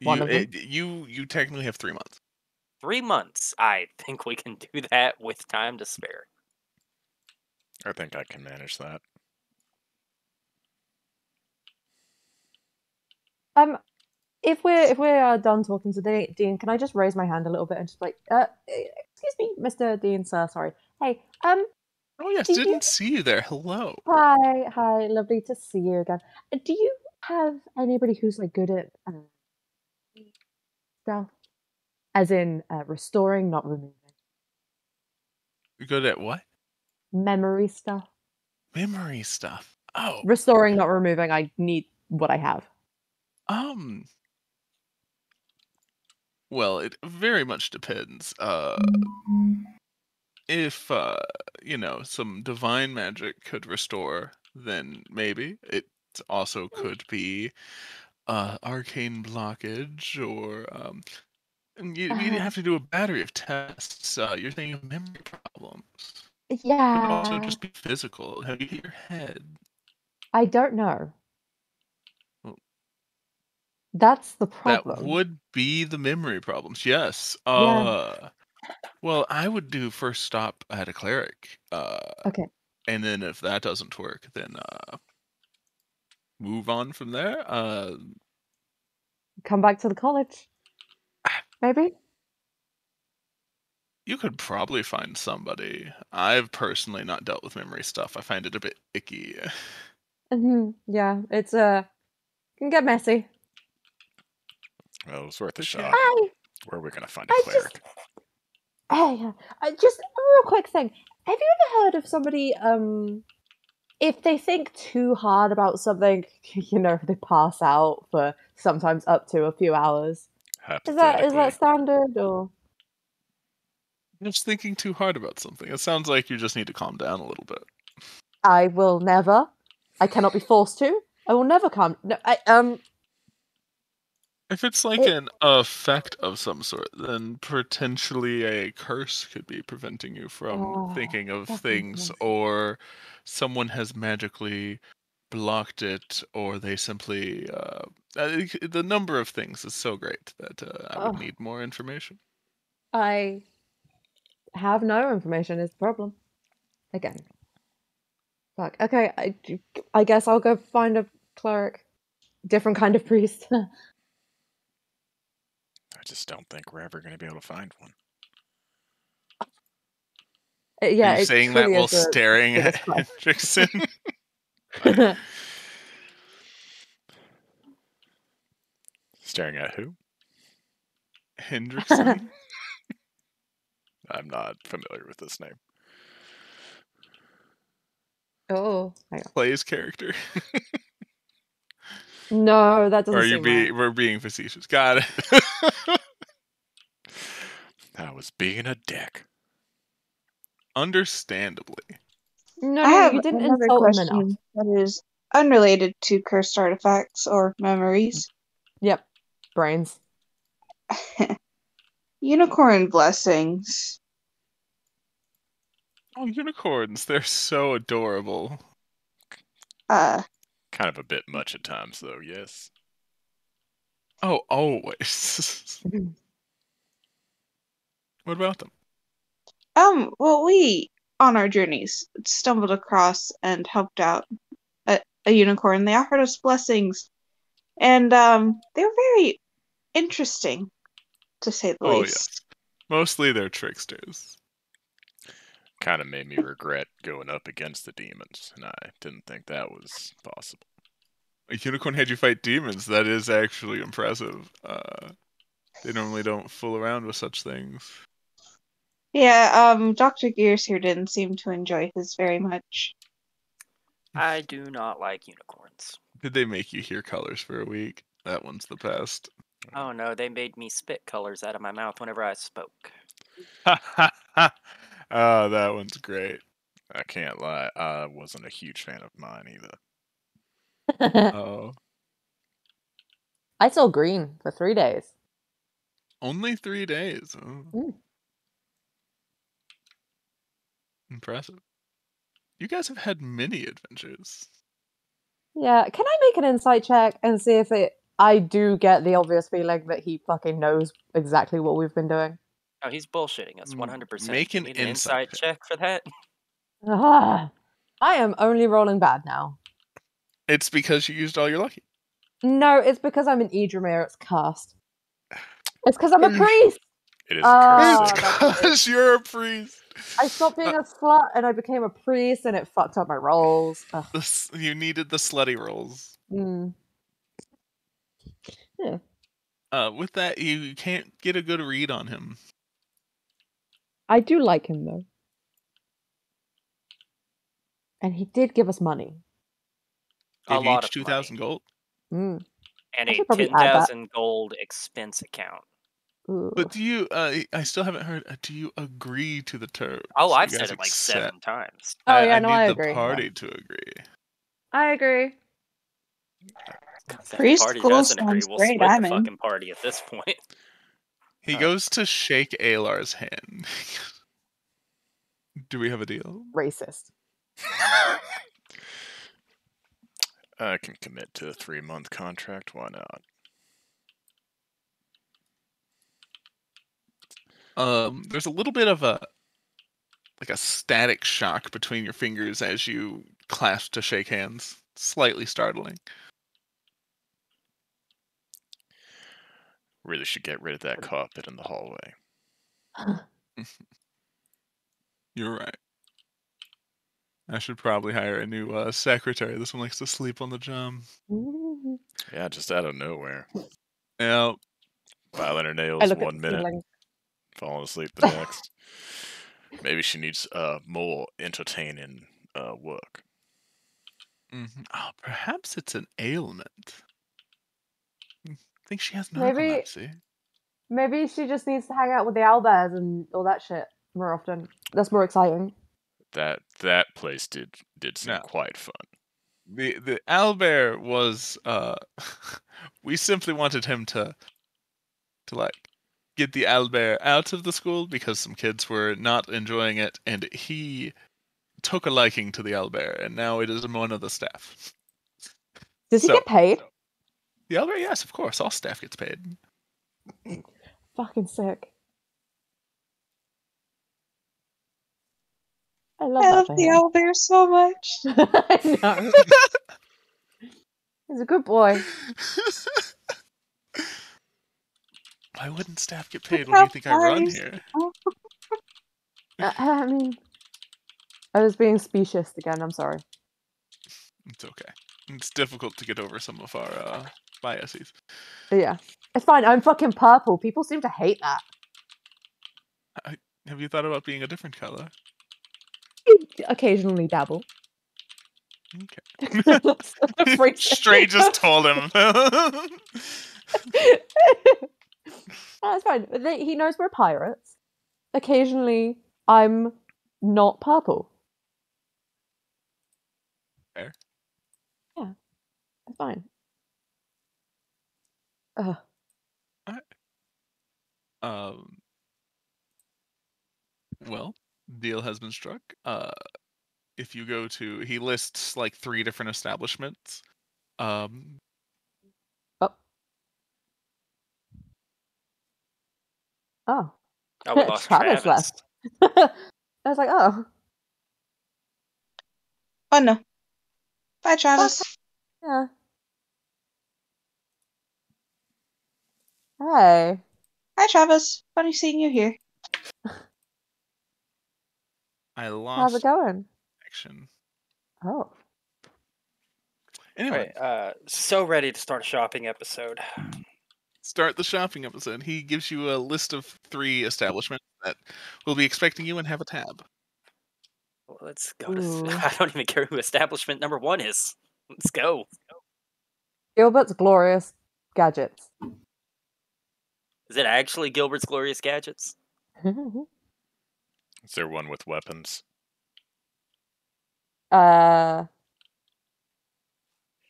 one of them. You technically have 3 months. 3 months. I think we can do that with time to spare. I think I can manage that. If we're done talking to the Dean, can I just raise my hand a little bit and just be like, excuse me, Mr. Dean, sir, sorry. Hey, Oh yes, Do you- didn't see you there. Hello. hi, lovely to see you again. Do you have anybody who's like good at stuff? As in restoring, not removing. You're good at what? Memory stuff. Memory stuff. Oh. Restoring, not removing. I need what I have. Well, it very much depends. If some divine magic could restore, then maybe. It also could be arcane blockage, or and you'd have to do a battery of tests. You're thinking of memory problems. It could also Yeah, just be physical. Have you hit your head? I don't know. That's the That problem. would be the memory problems. Yes. Yeah. Well, I would do first stop at a cleric. Okay. And then if that doesn't work, then move on from there. Come back to the college. Maybe? You could probably find somebody. I've personally not dealt with memory stuff. I find it a bit icky. Yeah, it's can get messy. Well, it was worth a shot. I Where are we gonna find a I cleric? just just a real quick thing. Have you ever heard of somebody if they think too hard about something, they pass out for sometimes up to a few hours? Is that Hypothetically. standard or? Just thinking too hard about something. It sounds like you just need to calm down a little bit. I will never. I cannot be forced to. I will never come. No, If it's like an effect of some sort, then potentially a curse could be preventing you from thinking of that things, makes sense. or someone has magically blocked it, or they simply the number of things is so great that I would Ugh. need more information. I have no information is the problem. Again. Fuck. Okay, I guess I'll go find a cleric. Different kind of priest. I just don't think we're ever gonna be able to find one. Yeah, Are you it saying that truly while is the staring at biggest quest. Hendrickson? Staring at who? Hendrickson? I'm not familiar with this name. Oh, hang on. Play's character. No, that doesn't Or are you seem right. we're being facetious. Got it. I was being a dick. Understandably. No, I have you didn't another insult him enough. question that is unrelated to cursed artifacts or memories. Yep, brains. Unicorn blessings. Oh, unicorns. They're so adorable. Kind of a bit much at times, though, yes. Oh, always. What about them? Well, we, on our journeys, stumbled across and helped out a unicorn. They offered us blessings, and they were very interesting, to say the Oh, least. yes. Mostly they're tricksters. Kind of made me regret going up against the demons, and I didn't think that was possible. A unicorn had you fight demons. That is actually impressive. They normally don't fool around with such things. Yeah, Dr. Gears here didn't seem to enjoy his very much. I do not like unicorns. Did they make you hear colors for a week? That one's the best. Oh no, they made me spit colors out of my mouth whenever I spoke. Oh, that one's great. I can't lie, I wasn't a huge fan of mine either. Oh, I saw green for 3 days. only 3 days. Oh. Mm. Impressive. You guys have had many adventures. Yeah, can I make an insight check and see if I do get the obvious feeling that he fucking knows exactly what we've been doing? Oh, he's bullshitting us 100%. Make You an need an insight insight check for that? Ah, I am only rolling bad now. It's because you used all your lucky. No, it's because I'm an Idramir, it's cursed. It's because I'm a priest! It is Oh, a curse. that's it. Because you're a priest. I stopped being a slut and I became a priest and it fucked up my rolls. Ugh. You needed the slutty rolls. Mm. Yeah. With that, you can't get a good read on him. I do like him though. And he did give us money. A Give you lot each of 2,000 money. gold. Mm. And I a should probably add that. 10,000 gold expense account. Ooh. But do you? I still haven't heard. Do you agree to the terms? Oh, You I've guys said it like accept- 7 times. Oh yeah, I no, need I the agree. party to agree. I agree. If the Priest party school doesn't agree, sounds we'll great, split I'm the in. fucking party at this point. He goes to shake Alar's hand. Do we have a deal? Racist. I can commit to a 3-month contract, why not? There's a little bit of a static shock between your fingers as you clasp to shake hands. Slightly startling. Really should get rid of that carpet in the hallway. You're right. I should probably hire a new secretary. This one likes to sleep on the job. Yeah, just out of nowhere. Yeah. Filing her I nails look at 1 the minute, ceiling. falling asleep the next. Maybe she needs more entertaining work. Oh, perhaps it's an ailment. I think she has Maybe- narcolepsy. Maybe she just needs to hang out with the owlbears and all that shit more often. That's more exciting. That place did seem No. quite fun. The owlbear was we simply wanted him to like get the owlbear out of the school because some kids were not enjoying it, and he took a liking to the owlbear, and now it is one of the staff. Does he So- get paid? The owlbear, yes, of course, all staff gets paid. Fucking sick. I love I that love for the him. owlbear so much. I know. He's a good boy. Why wouldn't staff get paid? What do you think I run Nice. here? I mean, I was being specious again. I'm sorry. It's okay. It's difficult to get over some of our biases. But yeah, it's fine. I'm fucking purple. People seem to hate that. Have you thought about being a different color? Occasionally dabble. Okay. Freak- Stray just told him. That's fine. He knows we're pirates. Occasionally, I'm not purple. Fair. Yeah, it's fine. Ugh. Well, deal has been struck. If you go to, he lists like 3 different establishments. Oh. Oh. Oh, we lost Travis Travis. left. I was like, oh. Oh no. Bye, Travis. Yeah. Hey. Hi, Travis. Funny seeing you here. I How's lost it going? connection. Oh. Anyway, Right, so ready to start a shopping episode. start the shopping episode. He gives you a list of 3 establishments that will be expecting you and have a tab. Well, let's go to. Ooh. I don't even care who establishment number 1 is. Let's go. Gilbert's Glorious Gadgets. Is it actually Gilbert's Glorious Gadgets? Is there one with weapons?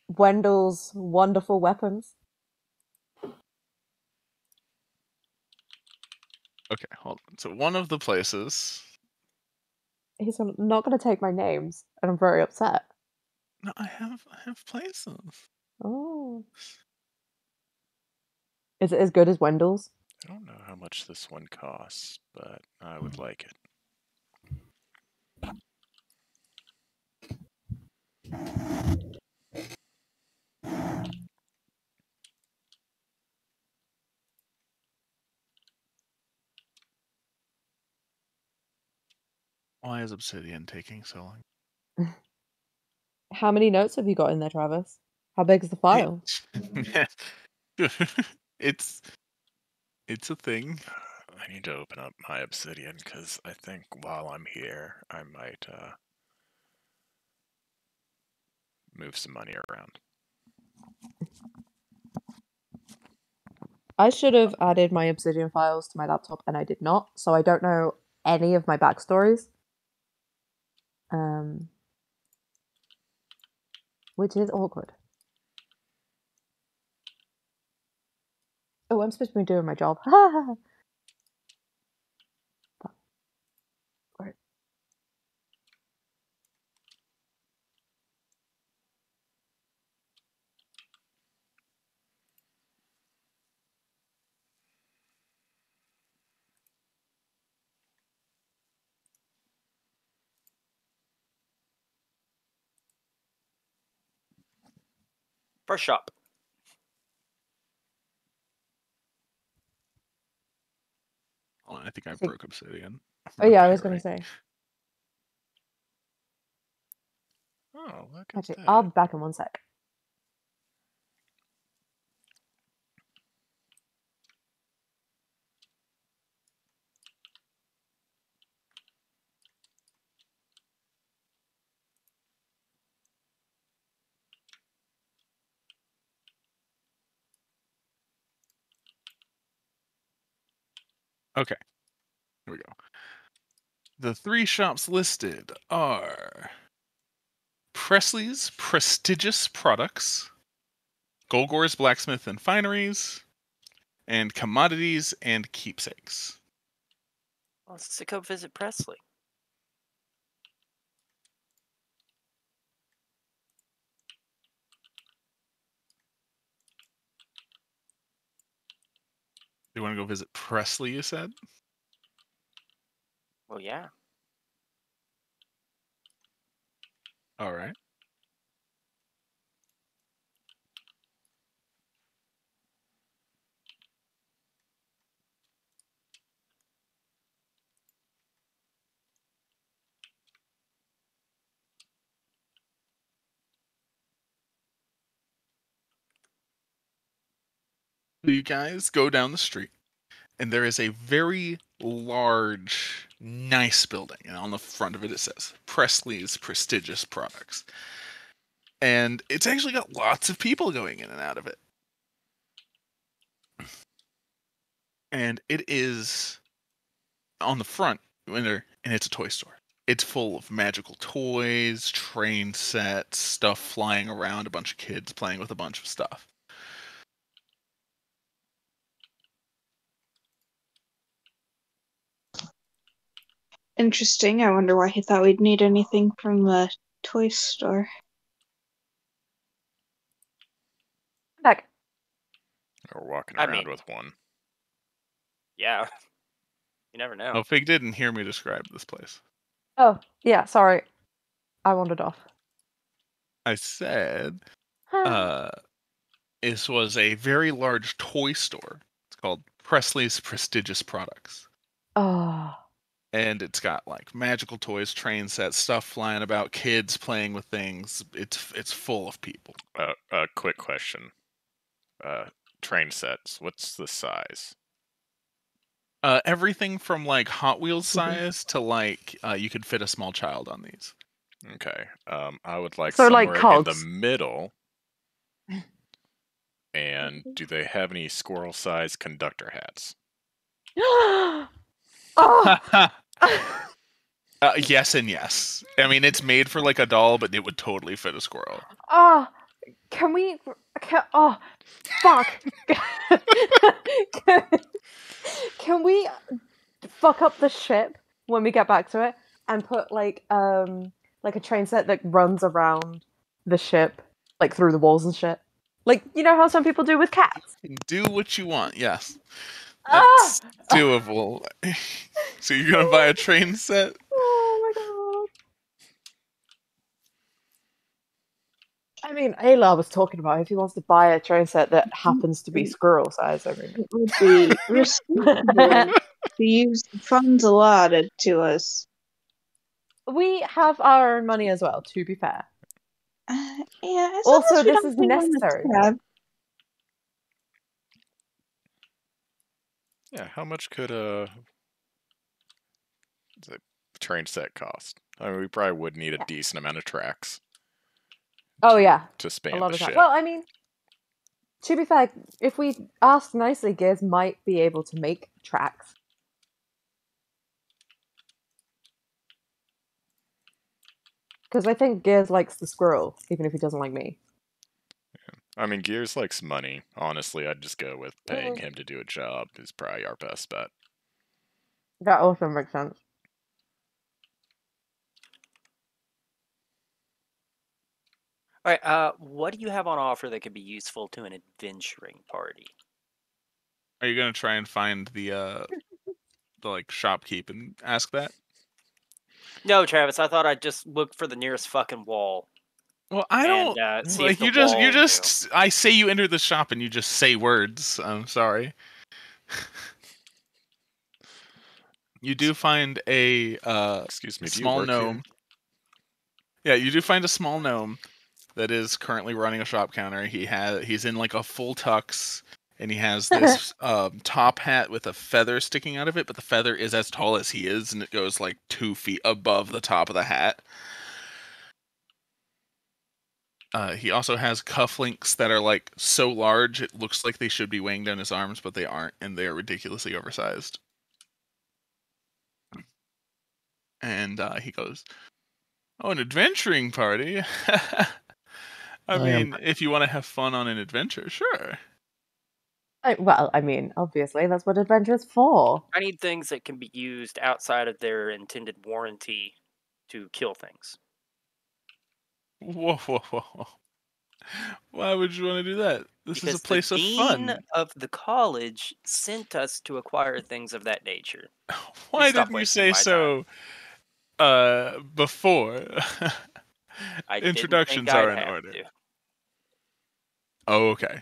Wendell's Wonderful Weapons. Okay, hold on. So one of the places. He's not going to take my names, and I'm very upset. No, I have places. Oh. Is it as good as Wendell's? I don't know how much this one costs, but I would like it. Why is Obsidian taking so long? How many notes have you got in there, Travis? How big is the file? it's a thing. I need to open up my Obsidian because I think while I'm here, I might move some money around. I should have added my Obsidian files to my laptop, and I did not, so I don't know any of my backstories. Which is awkward. Oh, I'm supposed to be doing my job. Right. First shop. Oh, I think I think- broke Obsidian. Oh yeah, I was gonna Repairing. say. Oh, look at Actually, that. I'll be back in one sec. Okay. Here we go. The 3 shops listed are Presley's Prestigious Products, Golgor's Blacksmith and Fineries, and Commodities and Keepsakes. Let's go visit Presley. You want to go visit Presley, you said? Well, yeah. All right. So you guys go down the street, and there is a very large, nice building. And on the front of it, it says Presley's Prestigious Products. And it's actually got lots of people going in and out of it. And it is on the front, and it's a toy store. It's full of magical toys, train sets, stuff flying around, a bunch of kids playing with a bunch of stuff. Interesting. I wonder why he thought we'd need anything from the toy store. Back. We're walking I around mean- with one. Yeah. You never know. Oh, Fig didn't hear me describe this place. Oh yeah, sorry, I wandered off. I said this was a very large toy store. It's called Presley's Prestigious Products. Oh, And it's got like magical toys, train sets, stuff flying about, kids playing with things. It's full of people. Quick question. Train sets. What's the size? Everything from like Hot Wheels Mhm. size to like you could fit a small child on these. Okay. I would like So, like, somewhere in cogs. the middle. And do they have any squirrel-sized conductor hats? oh, Yes and yes. I mean, it's made for like a doll, but it would totally fit a squirrel. oh, can we? Oh, fuck. Can we fuck up the ship when we get back to it and put like a train set that runs around the ship, like through the walls and shit? Like, you know how some people do with cats? Do what you want, yes. Ah! That's doable. So you're gonna buy a train set? Oh my god. I mean, Ayla was talking about if he wants to buy a train set that happens to be squirrel size. I mean, It would be responsible to use the funds allotted to us. we have our own money as well, to be fair. Yeah. as Also, long as we this don't is pay on the necessary. tab. Yeah, how much could the train set cost? I mean, we probably would need a Yeah. decent amount of tracks Oh yeah, to a span lot the of time. ship. Well, I mean, to be fair, if we ask nicely, Gears might be able to make tracks. Because I think Gears likes the squirrel, even if he doesn't like me. I mean, Gears likes money. Honestly, I'd just go with paying him to do a job is probably our best bet. That also makes sense. All right. What do you have on offer that could be useful to an adventuring party? Are you gonna try and find the like shopkeep and ask that? No, Travis. I thought I'd just look for the nearest fucking wall. Well, I and don't see like if the you just wall knew. I say you enter the shop and you just say words. I'm sorry. You do find a Excuse me, do you small work gnome. here? Yeah, you do find a small gnome that is currently running a shop counter. He's in like a full tux, and he has this top hat with a feather sticking out of it, but the feather is as tall as he is, and it goes like 2 feet above the top of the hat. He also has cufflinks that are like so large it looks like they should be weighing down his arms, but they aren't, and they are ridiculously oversized. And he goes, "Oh, an adventuring party? I mean, if you want to have fun on an adventure, sure." Well, I mean, obviously, that's what adventure's for. I need things that can be used outside of their intended warranty to kill things. Whoa, whoa, whoa. Why would you want to do that? This is a Because place the of dean fun. of the college sent us to acquire things of that nature. Why stop didn't you wasting say my so before? I didn't Introductions think I'd are in have order. to. Oh, okay.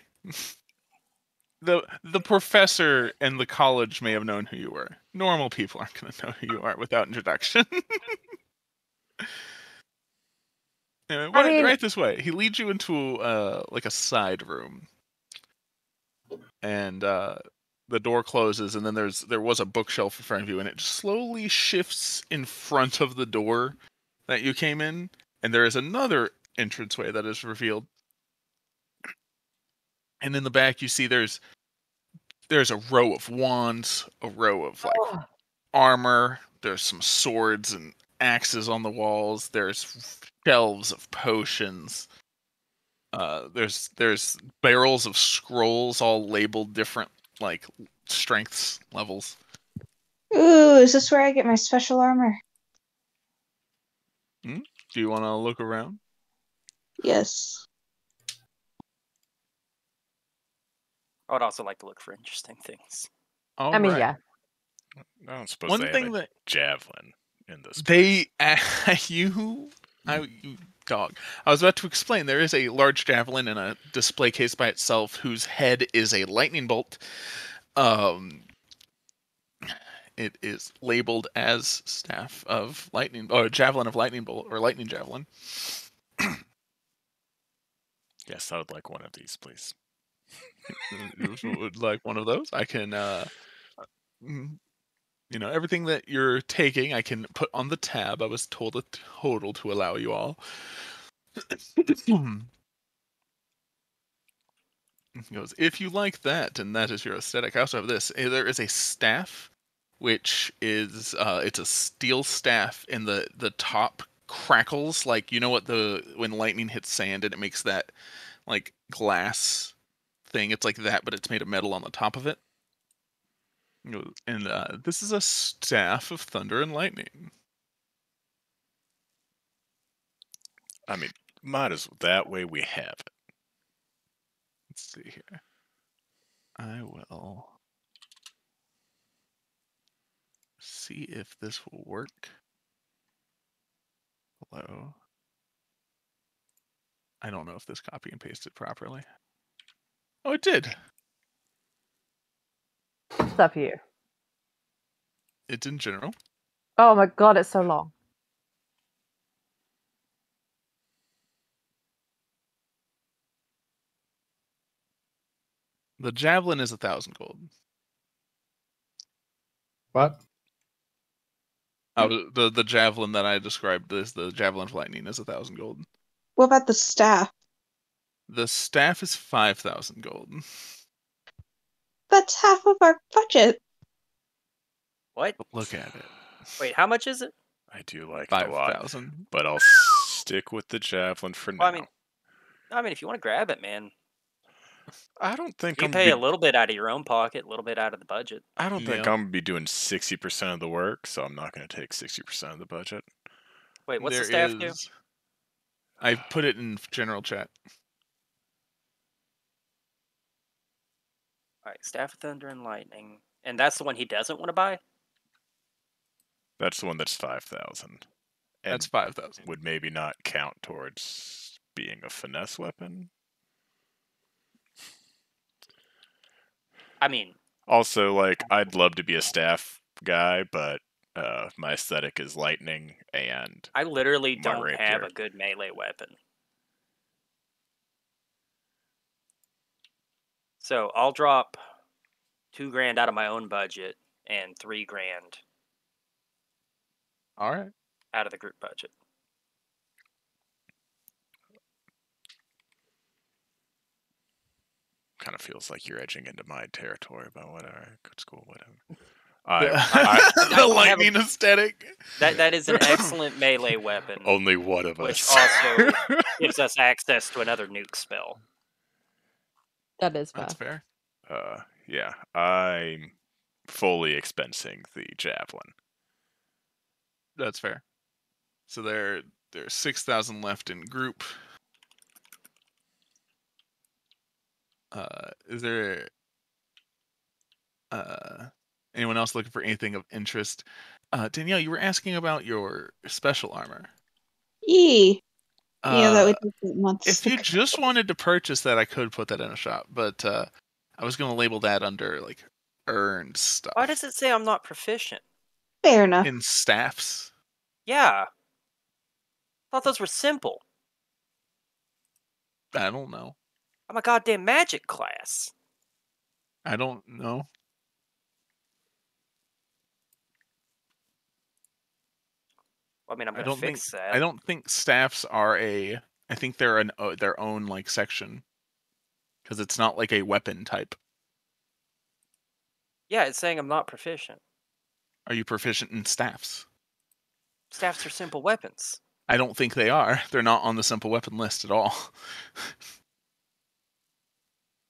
The professor and the college may have known who you were. Normal people aren't going to know who you are without introduction. Anyway, I mean- right this way. He leads you into like a side room, and the door closes, and then there was a bookshelf in front of you, and it slowly shifts in front of the door that you came in, and there is another entranceway that is revealed. And in the back, you see there's a row of wands, a row of like armor. There's some swords and axes on the walls. There's shelves of potions. There's barrels of scrolls, all labeled different like strengths levels. Ooh, is this where I get my special armor? Do you want to look around? Yes. I would also like to look for interesting things. I mean, yeah. I don't suppose One they thing have a that javelin in this place. you dog. I was about to explain. There is a large javelin in a display case by itself, whose head is a lightning bolt. It is labeled as staff of lightning, or javelin of lightning bolt, or lightning javelin. Yes, I would like one of these, please. You would like one of those? I can, everything that you're taking, I can put on the tab. I was told a total to allow you all. He goes, if you like that, and that is your aesthetic, I also have this. There is a staff, which is it's a steel staff, and the top crackles like what when lightning hits sand and it makes that like glass thing. It's like that, but it's made of metal on the top of it. And this is a staff of thunder and lightning. I mean, might as well. That way we have it. Let's see here. I will see if this will work. Hello. I don't know if this copy and pasted properly. Oh, it did. What's up here? It's in general. Oh my god, it's so long. The javelin is 1,000 gold. What? The javelin that I described, the javelin of lightning, is 1,000 gold. What about the staff? The staff is 5,000 gold. That's half of our budget. What? Look at it. Wait, how much is it? I do like it a lot, 5,000. but I'll stick with the javelin for now. Well, I mean, if you want to grab it, man, I don't think you I'm pay a little bit out of your own pocket, a little bit out of the budget. I don't think Yeah. I'm gonna be doing 60% of the work, so I'm not gonna take 60% of the budget. Wait, what's the There staff do? is- I put it in general chat. All right, staff of thunder and lightning, and that's the one he doesn't want to buy. That's the one that's 5,000. And That's 5,000. would maybe not count towards being a finesse weapon. I mean, Also, like, I'd love to be a staff guy, but my aesthetic is lightning and I literally my don't have rapier. a good melee weapon. So I'll drop $2,000 out of my own budget and $3,000 All right. out of the group budget. Kind of feels like you're edging into my territory, but whatever. Good school, whatever. The I have lightning aesthetic. That is an excellent melee weapon, Only one of which us. also gives us access to another nuke spell. That is fair. That's fair. Yeah, I'm fully expensing the javelin. That's fair. So there's 6,000 left in group. Is there anyone else looking for anything of interest? Danielle, you were asking about your special armor. Yeah, that would Uh, take months. if you just wanted to purchase that, I could put that in a shop, but I was going to label that under like earned stuff. Why does it say I'm not proficient? Fair enough. In staffs? Yeah. I thought those were simple. I don't know. I'm a goddamn magic class. I don't know. Well, I mean, I'm I gonna don't think fix that. I don't think staffs are a. I think they're their own like section, because it's not like a weapon type. Yeah, it's saying I'm not proficient. Are you proficient in staffs? Staffs are simple weapons. I don't think they are. They're not on the simple weapon list at all.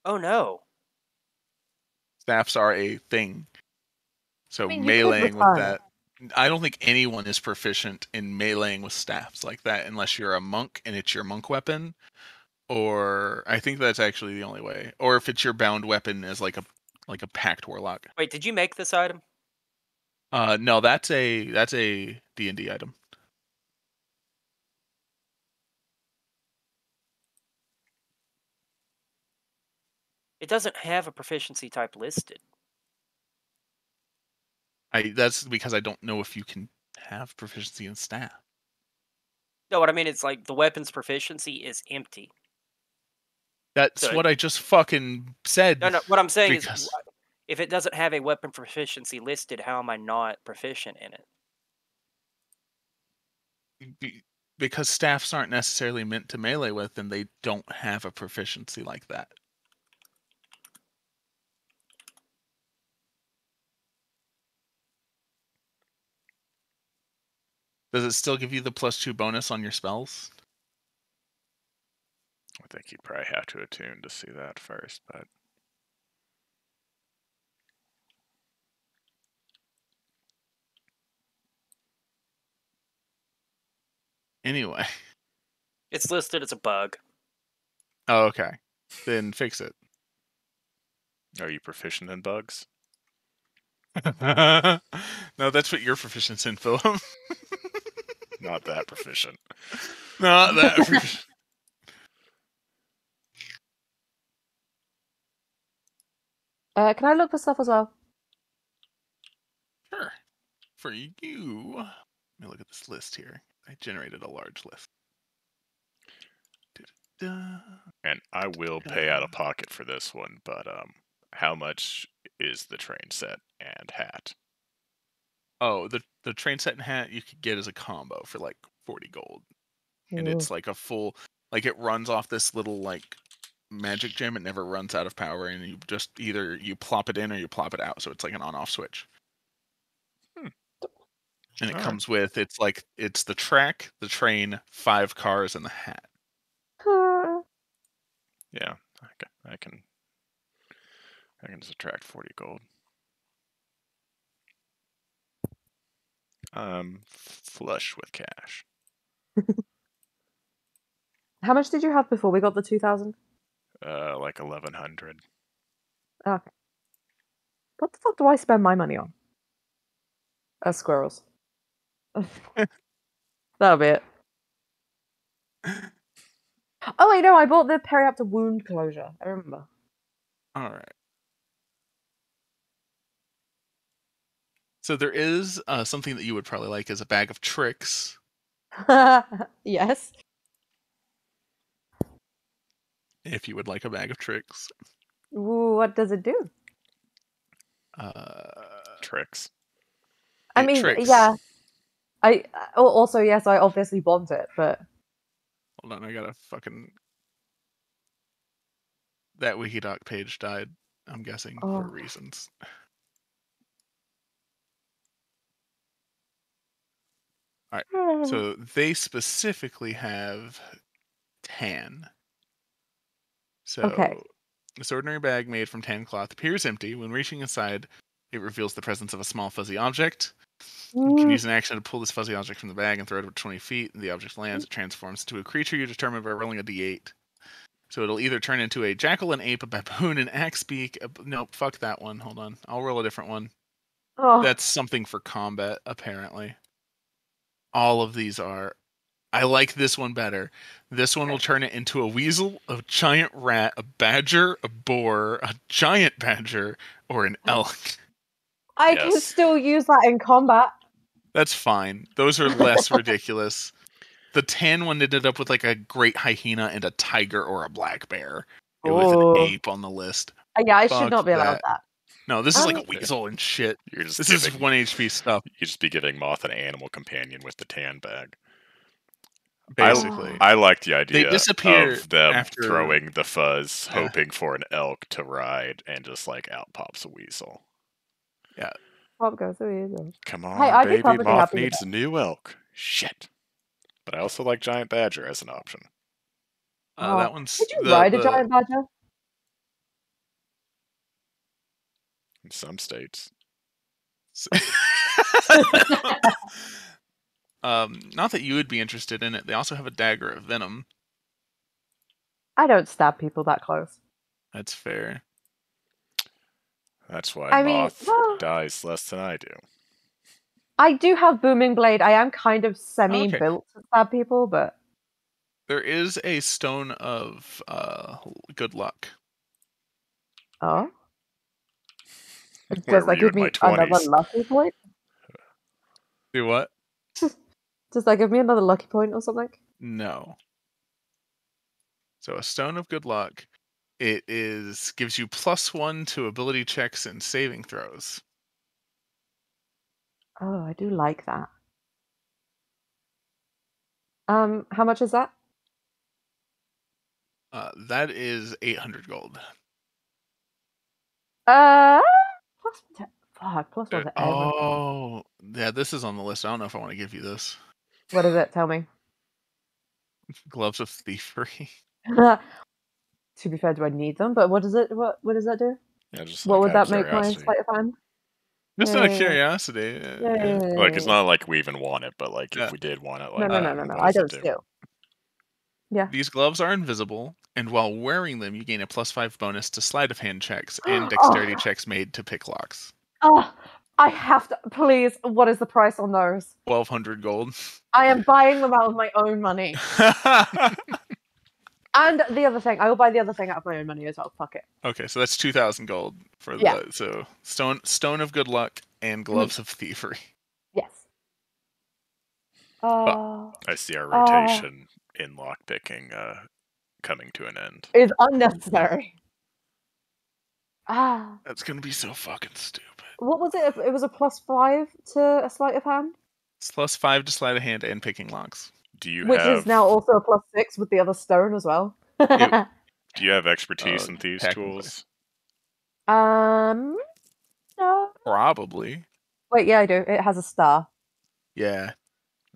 Oh no. Staffs are a thing. So I mean, you could meleeing with refine that. I don't think anyone is proficient in meleeing with staffs like that unless you're a monk and it's your monk weapon. Or I think that's actually the only way. Or if it's your bound weapon as like a pact warlock. Wait, did you make this item? No, that's a D&D item. It doesn't have a proficiency type listed. That's because I don't know if you can have proficiency in staff. No, what I mean is like the weapon's proficiency is empty. That's So- what I just fucking said. No, what I'm saying Because- is if it doesn't have a weapon proficiency listed, how am I not proficient in it? Because staffs aren't necessarily meant to melee with, and they don't have a proficiency like that. Does it still give you the +2 bonus on your spells? I think you'd probably have to attune to see that first, but Anyway. It's listed as a bug. Oh, okay. Then fix it. are you proficient in bugs? No, that's what you're proficient in, Philip. Not that proficient. Not that. Can I look for stuff as well? Sure. For you. Let me look at this list here. I generated a large list. Da-da-da. And I will pay out of pocket for this one, but how much is the train set and hat? Oh, the train set and hat you could get as a combo for like 40 gold. And it's like a full, like it runs off this little like magic gem. It never runs out of power, and you just either you plop it in or you plop it out. So it's like an on-off switch. And it Alright. comes with it's the track, the train, 5 cars, and the hat. Yeah, I can subtract 40 gold. Flush with cash. How much did you have before we got the 2,000? Like 1,100. Okay. What the fuck do I spend my money on? Squirrels. That'll be it. Oh wait, no, I bought the Periaptor wound closure. I remember. All right. So there is something that you would probably like is a bag of tricks. Yes. If you would like a bag of tricks. Ooh, what does it do? Tricks. I It mean, tricks. yeah. Also yes, I obviously want it, but Hold on, I gotta fucking. That Wikidoc page died. I'm guessing for Oh. reasons. So they specifically have tan. So Okay. this ordinary bag made from tan cloth appears empty. When reaching inside, it reveals the presence of a small fuzzy object. You can use an action to pull this fuzzy object from the bag and throw it over 20 feet. And the object lands. It transforms into a creature you determine by rolling a d8. So it'll either turn into a jackal, an ape, a baboon, an axebeak. Nope, fuck that one. Hold on. I'll roll a different one. Oh. That's something for combat, apparently. All of these are. I like this one better. This one will turn it into a weasel, a giant rat, a badger, a boar, a giant badger, or an elk. I can Yes. still use that in combat. That's fine. Those are less ridiculous. The tan one ended up with like a great hyena and a tiger or a black bear. It was Oh. an ape on the list. Yeah, I Fuck should not be allowed that. No, this is like a Um, weasel and shit. You're just This is giving, 1 HP stuff, you just be giving Moth an animal companion with the tan bag. basically. I like the idea disappear of them after- throwing the fuzz, Yeah. hoping for an elk to ride, and just like out pops a weasel. Pop goes the weasel. Come on, Hey, I'd be baby, perfectly Moth happy with needs a new elk. Shit. But I also like giant badger as an option. That one's Did you ride a giant badger? In some states. Not that you would be interested in it. They also have a dagger of venom. I don't stab people that close. That's fair. That's why I mean, Moth well- dies less than I do. I do have booming blade. I am kind of semi-built to stab people, but There is a stone of good luck. oh, Where does were that you give in me my another 20s? lucky point? Do what? Does that give me another lucky point or something? No. So a stone of good luck. It gives you +1 to ability checks and saving throws. Oh, I do like that. How much is that? That is 800 gold. Plus 10. Fuck, plus one's everything. Oh, yeah. This is on the list. I don't know if I want to give you this. What is it? Tell me. Gloves of Thievery. To be fair, do I need them? But what does it? What does that do? Yeah, just What like would out that of make my curiosity. sleight of hand? Just out of Yeah. curiosity. Yeah. Like, it's not like we even want it, but like Yeah. if we did want it, No, like no, what I does it don't do? steal. Yeah. These gloves are invisible, and while wearing them, you gain a +5 bonus to sleight of hand checks and Oh. dexterity checks made to pick locks. Oh, I have to. Please, what is the price on those? 1,200 gold. I am buying them out of my own money. And the other thing, I will buy the other thing out of my own money as well. Fuck it. Okay, so that's 2,000 gold for Yeah. so stone of good luck and gloves of thievery. Yes. I see our rotation in lockpicking coming to an end. Is unnecessary. That's gonna be so fucking stupid. What was it? It was a +5 to a sleight of hand, It's +5 to sleight of hand and picking locks. Do you which have is now also a +6 with the other stone as well. Yep. do you have expertise Oh, in thieves technically. tools? No. Probably. Wait, yeah, I do. It has a star. Yeah.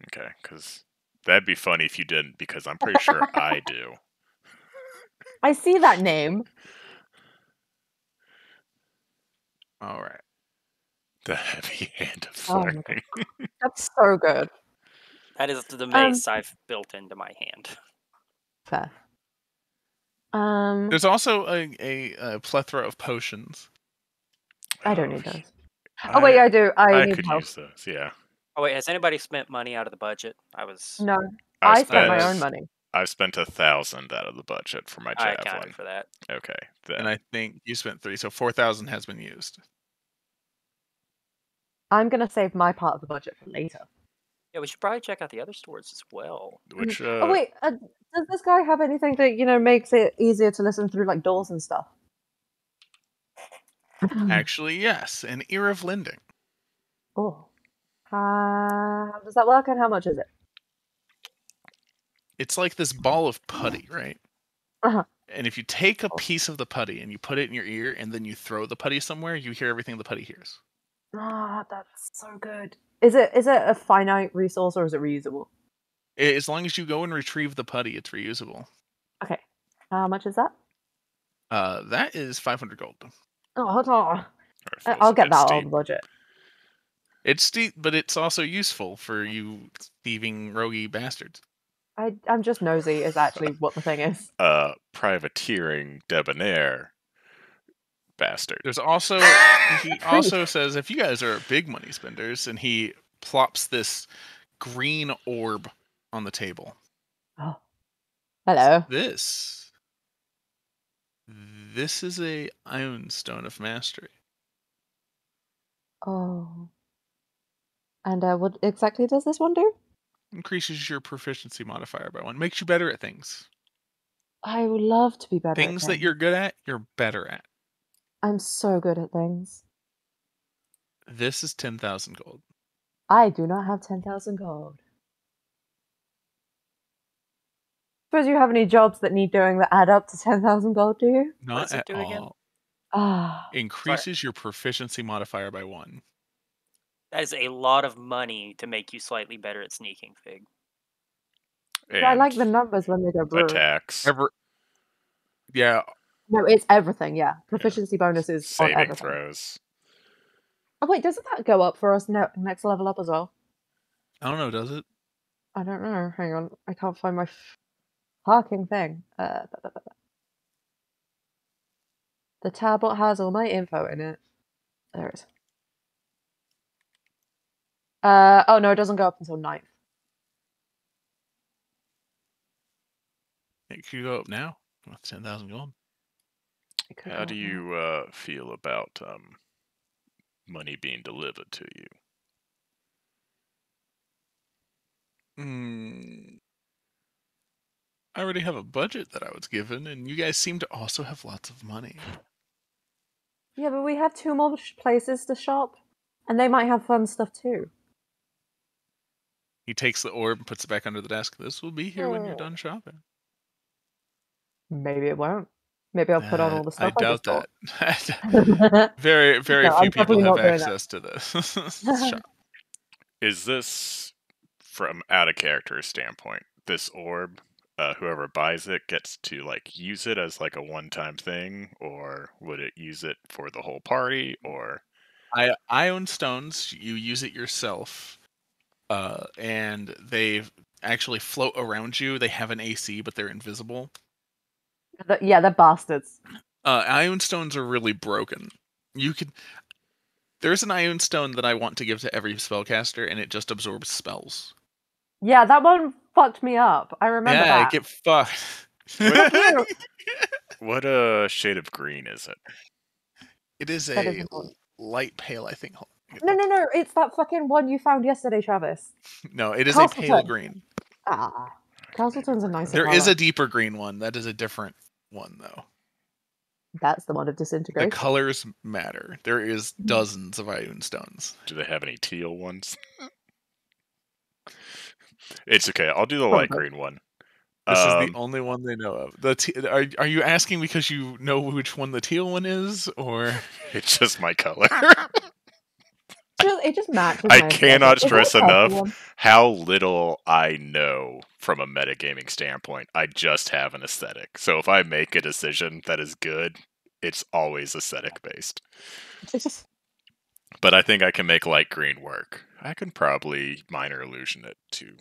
Okay, because that'd be funny if you didn't, because I'm pretty sure I do. I see that name. All right. The heavy hand of Oh my flirting. That's so good. That is the mace I've built into my hand. Fair. There's also a plethora of potions. I don't need those. Oh wait, I do. I need could help. use those. Yeah, Oh wait, has anybody spent money out of the budget? No, I I spent my spent- own money. I've spent 1,000 out of the budget for my I javelin. accounted for that. Okay, then And I think you spent 3, so 4,000 has been used. I'm gonna save my part of the budget for later. Yeah, we should probably check out the other stores as well. which Oh wait, does this guy have anything that makes it easier to listen through like doors and stuff? Actually, yes, an ear of lending. Oh, how does that work, and how much is it? It's like this ball of putty, right? Uh-huh. And if you take a piece of the putty and you put it in your ear, and then you throw the putty somewhere, you hear everything the putty hears. Ah, that's so good. Is it a finite resource or is it reusable? As long as you go and retrieve the putty, it's reusable. Okay. How much is that? That is 500 gold. Oh, hold on. or if it was I'll a get bit that steep. on the budget. It's steep, but it's also useful for you thieving, roguey bastards. I'm just nosy is actually what the thing is. Privateering debonair bastard. There's also he also says if you guys are big money spenders, and he plops this green orb on the table. Oh. Hello. This is a Ion Stone of Mastery. Oh. And what exactly does this one do? Increases your proficiency modifier by 1. Makes you better at things. I would love to be better Things at that things. you're good at, you're better at. I'm so good at things. This is 10,000 gold. I do not have 10,000 gold. Suppose you have any jobs that need doing that add up to 10,000 gold, do you? Not does it at do again? all. Ah. Increases your proficiency modifier by 1. That is a lot of money to make you slightly better at sneaking, Fig. And I like the numbers when they go blue. attacks, Yeah, No, it's everything, yeah. Proficiency bonuses on saving everything. throws. Oh wait, doesn't that go up for us next level up as well? I don't know, does it? I don't know. Hang on. I can't find my fucking thing. The tablet has all my info in it. There it is. Oh no, it doesn't go up until 9th. It could go up now with 10,000 gold. It could How go do up now. you feel about money being delivered to you? I already have a budget that I was given, and you guys seem to also have lots of money. Yeah, but we have 2 more places to shop, and they might have fun stuff too. He takes the orb and puts it back under the desk. This will be here when you're done shopping. Maybe it won't. Maybe I'll put on all the I stuff doubt just that. Very, very No, few I'm people definitely have not doing that. access to this shop. Is this, from out of character standpoint, this orb, whoever buys it gets to like use it as like a one-time thing, or would it use it for the whole party, or? Ion stones, you use it yourself, and they actually float around you. They have an AC, but they're invisible. Yeah, they're bastards. Ion stones are really broken. There's an Ion stone that I want to give to every spellcaster, and it just absorbs spells. Yeah, that one fucked me up. I remember Yeah, that. get fucked. What shade of green is it? It is That is a important. light pale, I think. No, it's that fucking one you found yesterday, Travis. No, it is a pale Castleton. green. Ah, Castleton's a nicer There colour. is a deeper green one. That is a different one, though. That's the one of The disintegration. colors matter. There is dozens of Ion stones. Do they have any teal ones? It's okay. I'll do the light green one. This is the only one they know of. Are you asking because you know which one the teal one is, or It's just my color. It just matches. I my cannot aesthetic. Is stress that a purple enough one? how little I know from a metagaming standpoint. I just have an aesthetic. So if I make a decision that is good, it's always aesthetic based. But I think I can make light green work. I can probably minor illusion it too.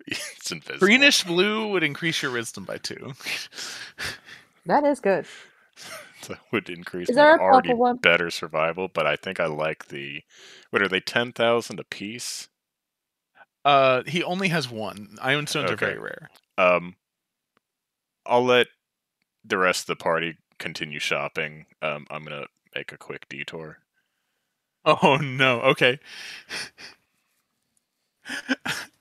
It's invisible. greenish blue would increase your wisdom by 2. That is good. That would increase Is my there a already purple one? better survival, but I think I like the... What are they, 10,000 a piece? He only has one. Iron stones are very Okay. rare. I'll let the rest of the party continue shopping. I'm gonna make a quick detour. Oh no. Okay.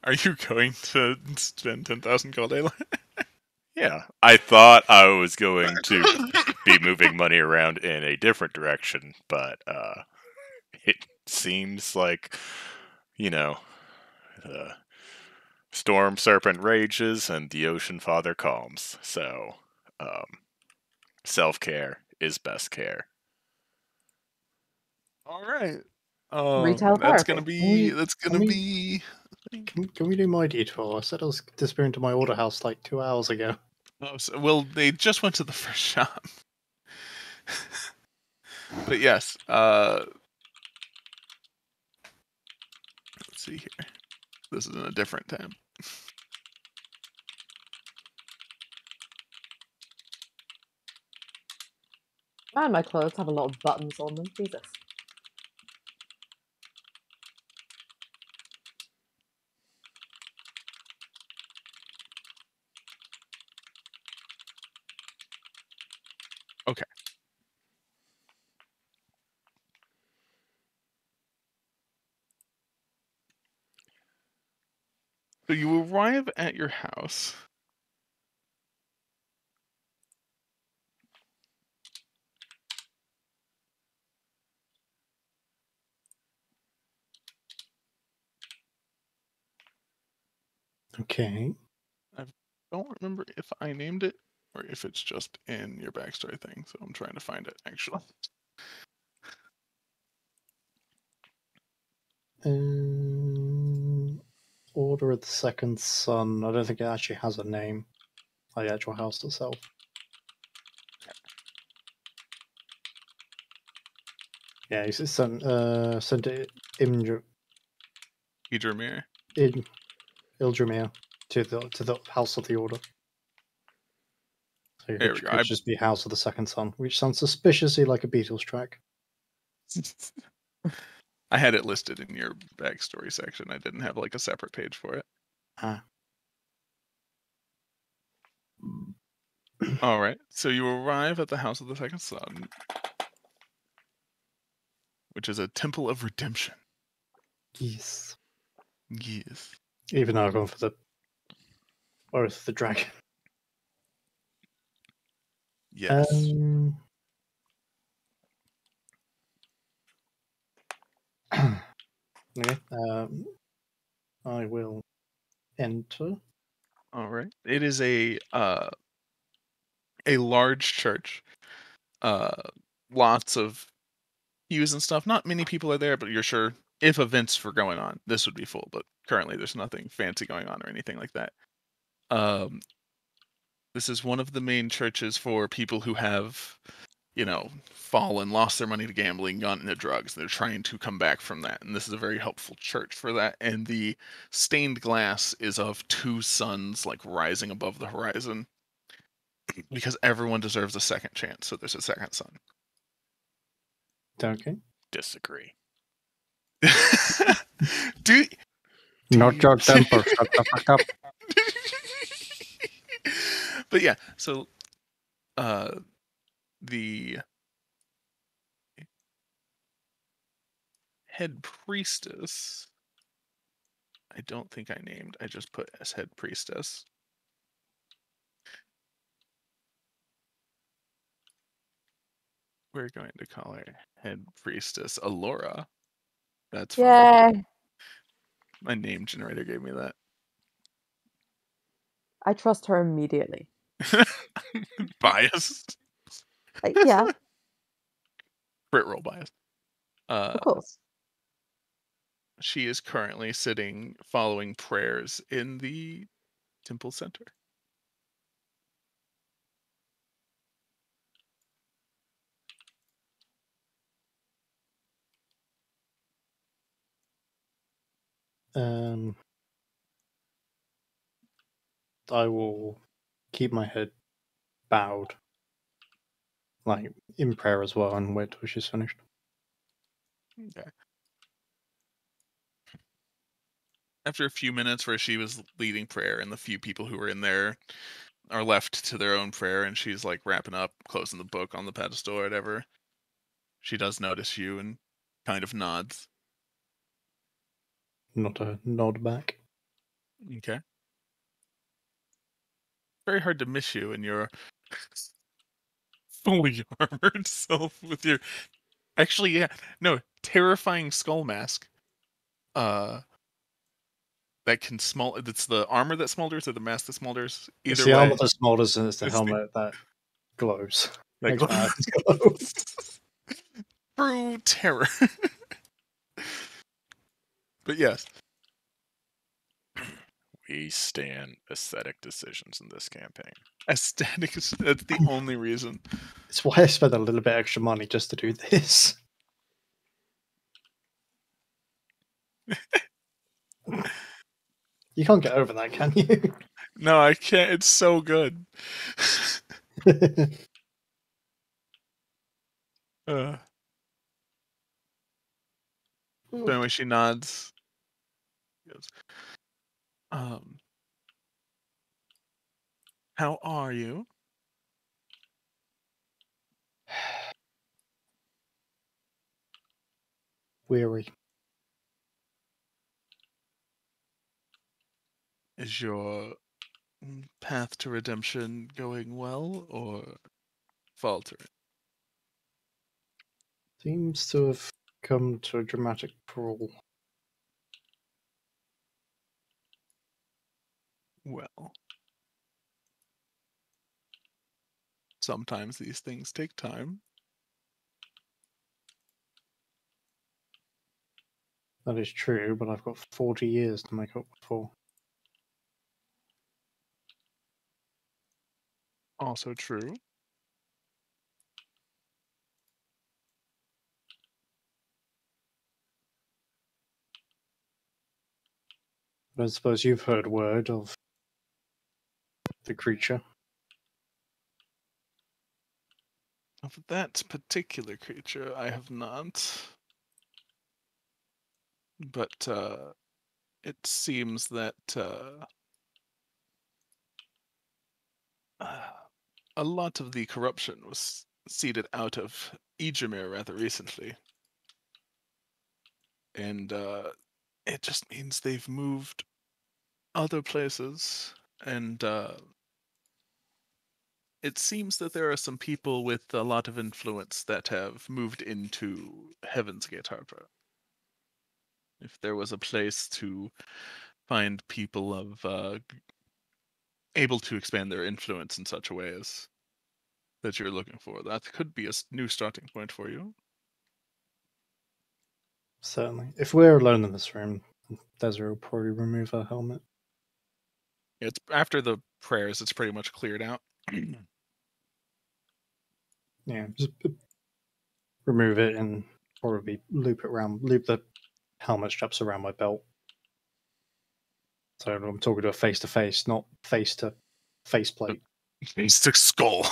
Are you going to spend 10,000 gold, Ayla? Yeah, I thought I was going to be moving money around in a different direction, but it seems like, the storm serpent rages and the ocean father calms. So, self-care is best care. All right. Retail That's gonna therapy. be. That's can gonna we- be. Can we do my detour? I said I was disappearing to my order house like 2 hours ago. Oh, well, they just went to the first shop. But yes. Let's see here. This is in a different tab. Man, my clothes have a lot of buttons on them. Jesus. Okay. So you arrive at your house. Okay. I don't remember if I named it or if it's just in your backstory thing. So I'm trying to find it actually. Order of the Second Son. I don't think it actually has a name. Like the actual house itself. Yeah, it's sent it Idramir. in Ildramir to the House of the Order. So There it we go. could just be House of the Second Son, which sounds suspiciously like a Beatles track. I had it listed in your backstory section. I didn't have like a separate page for it. Ah. All right. So you arrive at the House of the Second Son, which is a temple of redemption. Yes. Yes. Even though I've gone for the Oath of the Dragon. Yes. Okay. I will enter. All right. It is a large church. Lots of pews and stuff. Not many people are there, but you're sure if events were going on, this would be full. But currently, there's nothing fancy going on or anything like that. This is one of the main churches for people who have, fallen, lost their money to gambling, gone into drugs. They're trying to come back from that, and this is a very helpful church for that. And the stained glass is of two suns, like rising above the horizon, because everyone deserves a second chance. So there's a second sun. Okay. Disagree. do Not you- your temper. Shut the fuck up. But yeah, so the head priestess, I don't think I named, I just put as head priestess. We're going to call her head priestess Alora. That's fine. Yeah, My name generator gave me that. I trust her immediately. Biased. Yeah, Crit roll bias. of course. She is currently sitting following prayers in the temple center. I will keep my head bowed, like in prayer as well, and wait till she's finished. Okay. after a few minutes where she was leading prayer and the few people who were in there are left to their own prayer and she's like wrapping up, closing the book on the pedestal or whatever, she does notice you and kind of nods. Not a nod back. Okay. Very hard to miss you in your fully armored self with your actually, yeah, no, terrifying skull mask. That can smol. It's the armor that smolders or the mask that smolders. It's Either the way, armor that smolders and it's the It's the- helmet that glows. like Makes my eyes glow. true terror. But yes, We stand aesthetic decisions in this campaign. aesthetic is that's the only reason. It's why I spent a little bit extra money just to do this. You can't get over that, can you? No, I can't. It's so good. uh, so anyway, she nods. Goes, how are you? Weary. Is your path to redemption going well or faltering? Seems to have come to a dramatic crawl. Well, sometimes these things take time. That is true, but I've got 40 years to make up for. Also true. But I suppose you've heard word of the creature. Of that particular creature, I have not. But it seems that a lot of the corruption was seeded out of Ijamir rather recently. And it just means they've moved other places. And it seems that there are some people with a lot of influence that have moved into Heaven's Gate Harbor. If there was a place to find people of able to expand their influence in such a way as that you're looking for, that could be a new starting point for you. Certainly. If we're alone in this room, Desiree will probably remove her helmet. It's after the prayers, it's pretty much cleared out. Yeah, just remove it and probably loop the helmet straps around my belt. So I'm talking to a face to face, not face to faceplate. Face to skull.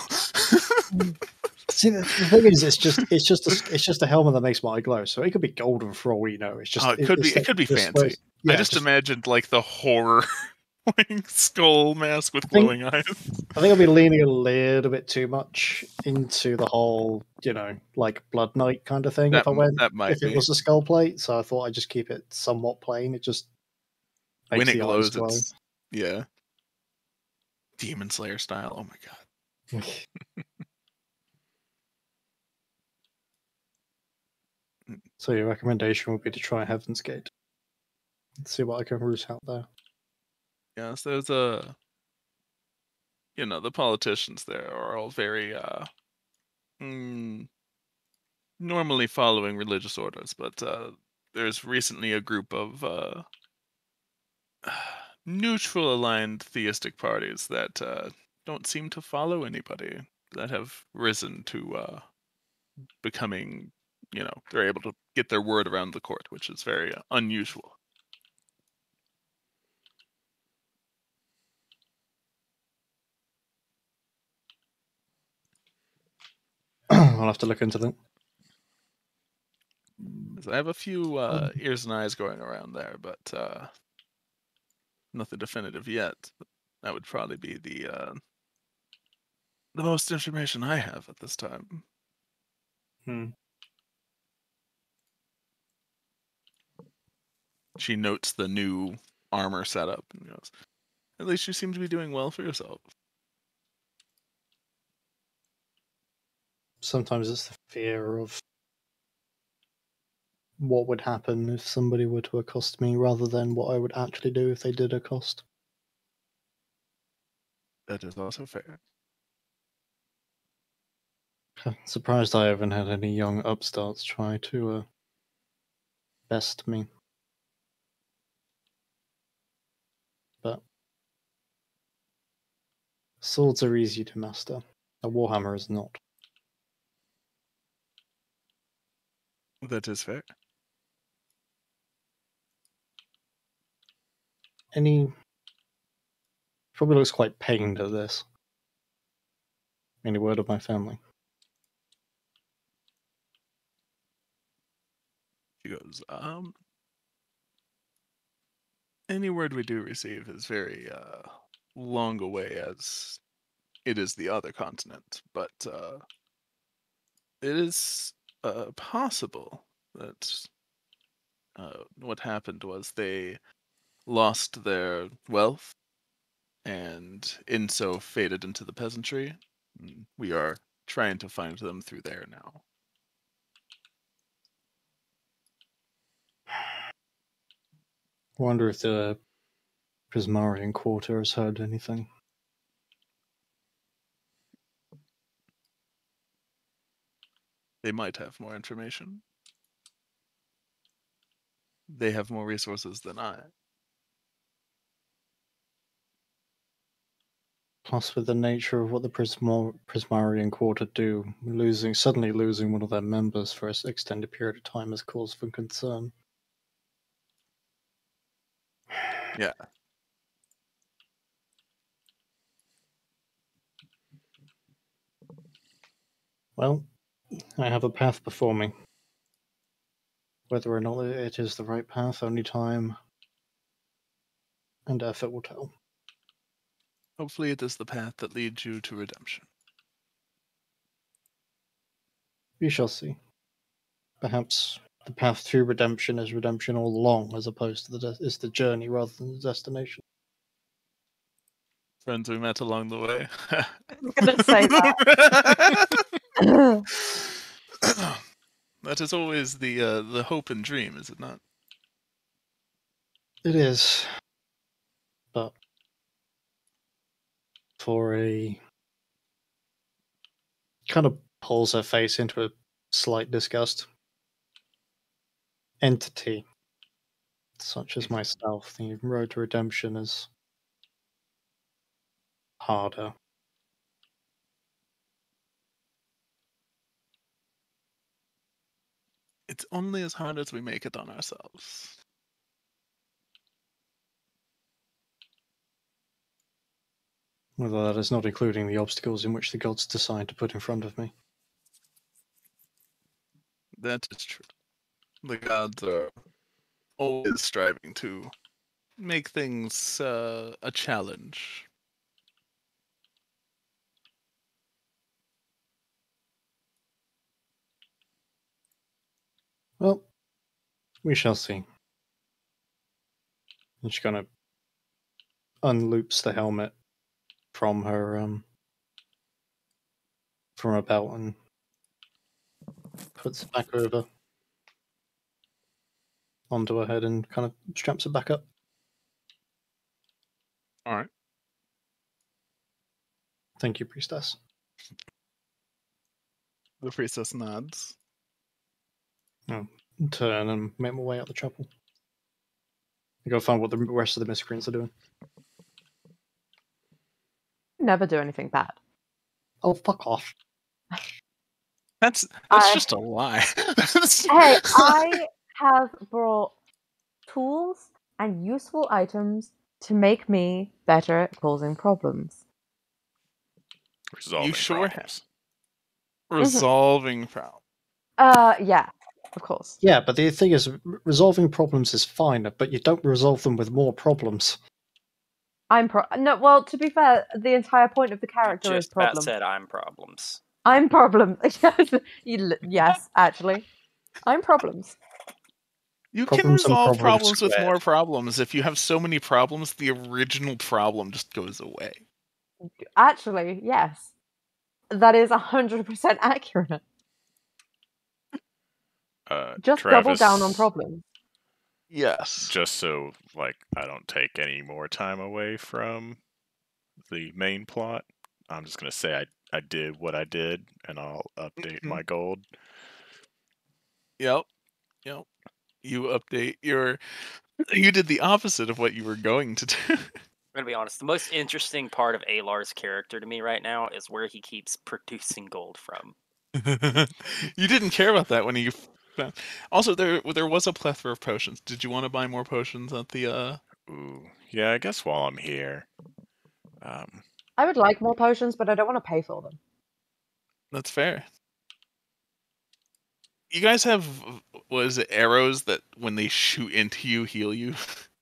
See, the thing is, it's just a helmet that makes my eye glow. So it could be golden for all we know. It's just Oh, it could be fancy. Yeah, I just imagined like the horror skull mask with glowing eyes. I think I'll be leaning a little bit too much into the whole, like Blood Knight kind of thing. That If I went, that might if it be. was a skull plate, so I thought I'd just keep it somewhat plain. It just makes When it the glows, eyes glow. it's yeah. Demon Slayer style. Oh my god. So your recommendation would be to try Heaven's Gate. Let's see what I can root out there. Yes, there's the politicians there are all very normally following religious orders, but there's recently a group of neutral aligned theistic parties that don't seem to follow anybody, that have risen to becoming, they're able to get their word around the court, which is very unusual. I'll have to look into that. I have a few ears and eyes going around there, but Nothing definitive yet. That would probably be the most information I have at this time. She notes the new armor setup and goes, "At least you seem to be doing well for yourself." Sometimes it's the fear of what would happen if somebody were to accost me rather than what I would actually do if they did accost. That is also fair. Surprised I haven't had any young upstarts try to best me. But swords are easy to master. A warhammer is not. That is fair. Probably looks quite pained at this. Any word of my family? She goes, any word we do receive is very long away, as it is the other continent, but it is possible that what happened was they lost their wealth and in so faded into the peasantry. We are trying to find them through there now. I wonder if the Prismarian Quarter has heard anything. They might have more information. They have more resources than I. Plus, with the nature of what the Prismarian Quarter do, suddenly losing one of their members for an extended period of time is cause for concern. Yeah. Well, I have a path before me. Whether or not it is the right path, only time and effort will tell. Hopefully it is the path that leads you to redemption. We shall see. Perhaps the path to redemption is redemption all along, as opposed to the journey rather than the destination. Friends we met along the way. I was gonna say that. That is always the hope and dream, is it not? It is. But for a... kind of pulls her face into a slight disgust. Entity, such as myself, the road to redemption is harder. It's only as hard as we make it on ourselves. Whether that is not including the obstacles in which the gods decide to put in front of me. That is true. The gods are always striving to make things a challenge. Well, we shall see. And she kind of unloops the helmet from her belt and puts it back over onto her head and kind of straps it back up. All right. Thank you, priestess. The priestess nods. Turn and make my way out the chapel. I go find what the rest of the miscreants are doing. Never do anything bad. Oh, fuck off. That's just a lie. Hey, I have brought tools and useful items to make me better at causing problems. Resolving You sure problems. Resolving problems. Yeah, of course. Yeah, but the thing is, resolving problems is fine, but you don't resolve them with more problems. No, well, to be fair, the entire point of the character is Just about problem. said I'm problems. I'm problem. Yes, actually. I'm problems. You can Problems and resolve problems problems with squared. more problems. If you have so many problems, the original problem just goes away. Actually, yes. That is 100% accurate. Just double down on Travis, problems. Yes. just so I don't take any more time away from the main plot, I'm just gonna say I did what I did, and I'll update my gold. Yep. You update your. You did the opposite of what you were going to do. I'm gonna be honest. The most interesting part of Alar's character to me right now is where he keeps producing gold from. You didn't care about that when you. Also, there was a plethora of potions. Did you want to buy more potions at the? Ooh, yeah. I guess while I'm here, I would like more potions, but I don't want to pay for them. That's fair. You guys have, what is it, arrows that when they shoot into you, heal you?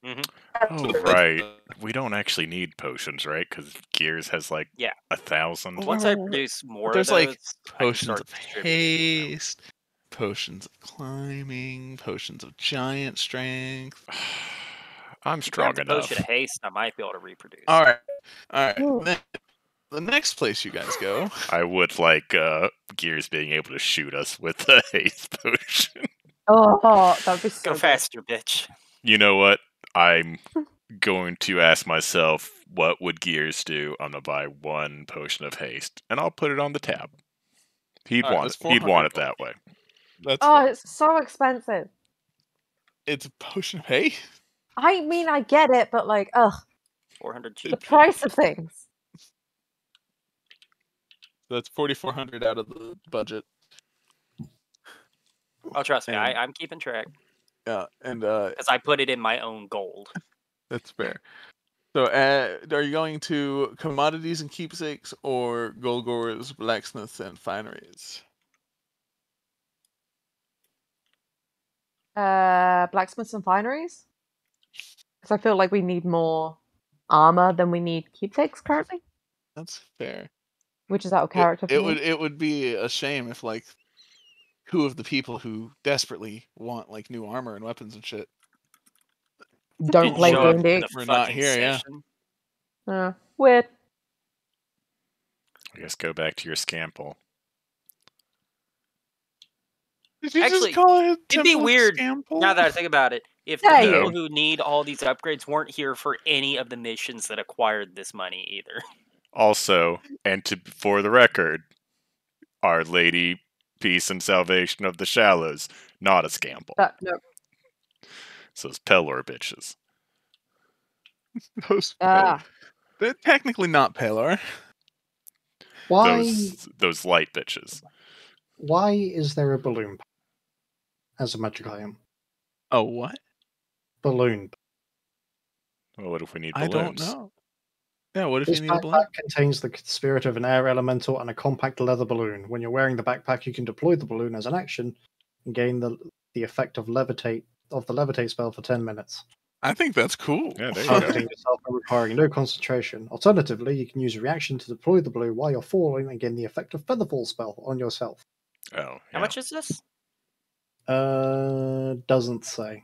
oh right, we don't actually need potions, right? Because Gears has Yeah. 1,000. Once I produce more There's of those, I can potions start of distributing them. haste, potions of climbing, potions of giant strength. I'm If you strong grab the enough. potion of haste, I might be able to reproduce. All right. Ooh. Then the next place you guys go. I would like Gears being able to shoot us with a haste potion. Oh, that'd be so Go good. faster, bitch. You know what? I'm going to ask myself, what would Gears do? I'm gonna buy 1 potion of haste, and I'll put it on the tab. He'd All right, want that's it. He'd want 400 it that way. That's Oh, fair. it's so expensive. It's a potion of haste. I mean, I get it, but like, ugh, 400 the GP. price of things. That's 4,400 out of the budget. Oh, trust me, And- I'm keeping track Yeah, and because I put it in my own gold. that's fair. So, are you going to commodities and keepsakes or Golgor's blacksmiths and fineries? Blacksmiths and fineries? Because I feel like we need more armor than we need keepsakes currently, That's fair. which is out of character for It me. would be a shame if 2 of the people who desperately want new armor and weapons and shit Don't Didn't play show up D&D. in the We're not fucking here, yeah. session. Weird. I guess go back to your scample. Did you Actually, just call it it'd be Temple of weird, Scample? Now that I think about it, if the Hey. people who need all these upgrades weren't here for any of the missions that acquired this money either. Also, and for the record, Our Lady, Peace and Salvation of the Shallows, not a scample. No. So it's Pelor bitches. Those Ah. they're technically not Pelor. Why? Those light bitches. Why is there a balloon as a magic item? Oh, what? Balloon. Well, what if we need I balloons? don't know. Yeah, what if This you need a balloon? backpack contains the spirit of an air elemental and a compact leather balloon. When you're wearing the backpack, you can deploy the balloon as an action and gain the effect of the levitate spell for 10 minutes. I think that's cool. Yeah, there you go. Targeting yourself and requiring no concentration. Alternatively, you can use a reaction to deploy the balloon while you're falling and gain the effect of Featherfall spell on yourself. Oh, yeah. How much is this? Doesn't say.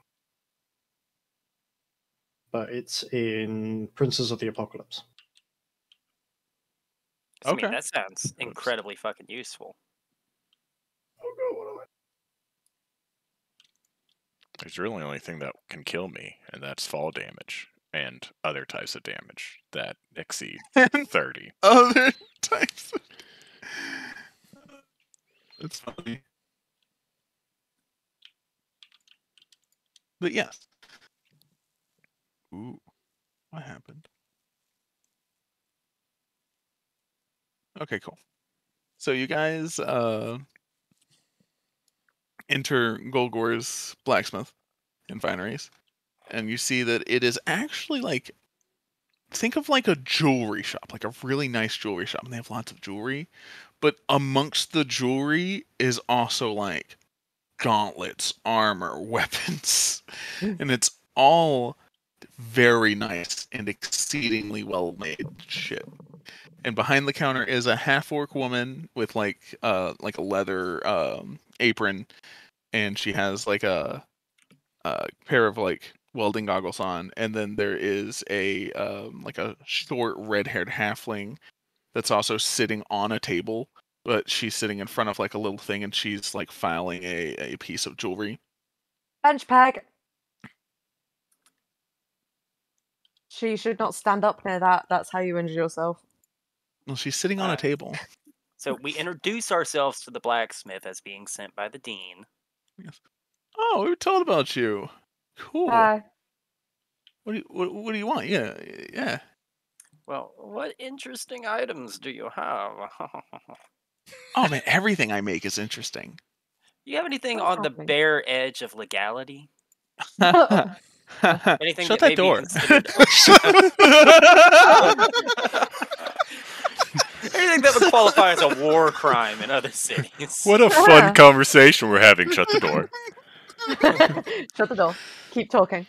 But it's in Princes of the Apocalypse. 'Cause, I mean, Okay. that sounds incredibly fucking useful. There's really only thing that can kill me, and that's fall damage and other types of damage that exceed 30. Other types. It's funny. But yes. Ooh. What happened? Okay, cool. So you guys enter Golgor's blacksmith and fineries, and you see that it is actually think of a jewelry shop, like a really nice jewelry shop, and they have lots of jewelry, but amongst the jewelry is also gauntlets, armor, weapons, and it's all very nice and exceedingly well made shit. And behind the counter is a half-orc woman with like a leather apron, and she has like a pair of like welding goggles on. And then there is a like a short red-haired halfling that's also sitting on a table, but she's sitting in front of like a little thing, and she's like filing a piece of jewelry. Bench pack. She should not stand up near that. That's how you injure yourself. Well, she's sitting on a table. So we introduce ourselves to the blacksmith as being sent by the dean. Oh, we were told about you. Cool. Hi. What do you want? Yeah. Well, what interesting items do you have? Oh man, everything I make is interesting. You have anything What's on the happening? bare edge of legality? Anything Shut that that may door. be considered anything that would qualify as a war crime in other cities. What a fun conversation we're having. Shut the door. Shut the door. Keep talking.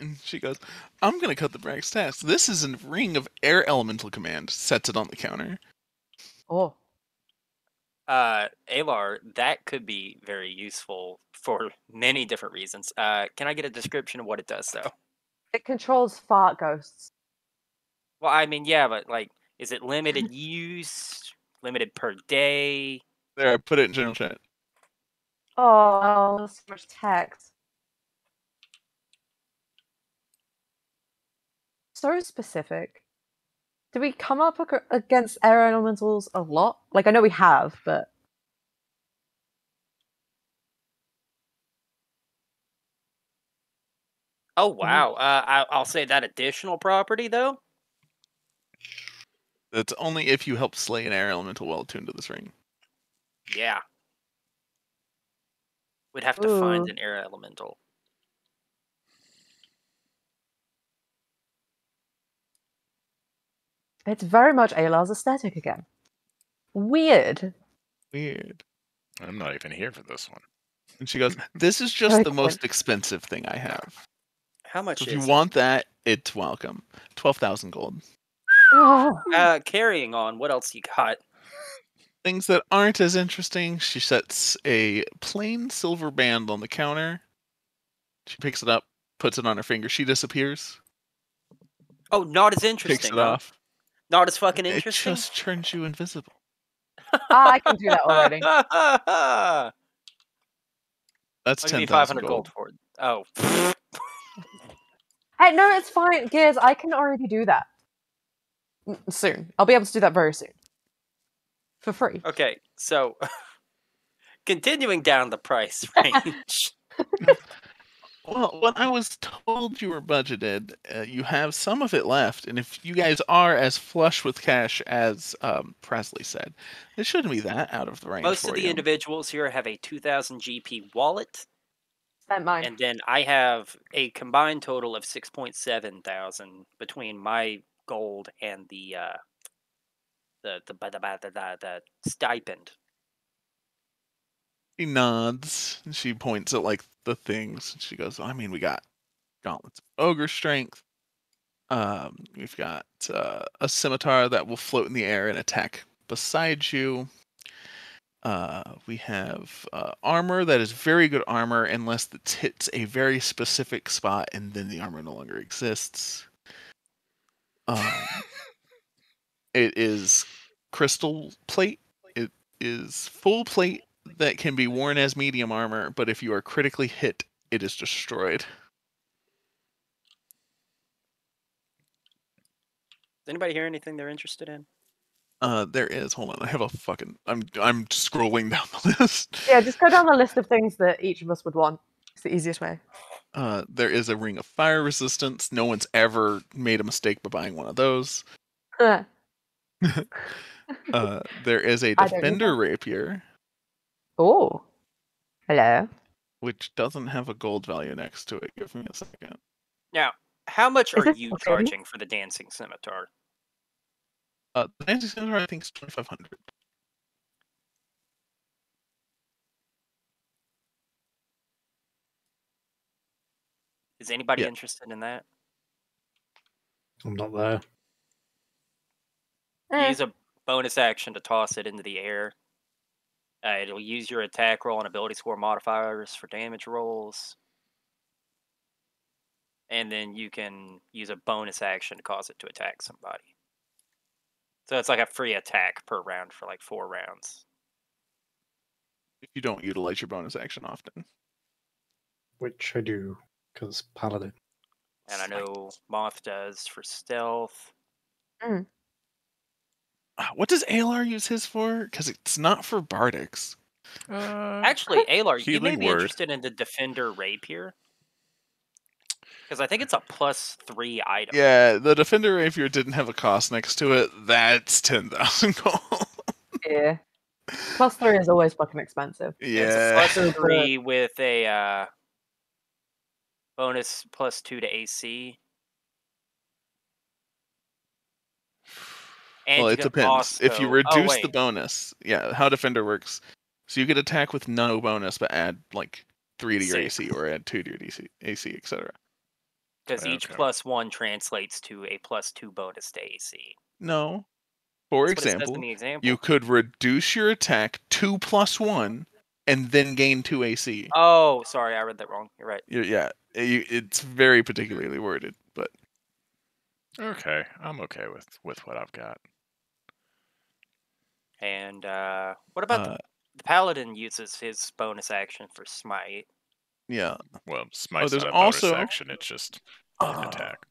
And she goes, I'm going to cut the brass tacks. This is a ring of air elemental command. Sets it on the counter. Oh. Alar, that could be very useful for many different reasons. Can I get a description of what it does, though? It controls fart ghosts. Well, I mean, yeah, but like, is it limited use? Limited per day? There, I put it in general chat. Oh, that's so much text. So specific. Do we come up against air elementals a lot? Like, I know we have, but... Oh, wow. I'll say that additional property, though? That's only if you help slay an air elemental well attuned to this ring. Yeah. We'd have to find Ooh. an air elemental. It's very much Alar's aesthetic again. Weird. Weird. I'm not even here for this one. And she goes, this is just Very the good. most expensive thing I have. How much So if is you it? want that, it's welcome. 12,000 gold. Oh. Carrying on, what else you got? Things that aren't as interesting, she sets a plain silver band on the counter. She picks it up, puts it on her finger. She disappears, Oh, not as picks interesting, it huh? off. Not as fucking It interesting? just turns you invisible. I can do that already. I'll That's give you 10,000 500 gold. gold for it. Oh. Hey, no, it's fine. Gears, I can already do that. Soon. I'll be able to do that very soon. For free. Okay, so continuing down the price range. Well, when I was told you were budgeted, you have some of it left, and if you guys are as flush with cash as Presley said, it shouldn't be that out of the range Most for of the you. individuals here have a 2,000 GP wallet, Spent mine. and then I have a combined total of 6.7 thousand between my gold and the stipend. She nods, and she points at like the things. She goes, I mean, we got gauntlets of ogre strength. We've got a scimitar that will float in the air and attack beside you. We have armor that is very good armor unless it hits a very specific spot, and then the armor no longer exists. It is crystal plate. It is full plate that can be worn as medium armor, but if you are critically hit, it is destroyed. Does anybody hear anything they're interested in? There is. Hold on, I have a fucking. I'm scrolling down the list. Yeah, just go down the list of things that each of us would want. It's the easiest way. There is a ring of fire resistance. No one's ever made a mistake by buying one of those. Huh. There is a I don't need defender that. rapier, Oh. Hello. which doesn't have a gold value next to it. Give me a second. Now, how much Is are this you okay? charging for the dancing scimitar? The dancing scimitar, I think, is 2,500. Is anybody Yeah. interested in that? I'm not there. You use a bonus action to toss it into the air. It'll use your attack roll and ability score modifiers for damage rolls. And then you can use a bonus action to cause it to attack somebody. So it's like a free attack per round for like 4 rounds. If you don't utilize your bonus action often. Which I do, because Paladin. And I know Moth does for stealth. What does Alar use his for? Because it's not for bardics. Actually, Alar, you may Healing be word. interested in the Defender Rapier. Because I think it's a +3 item. Yeah, the Defender Rapier didn't have a cost next to it. That's 10,000 gold. Yeah. +3 is always fucking expensive. Yeah. It's a +3 with a bonus +2 to AC. And Well, you it can depends. If you also- reduce wait. the bonus, yeah, how Defender works. So you could attack with no bonus, but add like 3 to your 6. AC or add 2 to your AC, etc. Because each Okay. +1 translates to a +2 bonus to AC. No. For That's what it says in example, the example. you could reduce your attack 2 + 1 and then gain 2 AC. Oh, sorry, I read that wrong. You're right. Yeah, it's very particularly worded, but Okay, I'm okay with what I've got. And what about the Paladin uses his bonus action for Smite? yeah. Well, Smite's there's not a bonus also- action, it's just an attack.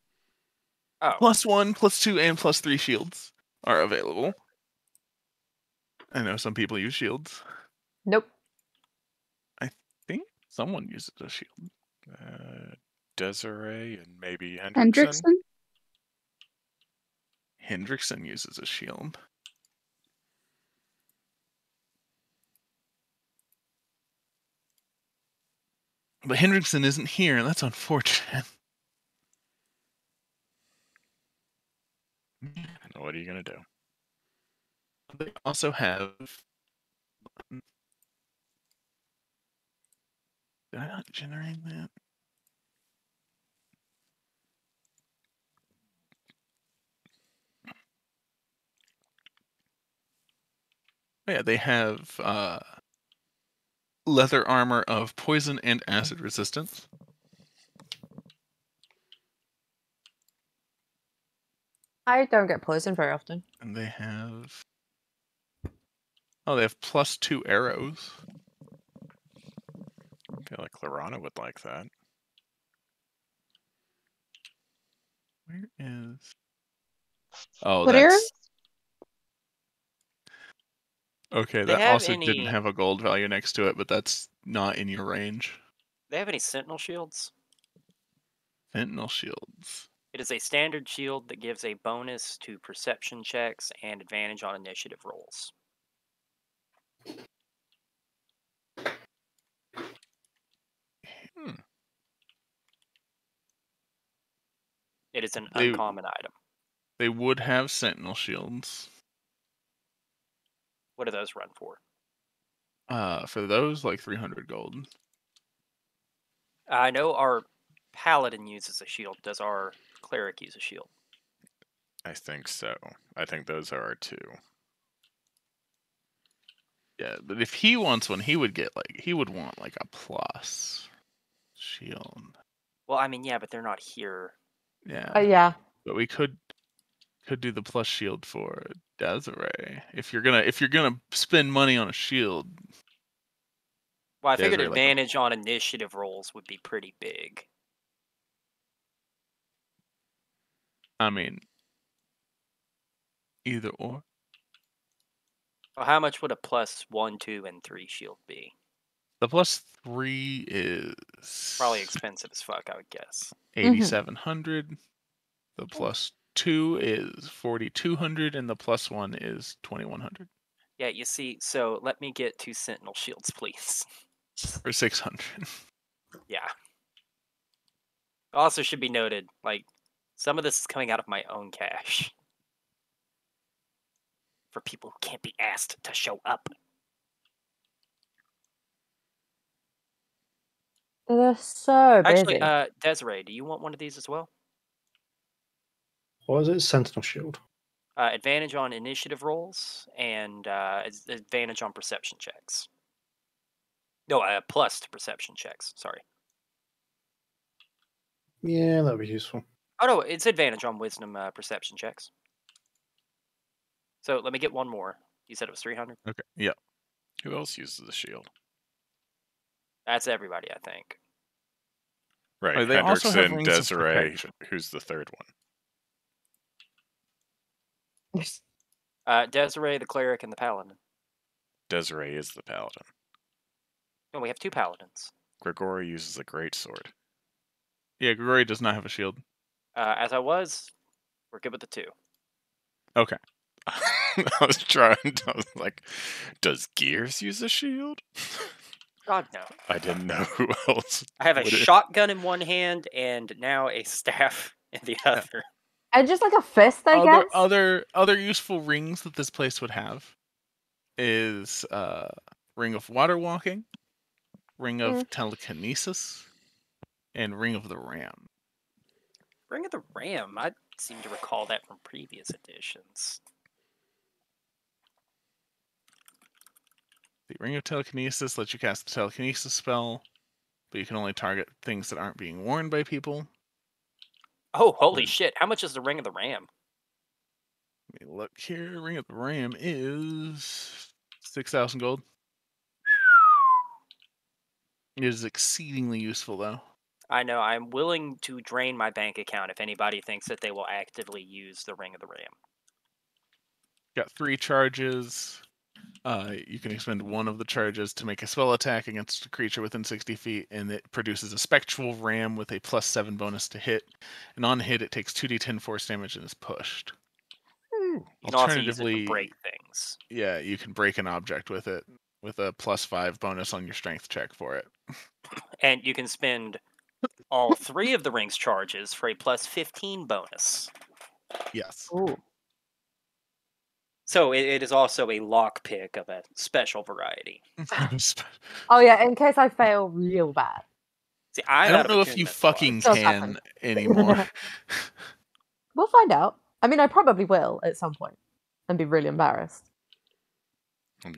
Oh, +1, +2, and +3 shields are available. I know some people use shields. Nope. I think someone uses a shield. Desiree and maybe Hendrickson? Hendrickson? Hendrickson uses a shield. But Hendrickson isn't here, and that's unfortunate. What are you going to do? They also have... Did I not generate that? Oh, yeah, they have leather armor of poison and acid resistance. I don't get poisoned very often. And they have... Oh, they have +2 arrows. I feel like Lorana would like that. Where is... Oh, What that's... arrows? Okay, They that have also didn't any- have a gold value next to it, but that's not in your range. they have any Sentinel shields? Sentinel shields. It is a standard shield that gives a bonus to perception checks and advantage on initiative rolls. It is an They- uncommon item. They would have sentinel shields. What do those run for? For those, like 300 gold. I know our paladin uses a shield. Does our cleric use a shield? I think so. I think those are our two. Yeah, but if he wants one, he would want like a plus shield. Well, I mean, yeah, but they're not here. Yeah. Yeah. But we could do the plus shield for Desiree. If you're gonna spend money on a shield, Well, I figured Desiree, like a- advantage on initiative rolls would be pretty big. I mean, either or. Well, how much would a +1, 2, and 3 shield be? The +3 is Probably expensive as fuck, I would guess. 8,700. The +2 is 4,200, and the +1 is 2,100 Yeah, you see, so let me get 2 sentinel shields, please. or 600. Yeah. Also should be noted, like, some of this is coming out of my own cash. For people who can't be asked to show up. They're so busy. Actually, Desiree, do you want one of these as well? What is it? Sentinel Shield. Advantage on initiative rolls and advantage on perception checks. No, plus to perception checks. Sorry. Yeah, that'd be useful. Oh no, it's advantage on wisdom perception checks. So let me get one more. You said it was 300. Okay. Yeah. Who else uses the shield? That's everybody, I think. Right, Oh, they also have Hendrickson, rings of Desiree. protection. Who's the third one? Desiree, the cleric, and the paladin. Desiree is the paladin. No, we have 2 paladins. Grigori uses a greatsword. Yeah, Grigori does not have a shield. As I was, we're good with the 2. Okay. I was like, does Gears use a shield? God, no. I didn't know who else. I have a would it- shotgun in one hand and now a staff in the other. And just like a fist, I guess. Other useful rings that this place would have is Ring of Water Walking, Ring of Telekinesis, and Ring of the Ram. Ring of the Ram. I seem to recall that from previous editions. The Ring of Telekinesis lets you cast the Telekinesis spell, but you can only target things that aren't being worn by people. Oh, holy shit. How much is the Ring of the Ram? Let me look here. Ring of the Ram is 6,000 gold. It is exceedingly useful, though. I know. I'm willing to drain my bank account if anybody thinks that they will actively use the Ring of the Ram. Got 3 charges. You can expend one of the charges to make a spell attack against a creature within 60 feet, and it produces a spectral ram with a +7 bonus to hit. And on hit, it takes 2d10 force damage and is pushed. You can also use it Alternatively, to break things. yeah, you can break an object with it with a +5 bonus on your strength check for it. And you can spend all 3 of the ring's charges for a +15 bonus. Yes. Ooh. So it is also a lockpick of a special variety. Oh yeah, in case I fail real bad. See, I I'm don't out of know if you attunement for it. fucking It does can happen. anymore. We'll find out. I mean, I probably will at some point, and be really embarrassed.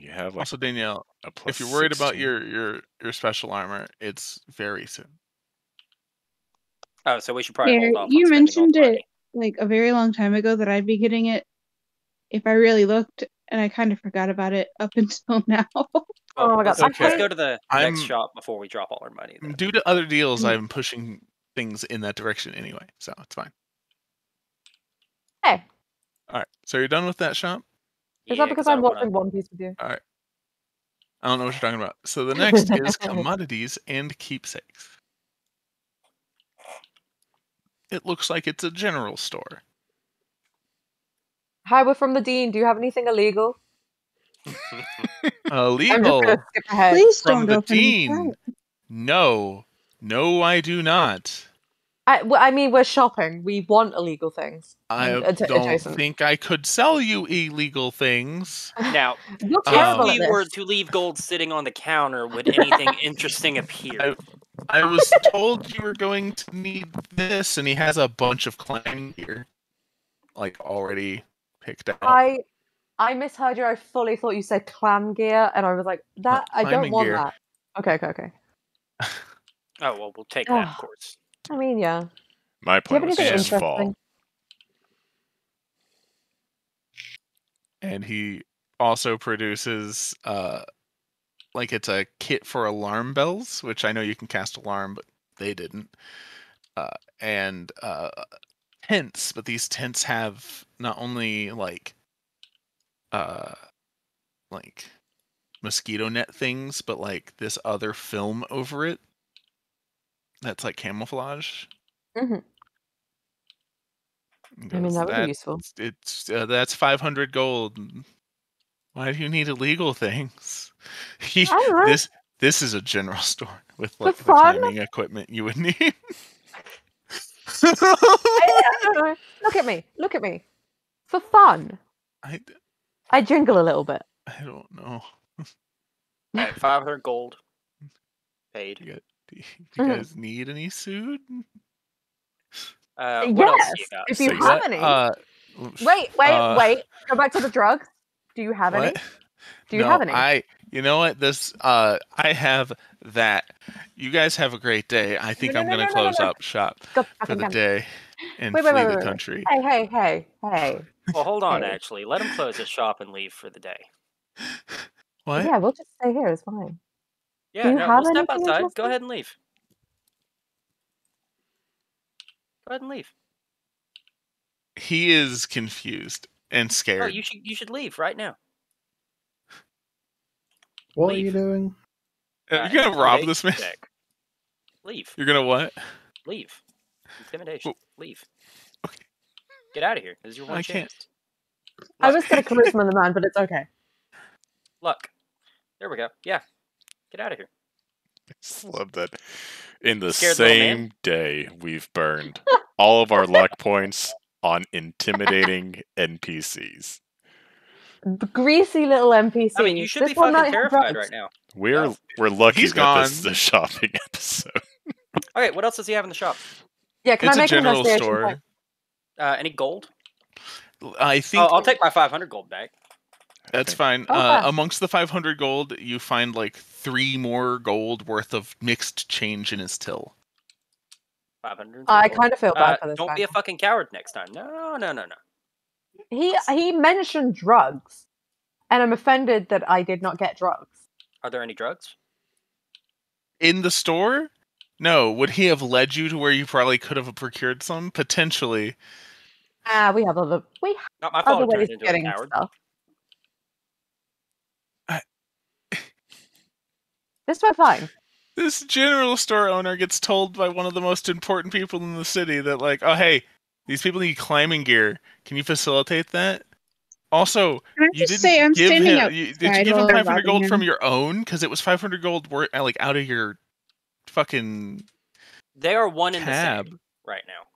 You have like Also, Danielle, a plus if you're worried about 16. your special armor, it's very soon. Oh, so we should probably Here, hold off on you spending all mentioned the money. it like a very long time ago that I'd be getting it if I really looked, and I kind of forgot about it up until now. Oh my God, Let's I go to the I'm- next shop before we drop all our money. Then. Due to other deals, I'm pushing things in that direction anyway, so it's fine. Hey, All right, so you're done with that shop? is Yeah, that because 'cause I I'm wanna- watching One Piece with you? I don't know what you're talking about. So the next is commodities and keepsakes. It looks like it's a general store. Hi, we're from the Dean. Do you have anything illegal? I'm just Illegal gonna skip ahead. Please from don't the open the Dean. chat. No, I do not. I mean, we're shopping. We want illegal things. I Adjacent. don't think I could sell you illegal things. Now, You're if terrible we at were this. to leave gold sitting on the counter, would anything interesting appear? I was told you were going to need this, and he has a bunch of climbing gear, like already picked out. I misheard you. I fully thought you said clan gear, and I was like, that I don't climbing want gear. that. Okay. Oh, well, we'll take that, of course. I mean, yeah. My Do you have plan was anything just fall. interesting? And he also produces like it's a kit for alarm bells, which I know you can cast alarm, but they didn't. And tents, but these tents have not only like mosquito net things, but like this other film over it that's like camouflage. Mhm. I mean, that would be useful. It's that's 500 gold. Why do you need illegal things? I don't know. This is a general store with For like the fun? climbing equipment you would need. Look at me. For fun, I jingle a little bit. I don't know. Alright, 500 gold. Paid. You Do you Mhm. guys need any suit? What else do you Yes, got? if you So have What? any. Wait. Go back to the drugs. Do you have What? any? Do you No, have any? you know what? I have that. You guys have a great day. I think No, I'm no, gonna no, no, no, close no. up shop Go for fucking the down. day and Wait, wait, flee wait, the wait, wait. country. Hey. Well, hold on. Hey. Actually, let him close his shop and leave for the day. What? Yeah, we'll just stay here. It's fine. Yeah, you no, have we'll step anything outside. Go interesting? ahead and leave. Go ahead and leave. He is confused and Oh, scared. you should leave right now. What are Leave. you doing? You're gonna rob this man? Intimidation check. Leave. You're gonna what? Leave. Intimidation. Well, Leave. okay. Get out of here. This is your one I chance. can't. I Look, was gonna charisma the man, but it's okay. look. There we go. Yeah. Get out of here. I just love that. In the Scared little man? same day, we've burned all of our luck points on intimidating NPCs. The greasy little NPC. I mean, you should This be one fucking might have terrified drugs. right now. We're Go. we're lucky He's that this is gone. a shopping episode. Okay, what else does he have in the shop? Yeah, can It's I a make an general investigation store. check? Any gold? I think Oh, I'll take my 500 gold back. that's Okay. fine. Okay. Amongst the 500 gold, you find like 3 more gold worth of mixed change in his till. 500. I kind of feel bad for this Don't guy. be a fucking coward next time. No. He mentioned drugs, and I'm offended that I did not get drugs. Are there any drugs? In the store? No. Would he have led you to where you probably could have procured some? Potentially. We have other Not my fault. other I turned ways of into a getting coward. stuff. I- This went fine. This general store owner gets told by one of the most important people in the city that, like, oh, hey, these people need climbing gear. Can you facilitate that? Also, Can I you just didn't say I'm give standing him. outside Did you give him while they're 500 robbing gold from him? your own? Because it was 500 gold, like out of your fucking They are one in the tab. same right now.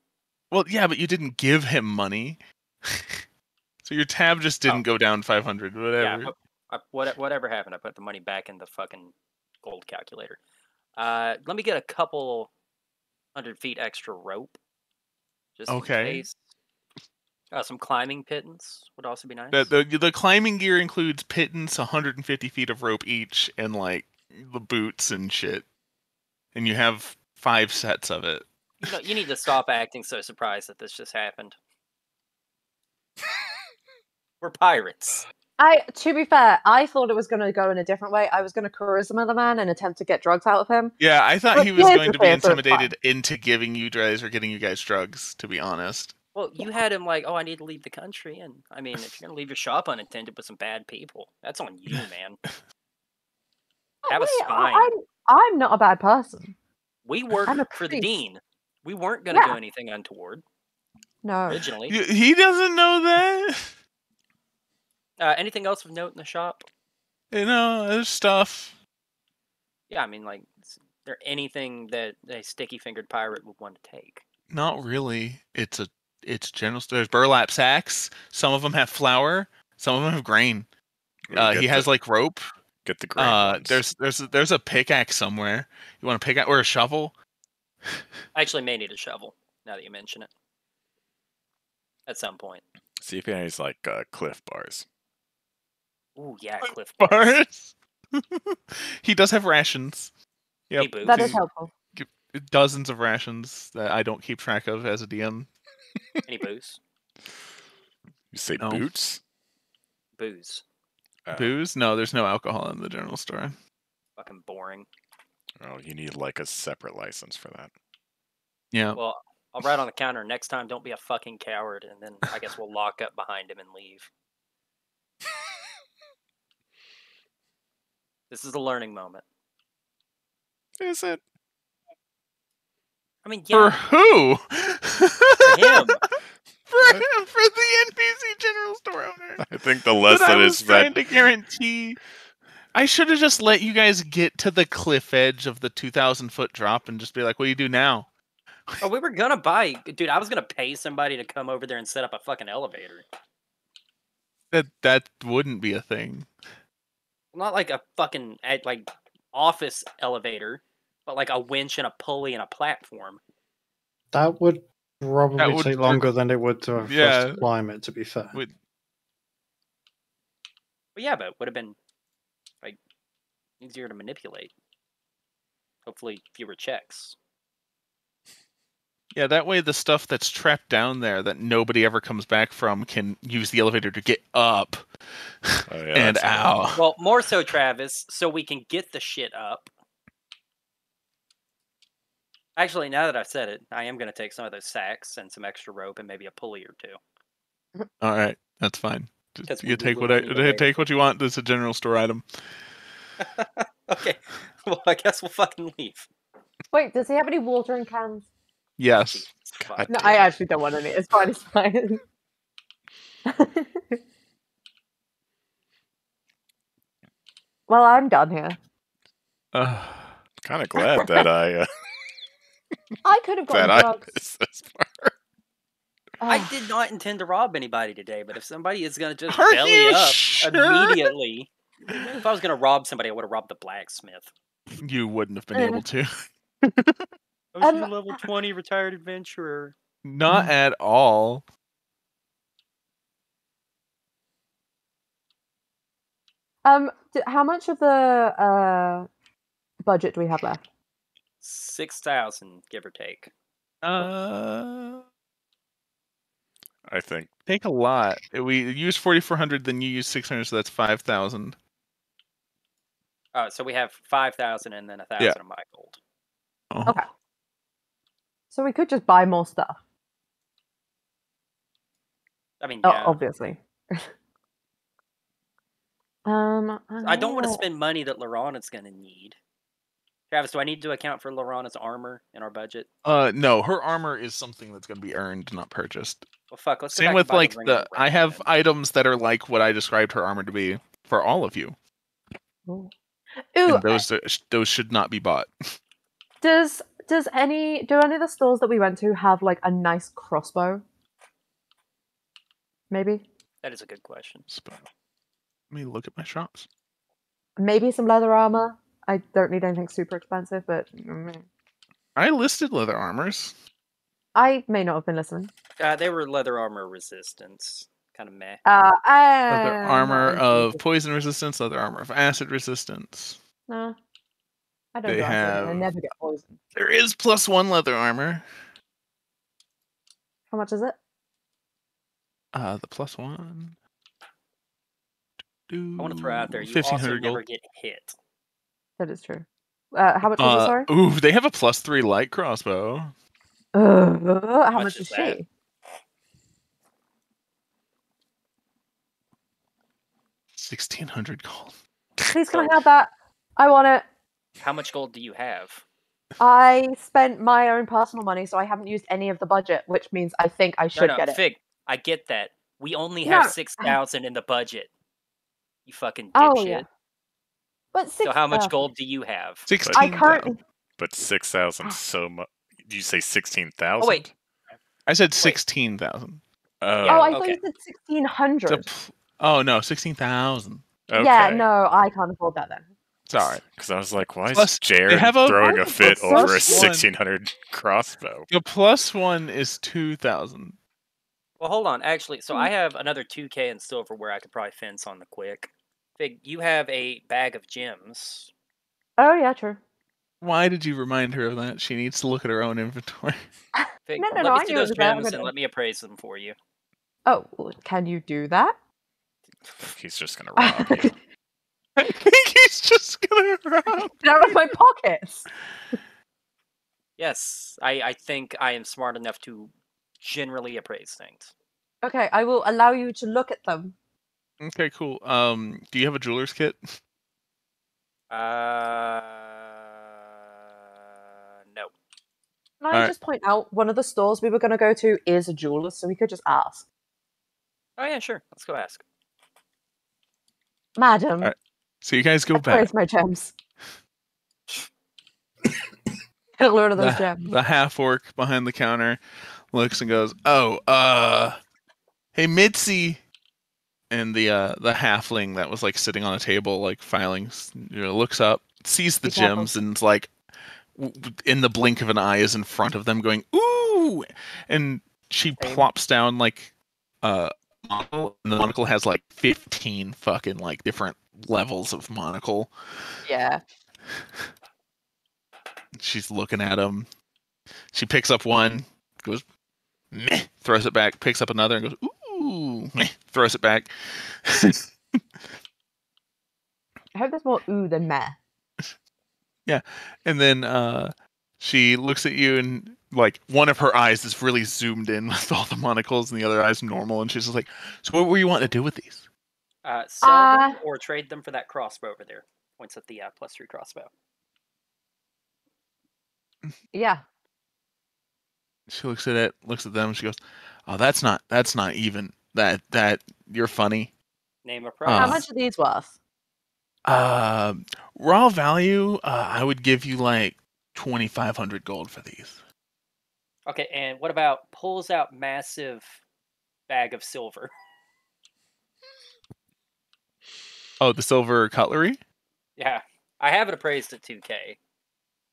Well, yeah, but you didn't give him money, so your tab just didn't go down 500. Whatever. Yeah, whatever happened, I put the money back in the fucking gold calculator. Let me get a couple 100 feet extra rope. Just Okay. in case. Some climbing pittance would also be nice. The climbing gear includes pittance, 150 feet of rope each, and like the boots and shit. And you have 5 sets of it. You need to stop acting so surprised that this just happened. We're pirates. To be fair, I thought it was going to go in a different way. I was going to charisma the man and attempt to get drugs out of him. Yeah, I thought But he was here's going the to be thing, so it's intimidated into giving you drugs or getting you guys drugs, to be honest. Well, you had him like, oh, I need to leave the country, and I mean, if you're gonna leave your shop unattended with some bad people, that's on you, man. Have a Wait, spine. I'm not a bad person. We work I'm a for the priest. dean. We weren't gonna do Yeah. anything untoward No. originally. He doesn't know that. Anything else of note in the shop? You know, there's stuff. Yeah, I mean, like, is there anything that a sticky-fingered pirate would want to take? Not really. It's general. There's burlap sacks. Some of them have flour. Some of them have grain. He has like rope. Get the grain ones. There's a pickaxe somewhere. You want a pickaxe or a shovel? I actually may need a shovel now that you mention it. At some point. See if he has like Cliff Bars. Ooh, yeah, Cliff Bars. Bars. He does have rations. Hey, Yep. Boots. That is helpful. Dozens of rations that I don't keep track of as a DM. Any booze? You say No. boots? Booze. Booze? No, there's no alcohol in the general store. Fucking boring. Oh, you need like a separate license for that. Yeah. Well, I'll write on the counter, next time don't be a fucking coward, and then I guess we'll lock up behind him and leave. This is a learning moment. Is it? I mean, For yeah, who? for him. For him, for the NPC general store owner. I think the But I lesson was is trying that to guarantee. I should have just let you guys get to the cliff edge of the 2,000-foot drop and just be like, "What do you do now?" Oh, we were gonna buy, dude. I was gonna pay somebody to come over there and set up a fucking elevator. That wouldn't be a thing. Not like a fucking like office elevator, but like a winch and a pulley and a platform. That would probably That would take longer than it would for us Yeah. to climb it, to be fair. Would- But yeah, but it would have been like easier to manipulate. Hopefully, fewer checks. Yeah, that way the stuff that's trapped down there that nobody ever comes back from can use the elevator to get up Oh, yeah, and that's another out. one. Well, more so, Travis, so we can get the shit up. Actually, now that I've said it, I am going to take some of those sacks and some extra rope and maybe a pulley or two. All right, that's fine. Just- 'Cause we you do take really need a way. take what you want. This is a general store item. Okay, well, I guess we'll fucking leave. Wait, does he have any watering cans? Yes. Jesus God fuck. No, damn I it. actually don't want any. It's fine. It's fine. Well, I'm done here. Kind of glad that I I could have gotten that I drugs. missed this part. I Ah, did not intend to rob anybody today, but if somebody is going to just Are belly you up sure? immediately, if I was going to rob somebody, I would have robbed the blacksmith. You wouldn't have been able to. I was Um, just a level 20 retired adventurer. Not at all. how much of the budget do we have left? 6,000, give or take. Uh, I think take a lot. We use 4,400, then you use 600, so that's 5,000. Oh, so we have 5,000 and then 1,000 of my gold. Uh-huh. Okay. So we could just buy more stuff. I mean, Oh, yeah. obviously. I don't want to know. spend money that Lorana's going to need. Travis, do I need to account for Lorana's armor in our budget? No, her armor is something that's going to be earned, not purchased. Well, fuck, let's go Same back with and buy like Ring of I Ring have then. items that are like what I described her armor to be for all of you, Ooh, and those should not be bought. do any of the stores that we went to have like a nice crossbow? Maybe. That is a good question. Let me look at my shops. Maybe some leather armor. I don't need anything super expensive, but I listed leather armors. I may not have been listening. They were leather armor resistance. Kind of meh. Leather armor of poison resistance, leather armor of acid resistance. No, I don't They do acid. I have- never get poisoned. There is +1 leather armor. How much is it? The +1. I want to throw out there, you 1,500 also never gold. get hit. That is true. How much was it? Sorry. Ooh, they have a +3 light crossbow. How much much is is that? she? 1,600 gold. Please, can I have that? I want it. How much gold do you have? I spent my own personal money, so I haven't used any of the budget, which means I think I should no, get it. Fig, I get that. We only No. have 6,000 in the budget. You fucking Oh, dipshit. yeah. But So how much gold do you have? 16. I currently. but 6,000 so much. Did you say 16,000? Oh, wait. I said 16,000. Oh, Oh, I thought okay. you said 1,600. Oh no, 16,000. okay. Yeah, no, I can't afford that then. Sorry. Because I was like, why Plus, is Jared have a- throwing a plus fit over a one. 1,600 crossbow? The +1 is 2,000. Well, hold on. Actually, so Hmm. I have another 2K in silver where I could probably fence on the quick. Fig, you have a bag of gems. Oh, yeah, true. Why did you remind her of that? She needs to look at her own inventory. Fig, No, no, let no, me I see knew it those was there gems and already. let me appraise them for you. Oh, well, can you do that? He's just gonna rob you. I think he's just gonna rob. Get out of my pockets! Yes, I think I am smart enough to generally appraise things. Okay, I will allow you to look at them. Okay, cool. Do you have a jeweler's kit? No. Can I Alright. just point out, one of the stores we were going to go to is a jeweler, so we could just ask. Oh yeah, sure. Let's go ask. Madam, Alright, So you guys go back. where's my gems? Get a load of those gems. The half orc behind the counter looks and goes, "Oh, hey Mitzi," and the halfling that was like sitting on a table like filing, looks up, sees the Be careful. gems, and is like, in the blink of an eye is in front of them going, ooh! And she Same. plops down like monocle, and the monocle has like 15 fucking like different levels of monocle. Yeah. She's looking at him. She picks up one, goes, meh, throws it back, picks up another, and goes, ooh, meh, throws it back. I hope there's more ooh than meh. And then she looks at you, and like one of her eyes is really zoomed in with all the monocles, and the other eye's normal. And she's just like, "So what were you wanting to do with these?" Sell them or trade them for that crossbow over there. Points at the +3 crossbow. Yeah. She looks at it, looks at them. And she goes, "Oh, that's not even that. You're funny." Name a How price. much are these worth? Raw value, I would give you like 2,500 gold for these. Okay, and what about pulls out massive bag of silver? Oh, the silver cutlery? Yeah, I have it appraised at 2K,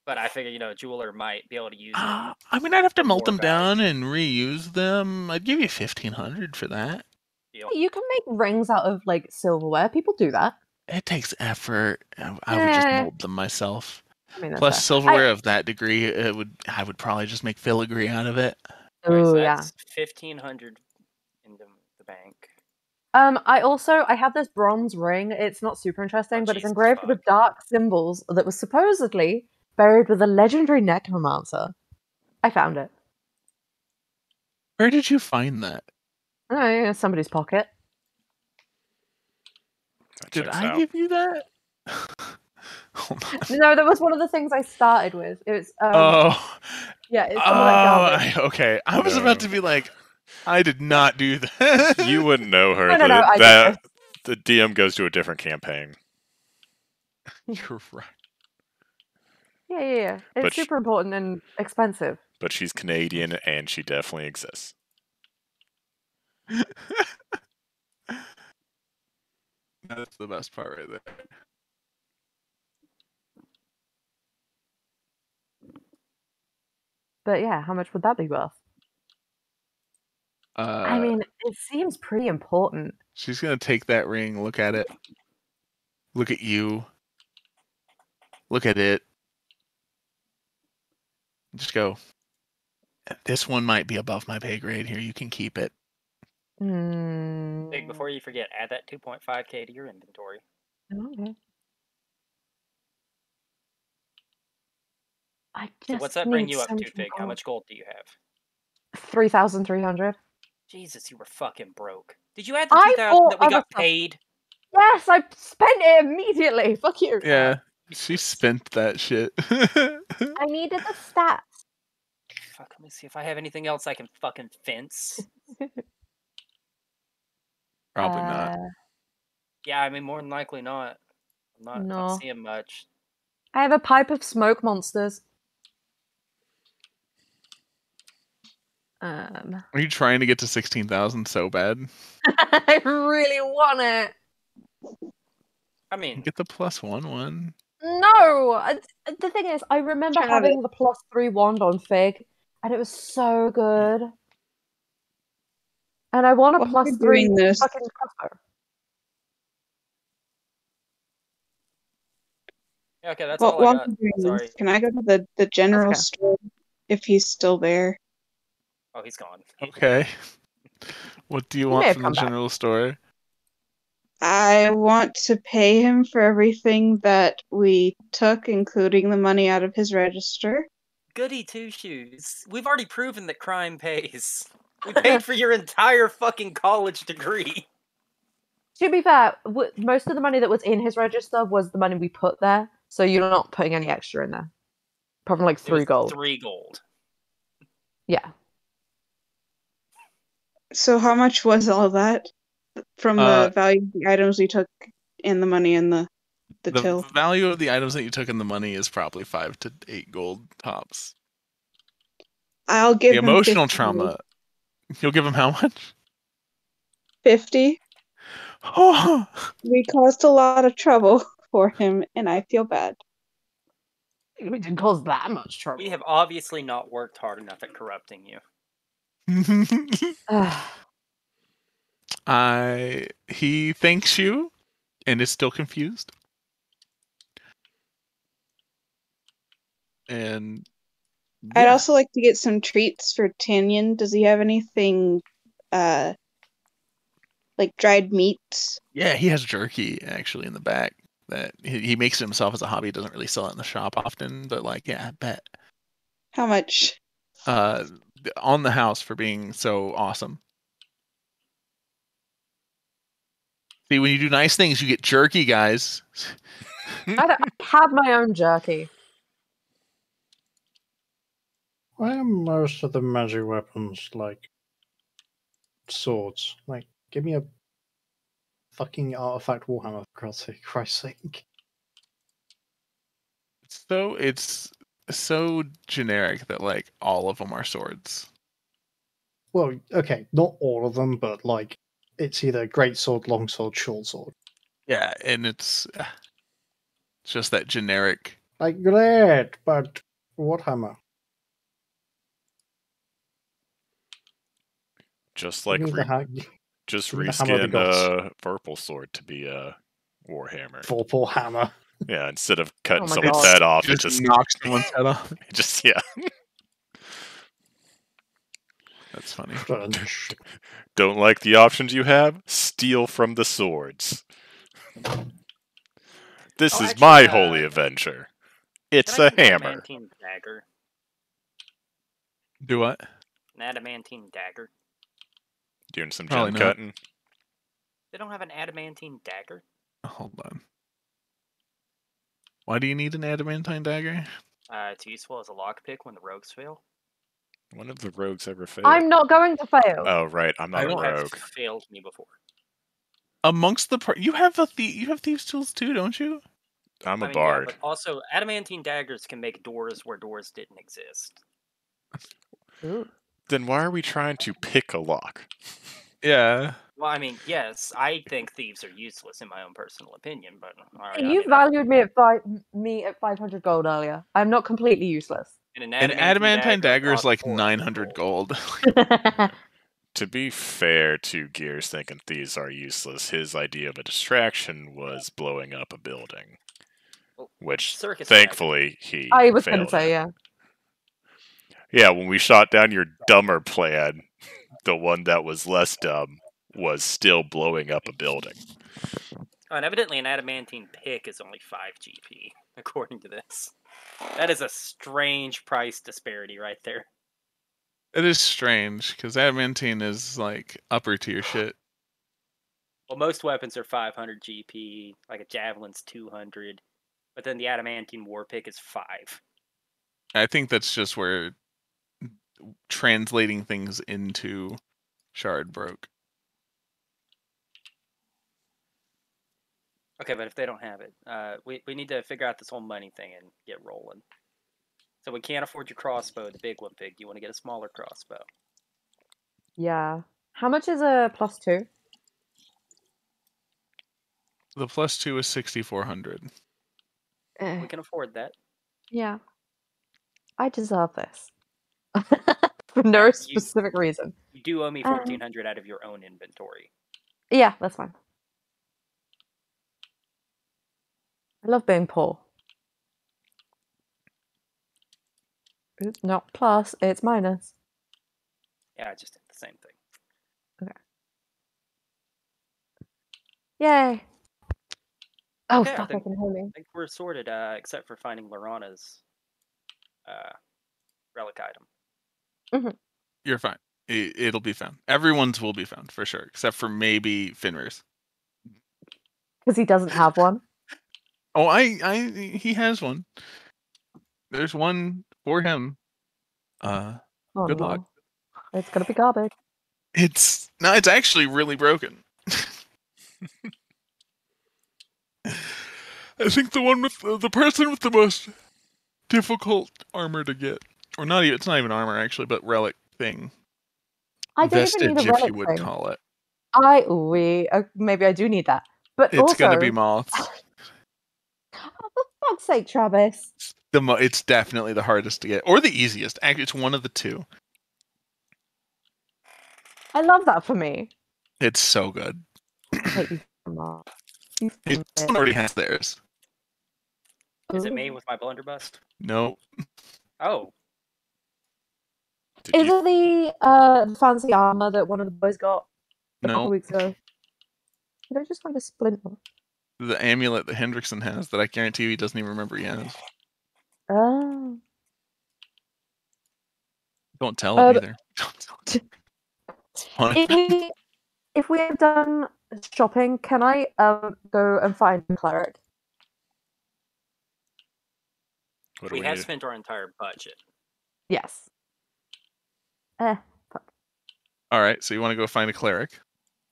but I figure a jeweler might be able to use it. I mean, I'd have to for melt more them down value. and reuse them. I'd give you 1,500 for that. Deal. You can make rings out of like silverware. People do that. It takes effort. I would just Eh. mold them myself. I mean, that's Plus, fair. silverware of that degree, I would probably just make filigree out of it. Alright, so Oh yeah. that's 1,500 in the bank. I have this bronze ring. It's not super interesting, but it's Jesus engraved fuck. with dark symbols that was supposedly buried with a legendary necromancer. I found it. Where did you find that? Oh, yeah, somebody's pocket. That Did checks I out. give you that? Hold on. No, that was one of the things I started with. It was Oh. yeah, it's some of that garbage. Okay. I was No. about to be like, I did not do that. You wouldn't know her. No, I did The DM goes to a different campaign. You're right. Yeah. It's But super important and expensive. But she's Canadian and she definitely exists. That's the best part right there. But yeah, how much would that be worth? I mean, it seems pretty important. She's gonna take that ring, look at it, look at you, look at it, just go, this one might be above my pay grade here, you can keep it. Big, before you forget, add that 2.5k to your inventory. Okay. I just So what's that bring need you up some to, Fig? How gold. much gold do you have? 3,300. Jesus, you were fucking broke. Did you add the I 2,000 bought that we other got stuff. paid? Yes, I spent it immediately. Fuck you. Yeah, she spent that shit. I needed the stats. Fuck, let me see if I have anything else I can fucking fence. Probably not. Yeah, I mean, more than likely not. I'm No. not seeing much. I have a pipe of smoke monsters. Are you trying to get to 16,000 so bad? I really want it. I mean, Get the +1 one. No! The thing is, I remember Have having the +3 wand on Fig, and it was so good. And I want a While we're +3 doing this- fucking crossbow. yeah, okay, that's Well, all I while got. we're doing Sorry. this, can I go to the general okay. store if he's still there? Oh, he's gone. Okay. What do you He may want have from come the back. general store? I want to pay him for everything that we took, including the money out of his register. Goody two shoes. We've already proven that crime pays. We paid for your entire fucking college degree. To be fair, most of the money that was in his register was the money we put there, so you're not putting any extra in there. Apart from like It 3 was gold. 3 gold. Yeah. So how much was all of that from the value of the items we took and the money in the till? The value of the items that you took in the money is probably 5 to 8 gold tops. I'll give The him emotional 50. trauma. You'll give him how much? 50. Oh, We caused a lot of trouble for him, and I feel bad. We didn't cause that much trouble. We have obviously not worked hard enough at corrupting you. He thanks you and is still confused. And I'd also like to get some treats for Tanyan. Does he have anything, like dried meats? yeah, he has jerky actually in the back that he makes it himself as a hobby. He doesn't really sell it in the shop often, but like, yeah, I bet. How much? On the house for being so awesome. See, when you do nice things, you get jerky, guys. I have my own jerky. Why are most of the magic weapons like swords? Like, give me a fucking artifact warhammer for Christ's sake. It's so generic that like all of them are swords. Well, okay, not all of them, but like it's either great sword, long sword, short sword. Yeah, and it's just that generic. Like great, but warhammer. Just like Give me the just give me the hammer of the reskin gods. Vorpal Sword to be a Warhammer. Vorpal hammer. Yeah, instead of cutting Oh my someone's God. head off, it Just just knocks someone's head off. yeah. That's funny. Don't like the options you have? Steal from the swords. This is actually, my holy adventure. It's Can I a get an hammer. adamantine dagger? Do what? An adamantine dagger. Doing some Probably gem not. cutting. They don't have an adamantine dagger? Hold on. Why do you need an adamantine dagger? It's useful as a lockpick when the rogues fail. When have the rogues ever failed? I'm not going to fail. Oh right, I'm not a People have rogue. failed me before. Amongst the you have you have thieves' tools too, don't you? I'm a I mean, bard. Yeah, but also, adamantine daggers can make doors where doors didn't exist. Ooh. Then why are we trying to pick a lock? Yeah. Well, I mean, yes, I think thieves are useless in my own personal opinion, but You valued me at 500 gold earlier. I'm not completely useless. an An adamantine dagger is costs like 400 900 gold. To be fair to Gears thinking thieves are useless, his idea of a distraction was blowing up a building. Well, Which, circus thankfully, he I was going to failed say, at. yeah. Yeah, when we shot down your dumber plan, the one that was less dumb was still blowing up a building. Oh, and evidently an adamantine pick is only 5 GP, according to this. That is a strange price disparity right there. It is strange because adamantine is like upper tier shit. Well, most weapons are 500 GP, like a javelin's 200, but then the adamantine war pick is 5. I think that's just where translating things into Shard broke. Okay, but if they don't have it, we need to figure out this whole money thing and get rolling. So we can't afford your crossbow, the big one, Pig. You want to get a smaller crossbow. Yeah. How much is a +2? The +2 is 6,400. We can afford that. Yeah. I deserve this. For no specific reason. You do owe me 1,400 out of your own inventory. Yeah, that's fine. I love being poor. It's not plus, it's minus. Yeah, I just did the same thing. Okay. Yay! Oh, Okay, fuck, I can hear me. I think we're sorted, except for finding Lorana's relic item. You're fine. It'll be found. Everyone's will be found for sure, except for maybe Fenrir's. Because he doesn't have one. Oh, he has one. There's one for him. Oh, Good no. luck. It's gonna be garbage. It's actually really broken. I think the one with the person with the most difficult armor to get, or not even, it's not even armor actually, but relic thing. I don't even need a Vestige, if relic you would thing. call it. Maybe I do need that. But It's also, gonna be moths. oh, for fuck's sake, Travis. It's definitely the hardest to get, or the easiest. Actually, it's one of the two. I love that for me. It's so good. I hate you so much. You Someone already has theirs. Is it me with my blunderbuss? No. Oh, Did Is you, it the fancy armor that one of the boys got a couple No. weeks ago? Did I just find a splinter? The amulet that Hendrickson has that I guarantee you he doesn't even remember he has. Oh. Don't tell him Um, either. Don't tell him. It's fun. If we have done shopping, can I go and find a cleric? what do we we have need? spent our entire budget. Yes. Fuck. All right, so you want to go find a cleric?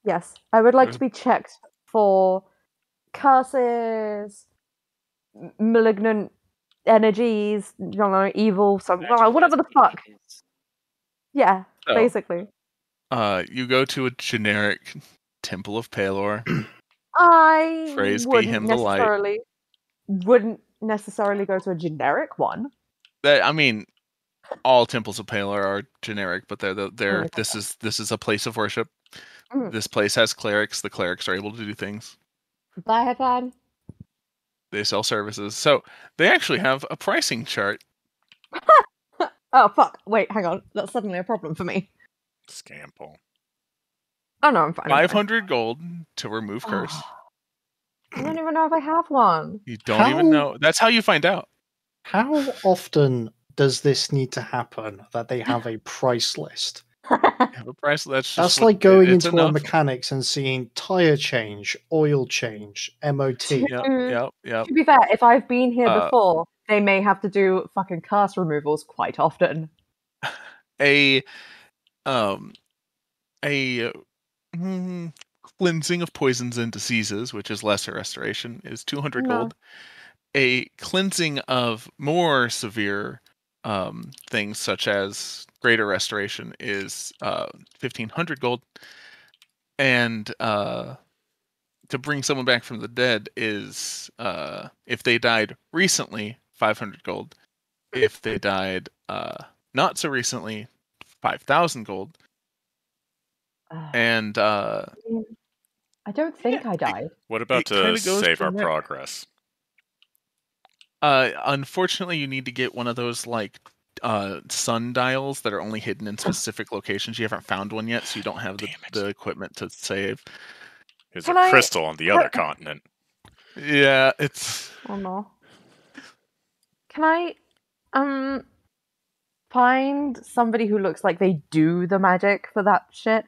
Yes. I would like There's- to be checked for curses, malignant energies, you know, evil, whatever the fuck. Yeah, So, basically. you go to a generic Temple of Palor. I Praise be him the light. wouldn't necessarily go to a generic one. I mean, all temples of Palor are generic, but they're Okay. this is a place of worship. Mm. This place has clerics. The clerics are able to do things. Bye, Headline. They sell services. So they actually have a pricing chart. Oh, fuck. Wait, hang on. That's suddenly a problem for me. Scample. Oh, no, I'm fine. I'm fine. 500 gold to remove curse. I don't even know if I have one. You don't even How- know. That's how you find out. How often does this need to happen that they have a price list? You have a price. That's That's just like going it's into a enough. mechanics and seeing tire change, oil change, MOT. Yep. To be fair, if I've been here Uh, before, they may have to do fucking curse removals quite often. A cleansing of poisons and diseases, which is lesser restoration, is 200 No. gold. A cleansing of more severe things, such as greater restoration, is 1,500 gold. And to bring someone back from the dead is, if they died recently, 500 gold. If they died not so recently, 5,000 gold. And I don't think I died. What about It kinda to goes save our from there. progress? Unfortunately, you need to get one of those like sundials that are only hidden in specific locations. You haven't found one yet, so you don't have Damn it. the equipment to save. There's Can a I- crystal on the other continent. Yeah, it's Oh no. Can I find somebody who looks like they do the magic for that shit?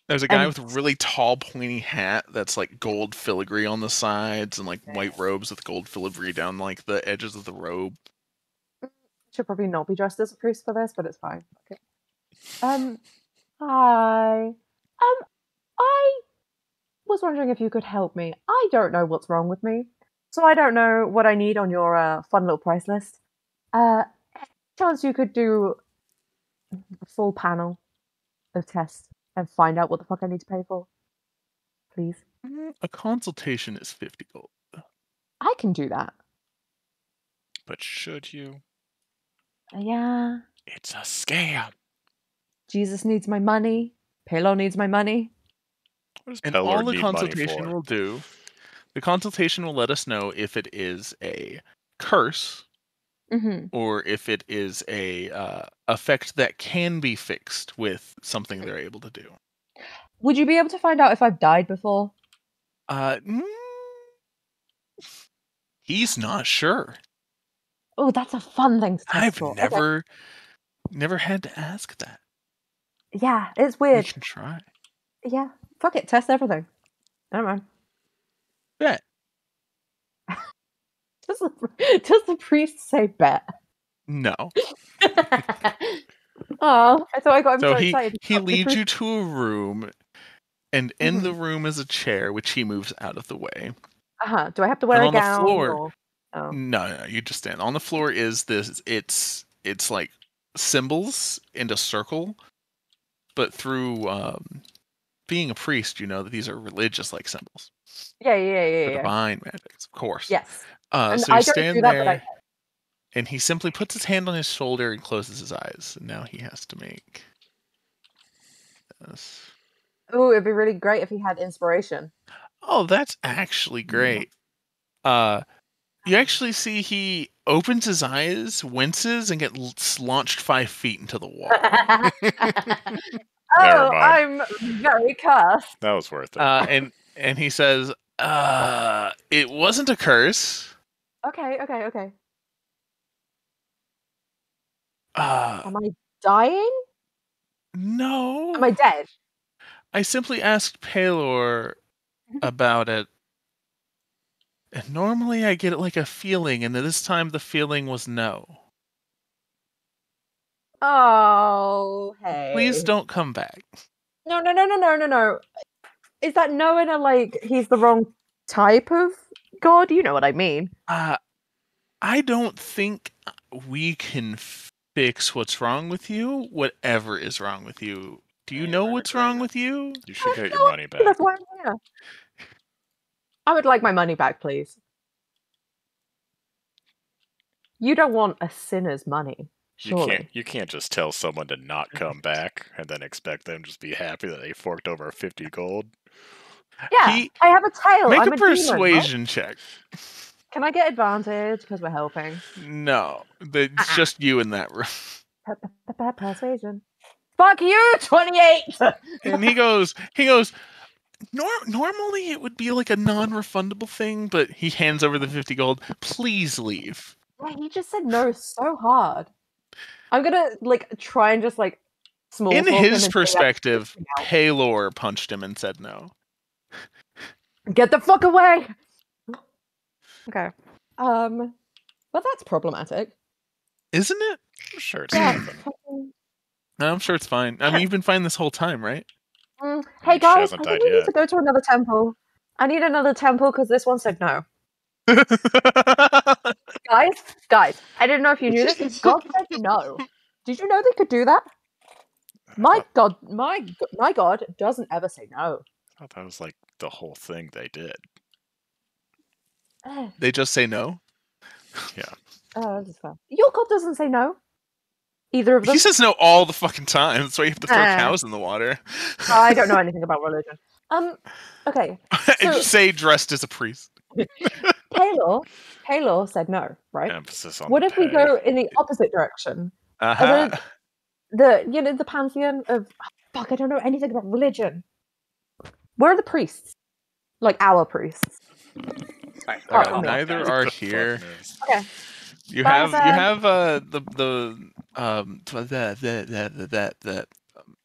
there's a guy And- with a really tall, pointy hat that's like gold filigree on the sides and like white robes with gold filigree down like the edges of the robe. Should probably not be dressed as a priest for this, but it's fine. Okay. Hi. I was wondering if you could help me. I don't know what's wrong with me, so I don't know what I need on your fun little price list. Chance you could do a full panel of tests and find out what the fuck I need to pay for, please. A consultation is 50 gold. I can do that. But should you? Yeah. It's a scam. Jesus needs my money. Palo needs my money. What does And Pelor all the need money consultation for? will do, the consultation will let us know if it is a curse Mm-hmm. or if it is a effect that can be fixed with something they're able to do. Would you be able to find out if I've died before? He's not sure. Oh, that's a fun thing to test I've for. Okay. never had to ask that. Yeah, it's We weird. can try. Yeah, fuck it, test everything. Never mind. Bet. Does the priest say bet? No. Oh, I thought I got him so So excited. he leads you to a room, and in Mm-hmm. the room is a chair, which he moves out of the way. Uh-huh. Do I have to wear And a on the gown? floor- or- Oh. No, you just stand. On the floor is this. It's like symbols in a circle, but through being a priest, you know that these are religious like symbols Yeah, for yeah. divine magics, of course. Yes. So And you I don't stand do that, there. but And he simply puts his hand on his shoulder and closes his eyes. And now he has to make this. Oh, it'd be really great if he had inspiration. Oh, that's actually great. You actually see he opens his eyes, winces, and gets launched 5 feet into the wall. Oh, mind. I'm very cursed. That was worth it. And he says, it wasn't a curse. Okay. Uh, Am I dying? no. Am I dead? I simply asked Palor about it. And normally I get like a feeling, and this time the feeling was no. Oh, hey. Please don't come back. No. Is that knowing he's the wrong type of god? You know what I mean. I don't think we can fix what's wrong with you, whatever is wrong with you. Do you know what's wrong with you? You should get your money back. That's why I'm here. I would like my money back, please. You don't want a sinner's money, surely. You can't just tell someone to not come back and then expect them to just be happy that they forked over 50 gold. Yeah, I have a tail. Make I'm a a demon, persuasion check. Can I get advantage because we're helping? No, it's just you in that room. Persuasion. Fuck you, 28. And he goes. Normally it would be like a non-refundable thing, but he hands over the 50 gold. Please leave. Yeah, he just said no so hard. I'm gonna try and just small. In talk him his and perspective, say that- Palor punched him and said no. Get the fuck away. Okay. But that's problematic. Isn't it? I'm sure it's Yeah. nothing. No, I'm sure it's fine. I mean, you've been fine this whole time, right? Hey She guys, I hasn't think died we need yet. to go to another temple. I need another temple because this one said no. Guys, I didn't know if you knew this. God said no. Did you know they could do that? My God doesn't ever say no. I thought that was like the whole thing they did. They just say no? Oh, this is fun. Your God doesn't say no. Either of them. He says no all the fucking time. That's why you have to throw Ah. cows in the water. I don't know anything about religion. Okay. And So- say dressed as a priest. Palor said no, right? Emphasis on What the if we pay. go in the opposite direction? Uh-huh. The pantheon of I don't know anything about religion. Where are the priests? Like our priests. Alright, Oh, calm down, neither guys. are The fuck here. knows? Okay. You Bye, have bye. the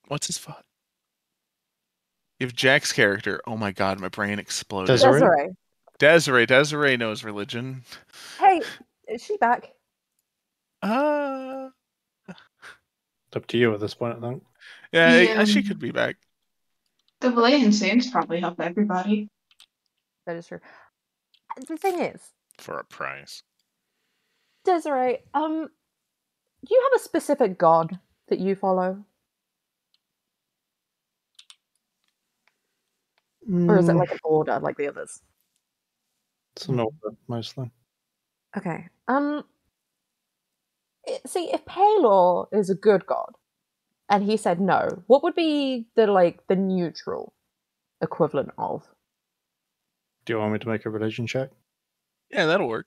what's his fuck? You have Jack's character. Oh my god, my brain exploded. Desiree? Desiree. Desiree knows religion. Hey, is she back? Uh It's up to you at this point, I think. yeah, she could be back. The Valayan Saints probably help everybody. That is true. The thing is, For a price. Desiree, do you have a specific god that you follow? Or is it like an order like the others? It's an order, mostly. Okay. See, if Palor is a good god, and he said no, what would be the neutral equivalent of? Do you want me to make a religion check? Yeah, that'll work.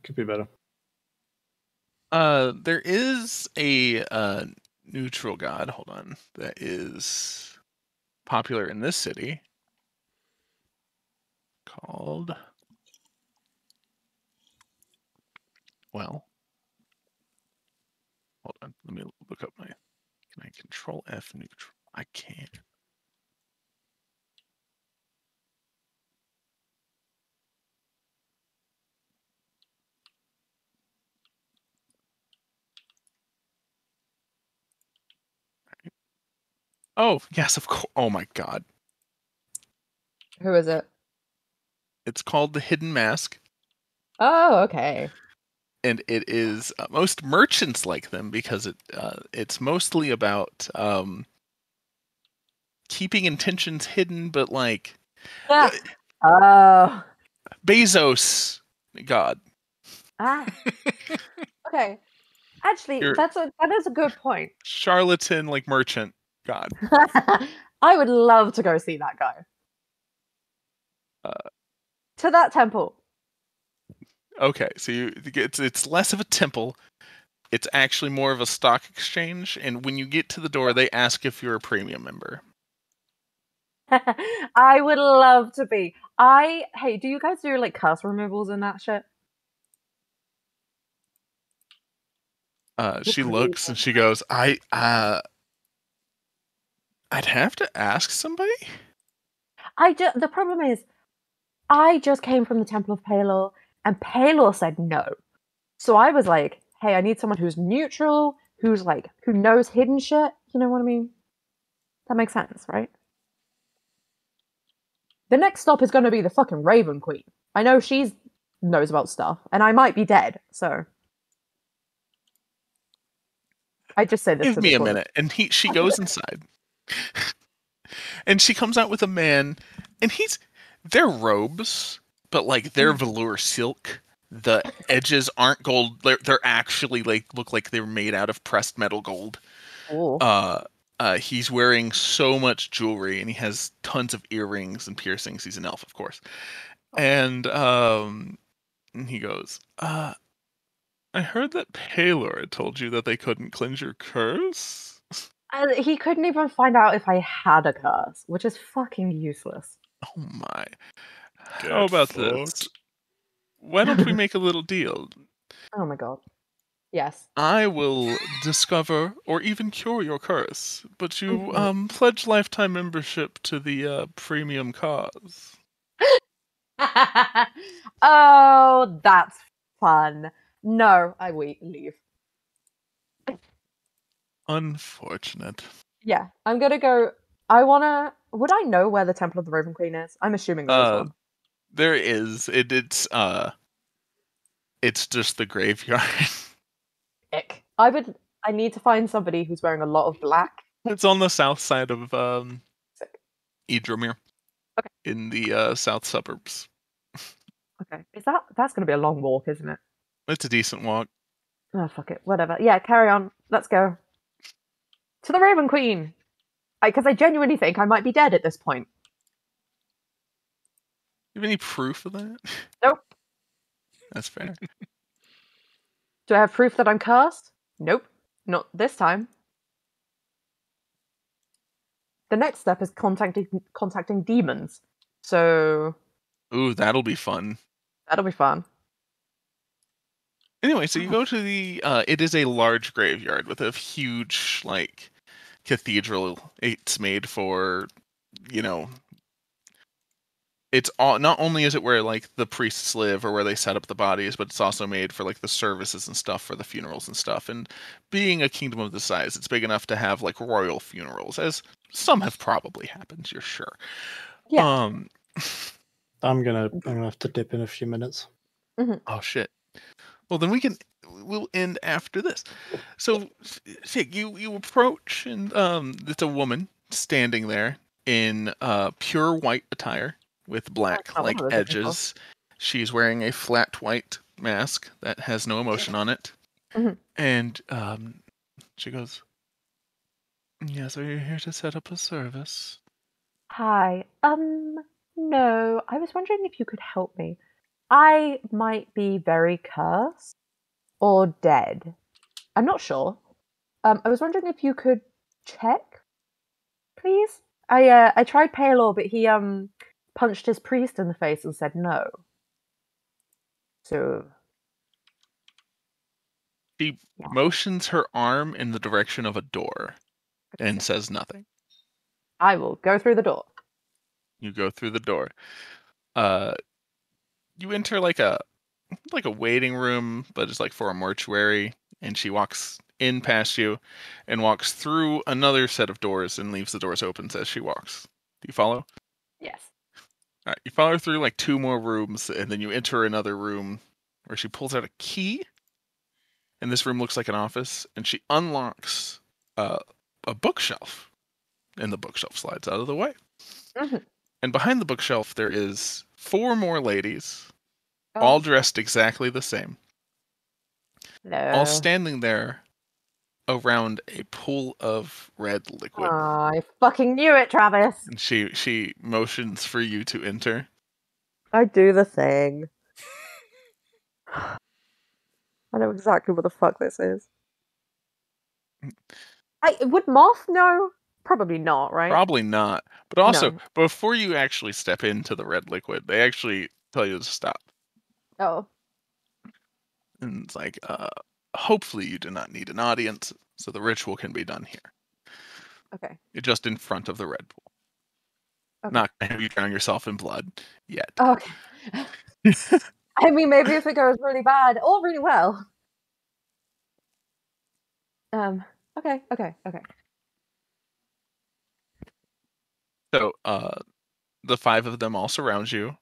Could be better. There is a neutral god, hold on, that is popular in this city called, well, hold on, let me look up my, can I control F neutral? I can't. Oh, yes, of course. Oh my god. Who is it? It's called the Hidden Mask, Oh, okay. and it is most merchants like them because it's mostly about keeping intentions hidden, but Oh. Bezos, God. Ah. Okay. Actually, You're- that is a good point. Charlatan, like merchant, God. I would love to go see that guy. To that temple. Okay, so it's less of a temple. It's actually more of a stock exchange, and when you get to the door, they ask if you're a premium member. I would love to be. Hey, do you guys do like curse removals and that shit? She looks and she goes, I'd have to ask somebody? The problem is, I just came from the Temple of Palor, and Palor said no. So I was like, hey, I need someone who's neutral, who knows hidden shit. You know what I mean? That makes sense, right? The next stop is going to be the fucking Raven Queen. I know she knows about stuff, and I might be dead, so I just say this Give to me the a toilet. minute. And she goes inside. And she comes out with a man, and they're robes, but like they're velour silk. The edges aren't gold. They're actually look like they were made out of pressed metal gold. Oh. He's wearing so much jewelry, and he has tons of earrings and piercings. He's an elf, of course. And he goes, I heard that Palor had told you that they couldn't cleanse your curse. He couldn't even find out if I had a curse, which is fucking useless. Oh my. Get How about fucked. this? Why don't we make a little deal? Oh my god. Yes. I will discover or even cure your curse, but you Mhm. pledge lifetime membership to the premium cause. Oh, that's fun. No, I leave. Unfortunate. Yeah, I'm gonna go. Would I know where the Temple of the Raven Queen is? I'm assuming there is one. There is. It's just the graveyard. Ick. I need to find somebody who's wearing a lot of black. It's on the south side of Sick. Idromir. Okay. In the south suburbs. Okay. That's gonna be a long walk, isn't it? It's a decent walk. Oh, fuck it. Whatever. Yeah, carry on. Let's go. To the Raven Queen! Because I genuinely think I might be dead at this point. You have any proof of that? Nope. That's fair. Do I have proof that I'm cursed? Nope. Not this time. The next step is contacting demons. So Ooh, that'll be fun. that'll be fun. Anyway, so you go to the it is a large graveyard with a huge like cathedral. It's made for, it's all, not only is it where like the priests live or where they set up the bodies, but it's also made for like the services and stuff for the funerals and stuff. And being a kingdom of this size, it's big enough to have like royal funerals, as some have probably happened, you're sure. Yeah. I'm gonna have to dip in a few minutes. Oh shit. Well, then we'll end after this. So, Fig, you approach, and it's a woman standing there in pure white attire with black Oh, like what was I looking for? edges. She's wearing a flat white mask that has no emotion on it, Mhm. and she goes, "Yes, are you here to set up a service?" Hi. No. I was wondering if you could help me. I might be very cursed or dead. I'm not sure. I was wondering if you could check, please. I tried Palor, but he punched his priest in the face and said no. So She motions her arm in the direction of a door and says nothing. I will go through the door. You go through the door. You enter like a waiting room, but it's like for a mortuary, and she walks in past you and walks through another set of doors and leaves the doors open as she walks. Do you follow? Yes. All right, you follow her through like 2 more rooms, and then you enter another room where she pulls out a key, and this room looks like an office, and she unlocks a bookshelf, and the bookshelf slides out of the way. Mhm. And behind the bookshelf, there is 4 more ladies, all dressed exactly the same, all No. standing there around a pool of red liquid. I fucking knew it, Travis. And she motions for you to enter. I do the thing. I know exactly what the fuck this is. Would Moth know? Probably not, right? Probably not. But also, No. before you actually step into the red liquid, they actually tell you to stop. Oh. And it's like, hopefully you do not need an audience, so the ritual can be done here. Okay. You're just in front of the red pool. Okay. Not gonna have you drown yourself in blood yet. Okay. I mean, maybe if it goes really bad or really well. Okay. So, the 5 of them all surround you,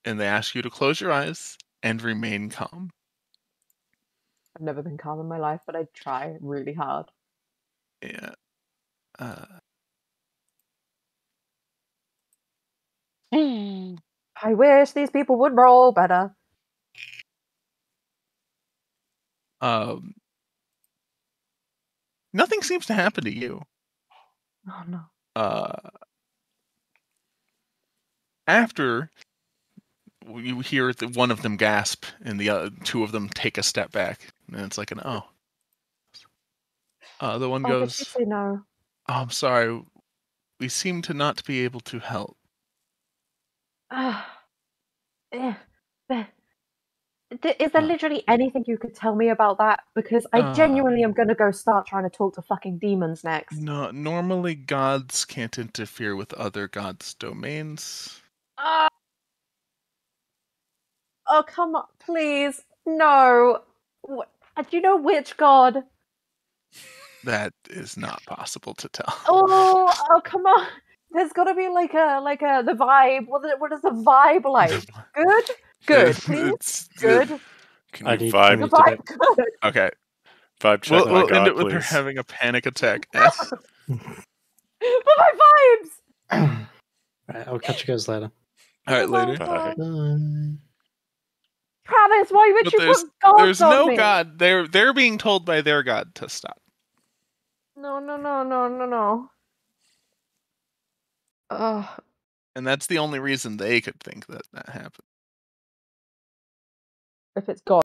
and they ask you to close your eyes and remain calm. I've never been calm in my life, but I try really hard. Yeah. I wish these people would roll better. Nothing seems to happen to you. Oh no. After you hear one of them gasp and the 2 of them take a step back, and it's like an oh. The one Did she goes, say no? "Oh, I'm sorry. We seem to not be able to help." Is there literally anything you could tell me about that? Because I genuinely am gonna go start trying to talk to fucking demons next. No, normally gods can't interfere with other gods' domains. Oh, come on, please. No. Do you know which god? That is not possible to tell. Oh, come on. There's got to be like the vibe. What is the vibe like? Good, please. Good. Can I you need- vibe? I The need to vibe good. Okay, Vibe check my we'll end god, it with her please. having a panic attack. But my vibes. Right, I'll catch you guys later. All right, later. Bye. Bye. Travis, why would But you put gods there's on no me? god. They're being told by their god to stop. No. Ugh. And that's the only reason they could think that happened. If it's God.